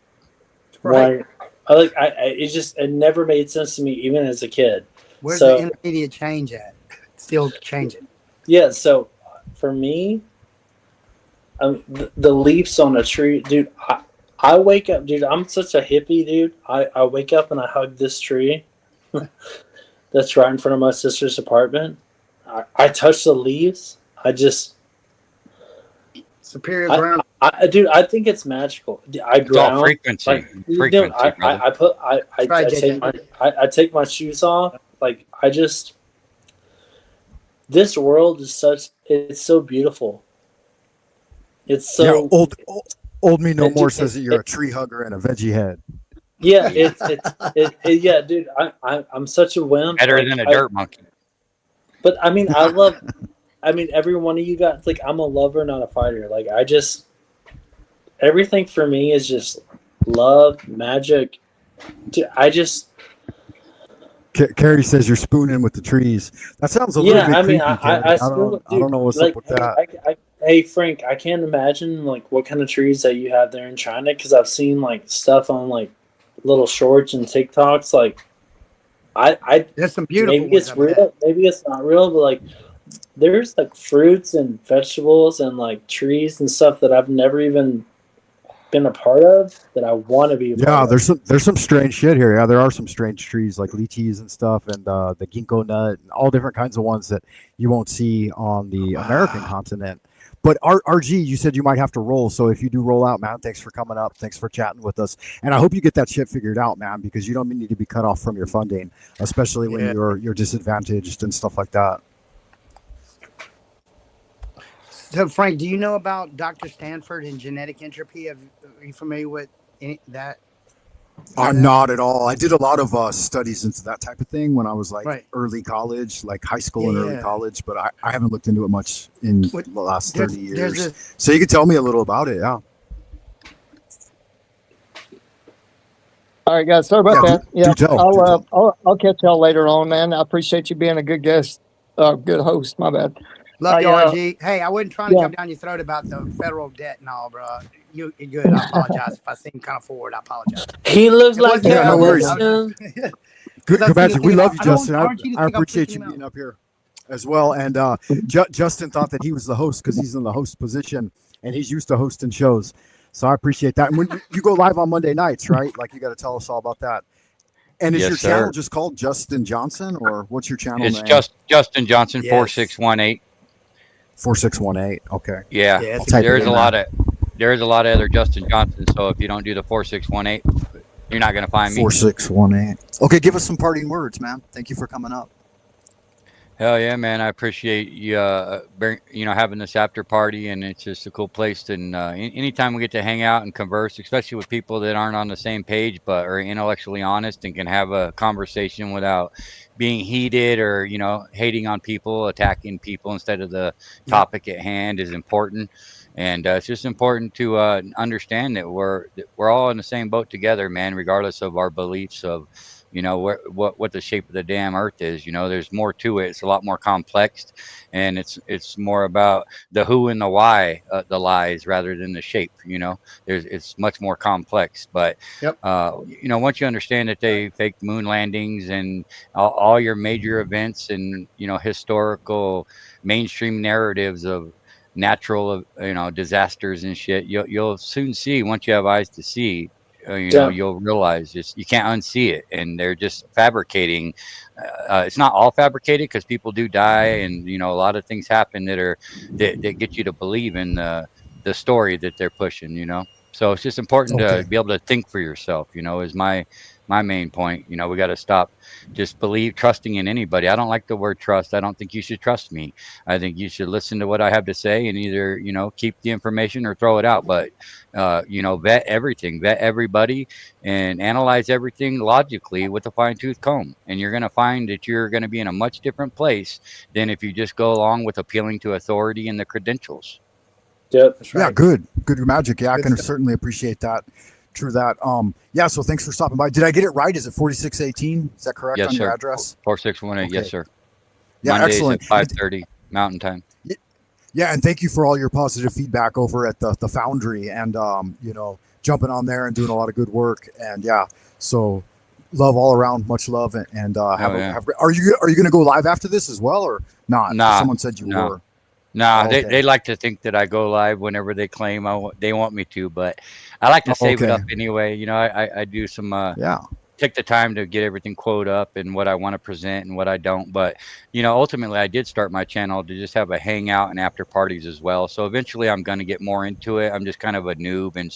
Right. why? It never made sense to me, even as a kid. Where's So- the intermediate change at? Still changing. Yeah, so for me, the leaves on a tree, dude. I wake up, dude. I'm such a hippie, dude. I wake up and I hug this tree that's right in front of my sister's apartment. I touch the leaves. Superior ground. Dude, I think it's magical. I It's all ground. frequency. Like, dude, Frequency, brother. I take my shoes off. Like this world is it's so beautiful. It's so Old me no Dude, more says that you're a tree hugger and a veggie head. yeah. Yeah, dude. I'm such a wimp. Better Like, than a dirt monkey. But I mean, every one of you guys. Like, I'm a lover, not a fighter. Like, everything for me is just love, magic. Dude, Carrie says you're spooning with the trees. That sounds a little bit creepy, Carrie. I don't know what's up with that. Hey Frank, I can't imagine like what kind of trees that you have there in China, because I've seen like stuff on like little shorts and TikToks. Like, There's some beautiful maybe ones. it's real, maybe it's not real, but like there's like fruits and vegetables and like trees and stuff that I've never even been a part of that I want to be a part of. there's some strange shit here. Yeah, there are some strange trees like lychees and stuff, and the ginkgo nut and all different kinds of ones that you won't see on the American continent. But RG, you said you might have to roll. So if you do roll out, man, thanks for coming up. Thanks for chatting with us. And I hope you get that shit figured out, man, because you don't need to be cut off from your funding, especially when you're disadvantaged and stuff like that. So, Frank, do you know about Dr. Stanford and genetic entropy? Are you familiar with that? Not at all. I did a lot of studies into that type of thing when I was like Right. early college, like high school and early Yeah. college, but I haven't looked into it much in the last 30 There's years. this- So you can tell me a little about it, yeah. All right, guys. Sorry about Yeah, that. Yeah, do tell. I'll catch y'all later on, man. I appreciate you being a good guest, good host. My bad. Love you, I, RG. Hey, I wasn't trying to yeah. jump down your throat about the federal debt and all, bro. You're good. I apologize if I seem kind of forward. I apologize. He lives It like wasn't- Yeah, no worries. Because Good I was Magic. We thinking love about- you, I don't Justin. want RG to I think I'm appreciate freaking you him being up here as well. And Justin thought that he was the host because he's in the host position and he's used to hosting shows. So I appreciate that. And when you go live on Monday nights, right? Like you got to tell us all about that. And is Yes, your sir. channel just called Justin Johnson, or what's your channel It's name? just Justin Johnson Yes. 4618. 4618. Okay. Yeah, Yeah, I'll type it there's in a there. lot of other Justin Johnsons. So if you don't do the 4618, you're not gonna find me. 4618. Okay, give us some parting words, man. Thank you for coming up. Hell yeah, man! I appreciate you, having this after party, and it's just a cool place. And anytime we get to hang out and converse, especially with people that aren't on the same page but are intellectually honest and can have a conversation without being heated or hating on people, attacking people instead of the topic at hand, is important. And it's just important to understand that we're all in the same boat together, man, regardless of our beliefs of what the shape of the damn earth is. There's more to it. It's a lot more complex, and it's more about the who and the why, the lies, rather than the shape. It's much more complex. But Yep. once you understand that they faked moon landings and all your major events and historical mainstream narratives of natural disasters and shit, you'll soon see, once you have eyes to see, Yeah. you'll realize you can't unsee it, and they're just fabricating. It's not all fabricated, because people do die, and a lot of things happen that get you to believe in the story that they're pushing. So it's just important to be able to think for yourself. Is my main point. We got to stop just trusting in anybody. I don't like the word trust. I don't think you should trust me. I think you should listen to what I have to say and either keep the information or throw it out. But vet everything, vet everybody, and analyze everything logically with a fine-tooth comb, and you're going to find that you're going to be in a much different place than if you just go along with appealing to authority and the credentials. Yep. Right. Yeah, good Magick. Yeah, I can certainly appreciate that. True that. Yeah, so thanks for stopping by. Did I get it right? Is it 4618? Is that correct? Yes, on sir. Your address? 4618. Yes, sir. Yeah, Mondays excellent. At 5:30 Mountain Time. Yeah, and thank you for all your positive feedback over at the Foundry, and jumping on there and doing a lot of good work. And yeah, so love all around, much love, and are you going to go live after this as well, or not? Nah, someone said you were. No, they like to think that I go live whenever they claim they want me to, but I like to save it up anyway. I do some take the time to get everything queued up and what I want to present and what I don't. But ultimately, I did start my channel to just have a hangout and after parties as well. So eventually, I'm going to get more into it. I'm just kind of a noob, and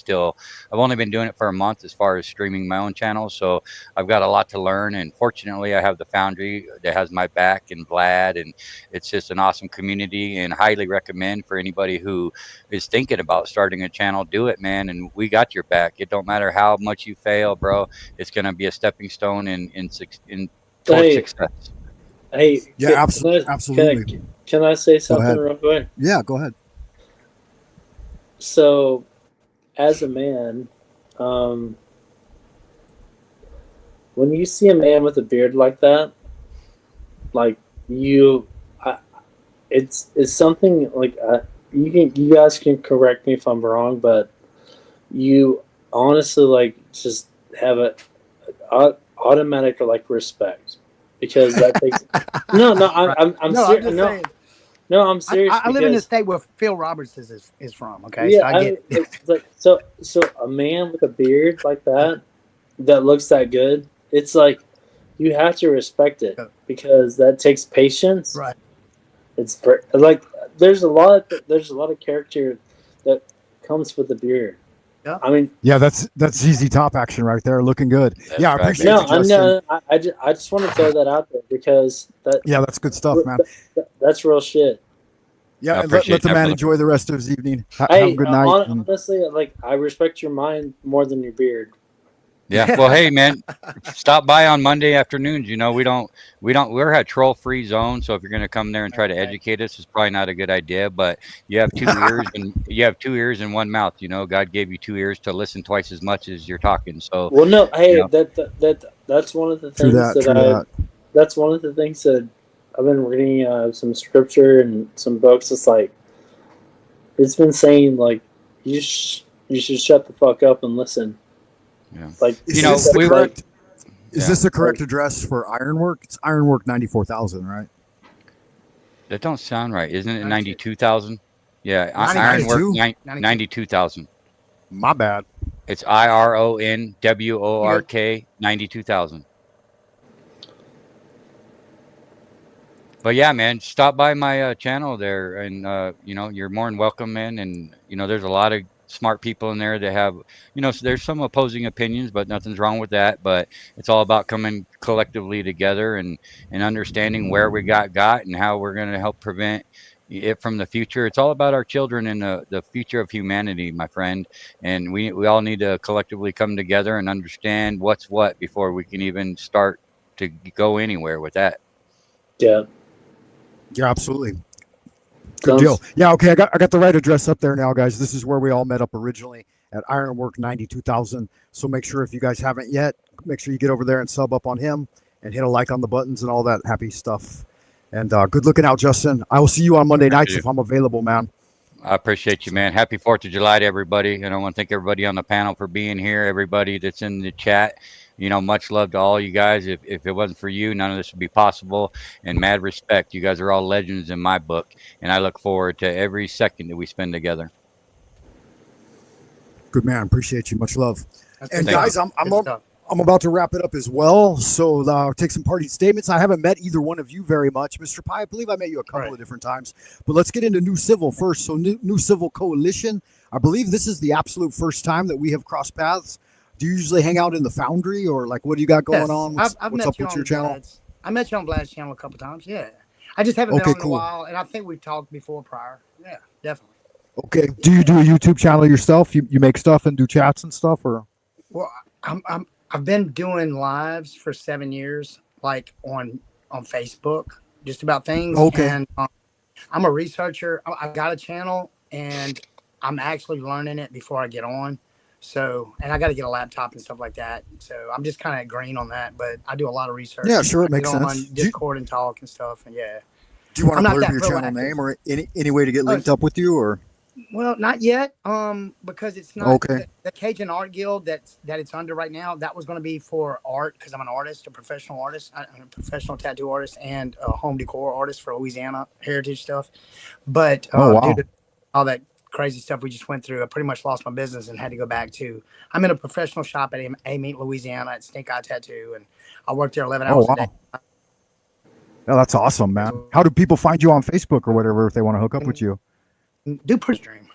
I've only been doing it for a month as far as streaming my own channel. So I've got a lot to learn, and fortunately, I have the Foundry that has my back, and Vlad, and it's just an awesome community, and highly recommend for anybody who is thinking about starting a channel. Do it, man, and we got your back. It don't matter how much you fail, bro. It's going to be a stepping stone towards success. Hey, yeah, absolutely. Can I say something real quick? Yeah, go ahead. So, as a man, when you see a man with a beard like that, like it's something like you guys can correct me if I'm wrong, but you honestly like just have a automatic like respect, because that takes I'm serious. I live in the state where Phil Roberts is from. Okay, yeah, so I get it. It's like so a man with a beard like that looks that good. It's like you have to respect it, because that takes patience. Right. It's like there's a lot of character that comes with the beard. Yeah. I mean, yeah, that's ZZ Top action right there, looking good. Yeah, I appreciate it. No, I just want to throw that out there, because that's good stuff, man. That's real shit. Yeah, let the man enjoy the rest of his evening. Have a good night. Honestly, like, I respect your mind more than your beard. Yeah. Well, hey, man, stop by on Monday afternoons. We're at troll-free zone. So if you're going to come there and try to educate us, it's probably not a good idea. But you have two ears and one mouth. God gave you two ears to listen twice as much as you're talking. So well, no, hey, that's one of the things that's one of the things that I've been reading some scripture and some books. It's like it's been saying like you should shut the fuck up and listen. Yeah. Like, is this the correct address for Ironwork? It's Ironwork 94,000, right? That don't sound right. Isn't it 92,000? Yeah, 92? Ironwork 92,000. My bad. It's IRONWORK 92,000. But yeah, man, stop by my channel there, and you're more than welcome, man. And there's a lot of smart people in there that have, so there's some opposing opinions, but nothing's wrong with that. But it's all about coming collectively together and understanding where we got and how we're going to help prevent it from the future. It's all about our children and the future of humanity, my friend. And we all need to collectively come together and understand what's what before we can even start to go anywhere with that. Yeah. Yeah, absolutely. Good deal. Yeah, okay. I got the right address up there now, guys. This is where we all met up originally at Ironwork 92,000. So make sure if you guys haven't yet, make sure you get over there and sub up on him and hit a like on the buttons and all that happy stuff. And good looking out, Justin. I will see you on Monday nights if I'm available, man. I appreciate you, man. Happy 4th of July to everybody. And I want to thank everybody on the panel for being here, everybody that's in the chat. Much love to all you guys. If it wasn't for you, none of this would be possible. And mad respect. You guys are all legends in my book. And I look forward to every second that we spend together. Good man. Appreciate you. Much love. And Thank guys, I'm about to wrap it up as well. So take some party statements. I haven't met either one of you very much. Mr. Pi, I believe I met you a couple of different times. But let's get into New Civil first. So New Civil Coalition. I believe this is the absolute first time that we have crossed paths. Do you usually hang out in the Foundry, or like what do you got going on? What's up with your channel? I met you on Vlad's channel a couple times. Yeah, I just haven't been on in a while, and I think we've talked before prior. Yeah, definitely. Okay. Do you do a YouTube channel yourself? You make stuff and do chats and stuff, or? Well, I've been doing lives for 7 years, like on Facebook, just about things. Okay. And I'm a researcher. I've got a channel, and I'm actually learning it before I get on. So, and I got to get a laptop and stuff like that. So I'm just kind of green on that, but I do a lot of research. Yeah, sure. It makes sense. On Discord and talk and stuff. And yeah. Do you want to blurb your channel name or any way to get linked up with you, or? Well, not yet. Because it's not okay. The Cajun Art Guild that it's under right now. That was going to be for art because I'm an artist, a professional artist, I'm a professional tattoo artist, and a home decor artist for Louisiana heritage stuff. But due to all that crazy stuff we just went through, I pretty much lost my business and had to go back to. I'm in a professional shop at Amy, Louisiana, at Snake Eye Tattoo, and I work there 11 hours a day. Oh, that's awesome, man. How do people find you on Facebook or whatever if they want to hook up with you? Do per stream.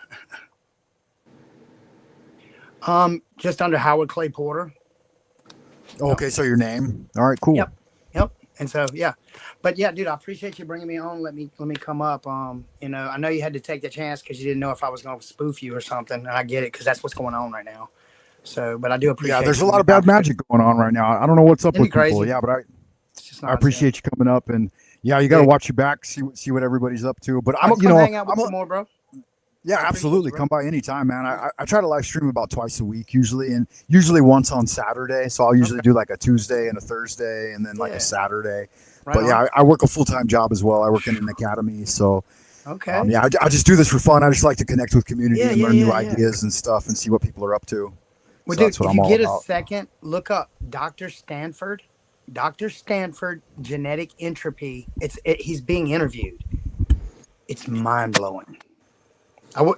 Just under Howard Clay Porter. Okay, so your name. All right, cool. Yep. And so yeah, but yeah, dude, I appreciate you bringing me on. Let me come up. I know you had to take the chance because you didn't know if I was going to spoof you or something, and I get it because that's what's going on right now. So, but I do appreciate. Yeah, there's a lot of bad magic going on right now. I don't know what's up with people. Yeah, but I appreciate you coming up, and yeah, you got to watch your back, see what everybody's up to. But I'm gonna hang out with you more, bro. Yeah, absolutely. Come by anytime, man. I try to live stream about twice a week usually, and usually once on Saturday. So I'll usually do like a Tuesday and a Thursday and then like a Saturday. Right but yeah, I work a full-time job as well. I work in an academy. So yeah, I just do this for fun. I just like to connect with community and learn new ideas and stuff and see what people are up to. Well, so dude, if you get a second, look up Dr. Stanford genetic entropy. He's being interviewed. It's mind-blowing.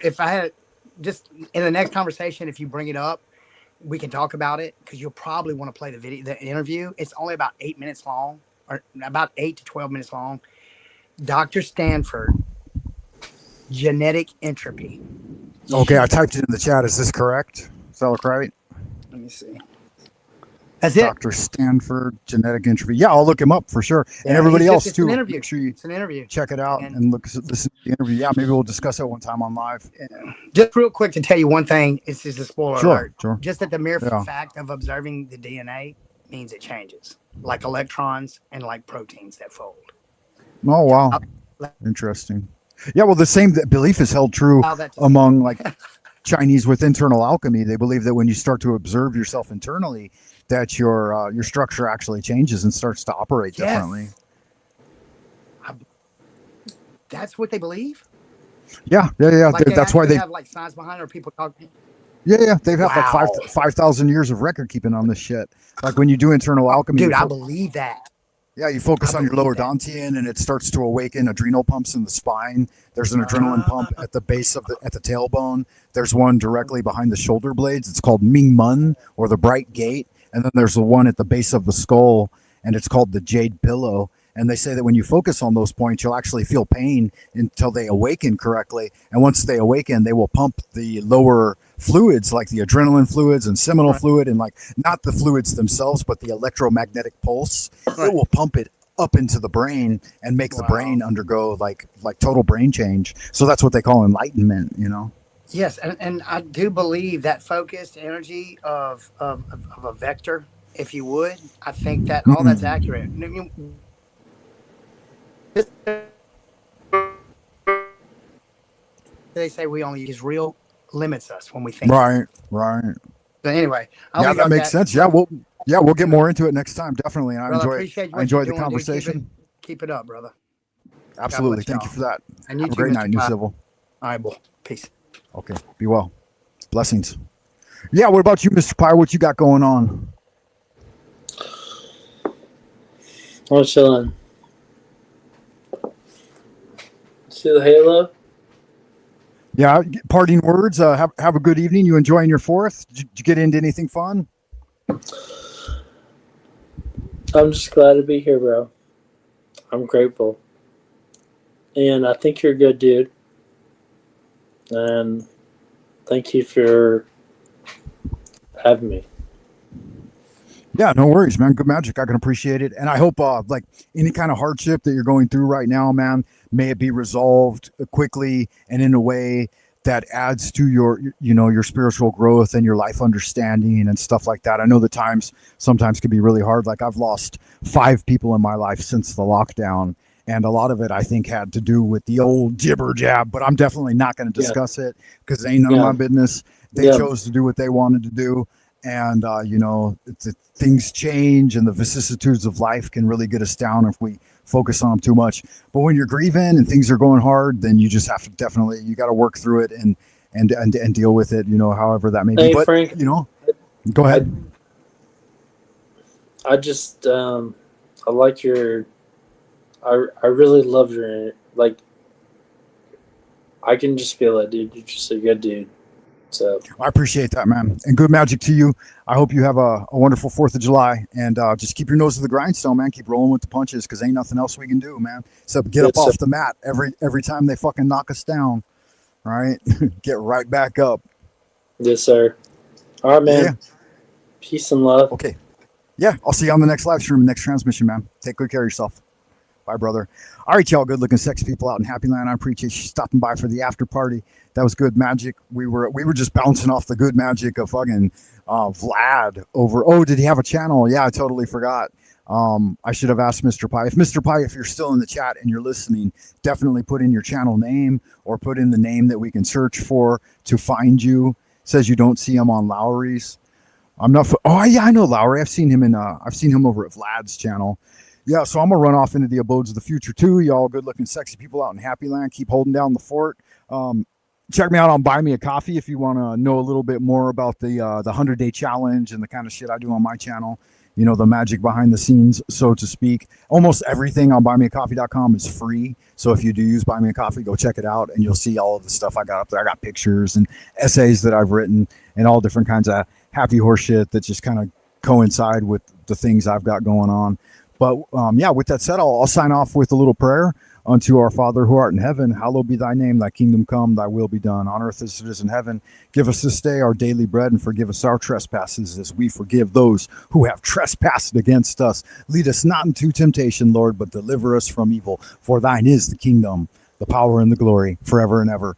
If I had just in the next conversation, if you bring it up, we can talk about it because you'll probably want to play the interview. It's only about 8 minutes long, or about 8 to 12 minutes long. Dr. Stanford, genetic entropy. Okay, I typed it in the chat. Is this correct? Is that right? Let me see. That's it. Dr. Stanford, genetic entropy. Yeah, I'll look him up for sure. And everybody else too. Make sure you check it out and listen to the interview. Yeah, maybe we'll discuss it one time on live. Yeah. Just real quick to tell you one thing. It's just a spoiler alert. Sure. Just that the mere fact of observing the DNA means it changes, like electrons and like proteins that fold. Oh, wow. Interesting. Yeah, well, the same belief is held true among like Chinese with internal alchemy. They believe that when you start to observe yourself internally, that your structure actually changes and starts to operate differently. That's what they believe? Yeah. Like that's why they have like science behind it, or people talking. Yeah. They've had like 5,000 years of record keeping on this shit. Like when you do internal alchemy. Dude, I believe that. Yeah, you focus on your lower dantian and it starts to awaken adrenal pumps in the spine. There's an adrenaline pump at the base of at the tailbone. There's one directly behind the shoulder blades. It's called Ming Mun, or the Bright Gate. And then there's the one at the base of the skull, and it's called the Jade Pillow. And they say that when you focus on those points, you'll actually feel pain until they awaken correctly. And once they awaken, they will pump the lower fluids like the adrenaline fluids and seminal fluid, and like not the fluids themselves, but the electromagnetic pulse. It will pump it up into the brain and make the brain undergo like total brain change. So that's what they call enlightenment, you know? Yes, and I do believe that focused energy of a vector, if you would, I think that all that's accurate. They say we only use real limits us when we think. Right. But anyway, that makes sense. Yeah, we'll get more into it next time, definitely. And brother, I enjoyed the conversation. Keep it up, brother. Absolutely. Thank you for that. And you Have a too, great Mr. night, New Pop. Civil. All right, boy. Peace. Okay. Be well. Blessings. Yeah. What about you, Mr. Pye? What you got going on? I'm chilling. See the halo? Yeah. Parting words. Have a good evening. You enjoying your 4th? Did you get into anything fun? I'm just glad to be here, bro. I'm grateful. And I think you're a good dude. And thank you for having me. Yeah, no worries, man. Good Magick. I can appreciate it. And I hope like any kind of hardship that you're going through right now, man, may it be resolved quickly and in a way that adds to your spiritual growth and your life understanding and stuff like that. I know the times sometimes can be really hard. Like I've lost 5 people in my life since the lockdown. And a lot of it, I think, had to do with the old jibber jab, but I'm definitely not going to discuss it because it ain't none of my business. They chose to do what they wanted to do. And, things change and the vicissitudes of life can really get us down if we focus on them too much. But when you're grieving and things are going hard, then you just have to you got to work through it and deal with it, however that may be. But, Frank, go ahead. I just, I like your, I really love your, like, I can just feel it, dude. You're just a good dude. So I appreciate that, man. And good magic to you. I hope you have a wonderful 4th of July and just keep your nose to the grindstone, man. Keep rolling with the punches because ain't nothing else we can do, man. Except get up off the mat every time they fucking knock us down. All right. Get right back up. Yes, sir. All right, man. Yeah. Peace and love. Okay. Yeah. I'll see you on the next live stream, next transmission, man. Take good care of yourself. Bye, brother. All right, y'all good looking sex people out in Happy Land. I appreciate you stopping by for the after party. That was Good Magick. We were just bouncing off the Good Magick of fucking Vlad over. Oh, did he have a channel? Yeah, I totally forgot. I should have asked Mr. Pye. If you're still in the chat and you're listening, definitely put in your channel name or put in the name that we can search for to find you. It says you don't see him on Lowry's. I'm not. Oh yeah, I know Lowry. I've seen him over at Vlad's channel. Yeah, so I'm going to run off into the abodes of the future, too. Y'all good-looking, sexy people out in Happy Land. Keep holding down the fort. Check me out on Buy Me a Coffee if you want to know a little bit more about the 100-day challenge and the kind of shit I do on my channel. The magic behind the scenes, so to speak. Almost everything on buymeacoffee.com is free. So if you do use Buy Me a Coffee, go check it out, and you'll see all of the stuff I got up there. I got pictures and essays that I've written and all different kinds of happy horse shit that just kind of coincide with the things I've got going on. But with that said, I'll sign off with a little prayer. Unto our Father who art in heaven, hallowed be thy name, thy kingdom come, thy will be done on earth as it is in heaven. Give us this day our daily bread and forgive us our trespasses as we forgive those who have trespassed against us. Lead us not into temptation, Lord, but deliver us from evil. For thine is the kingdom, the power and the glory forever and ever.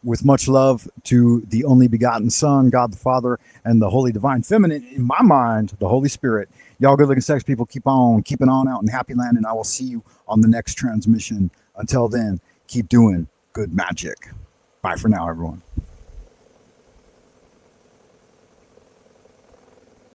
With much love to the only begotten Son, God the Father, and the Holy Divine Feminine, in my mind, the Holy Spirit. Y'all good looking sex people, keep on keeping on out in Happy Land, and I will see you on the next transmission. Until then, keep doing good magic. Bye for now, everyone.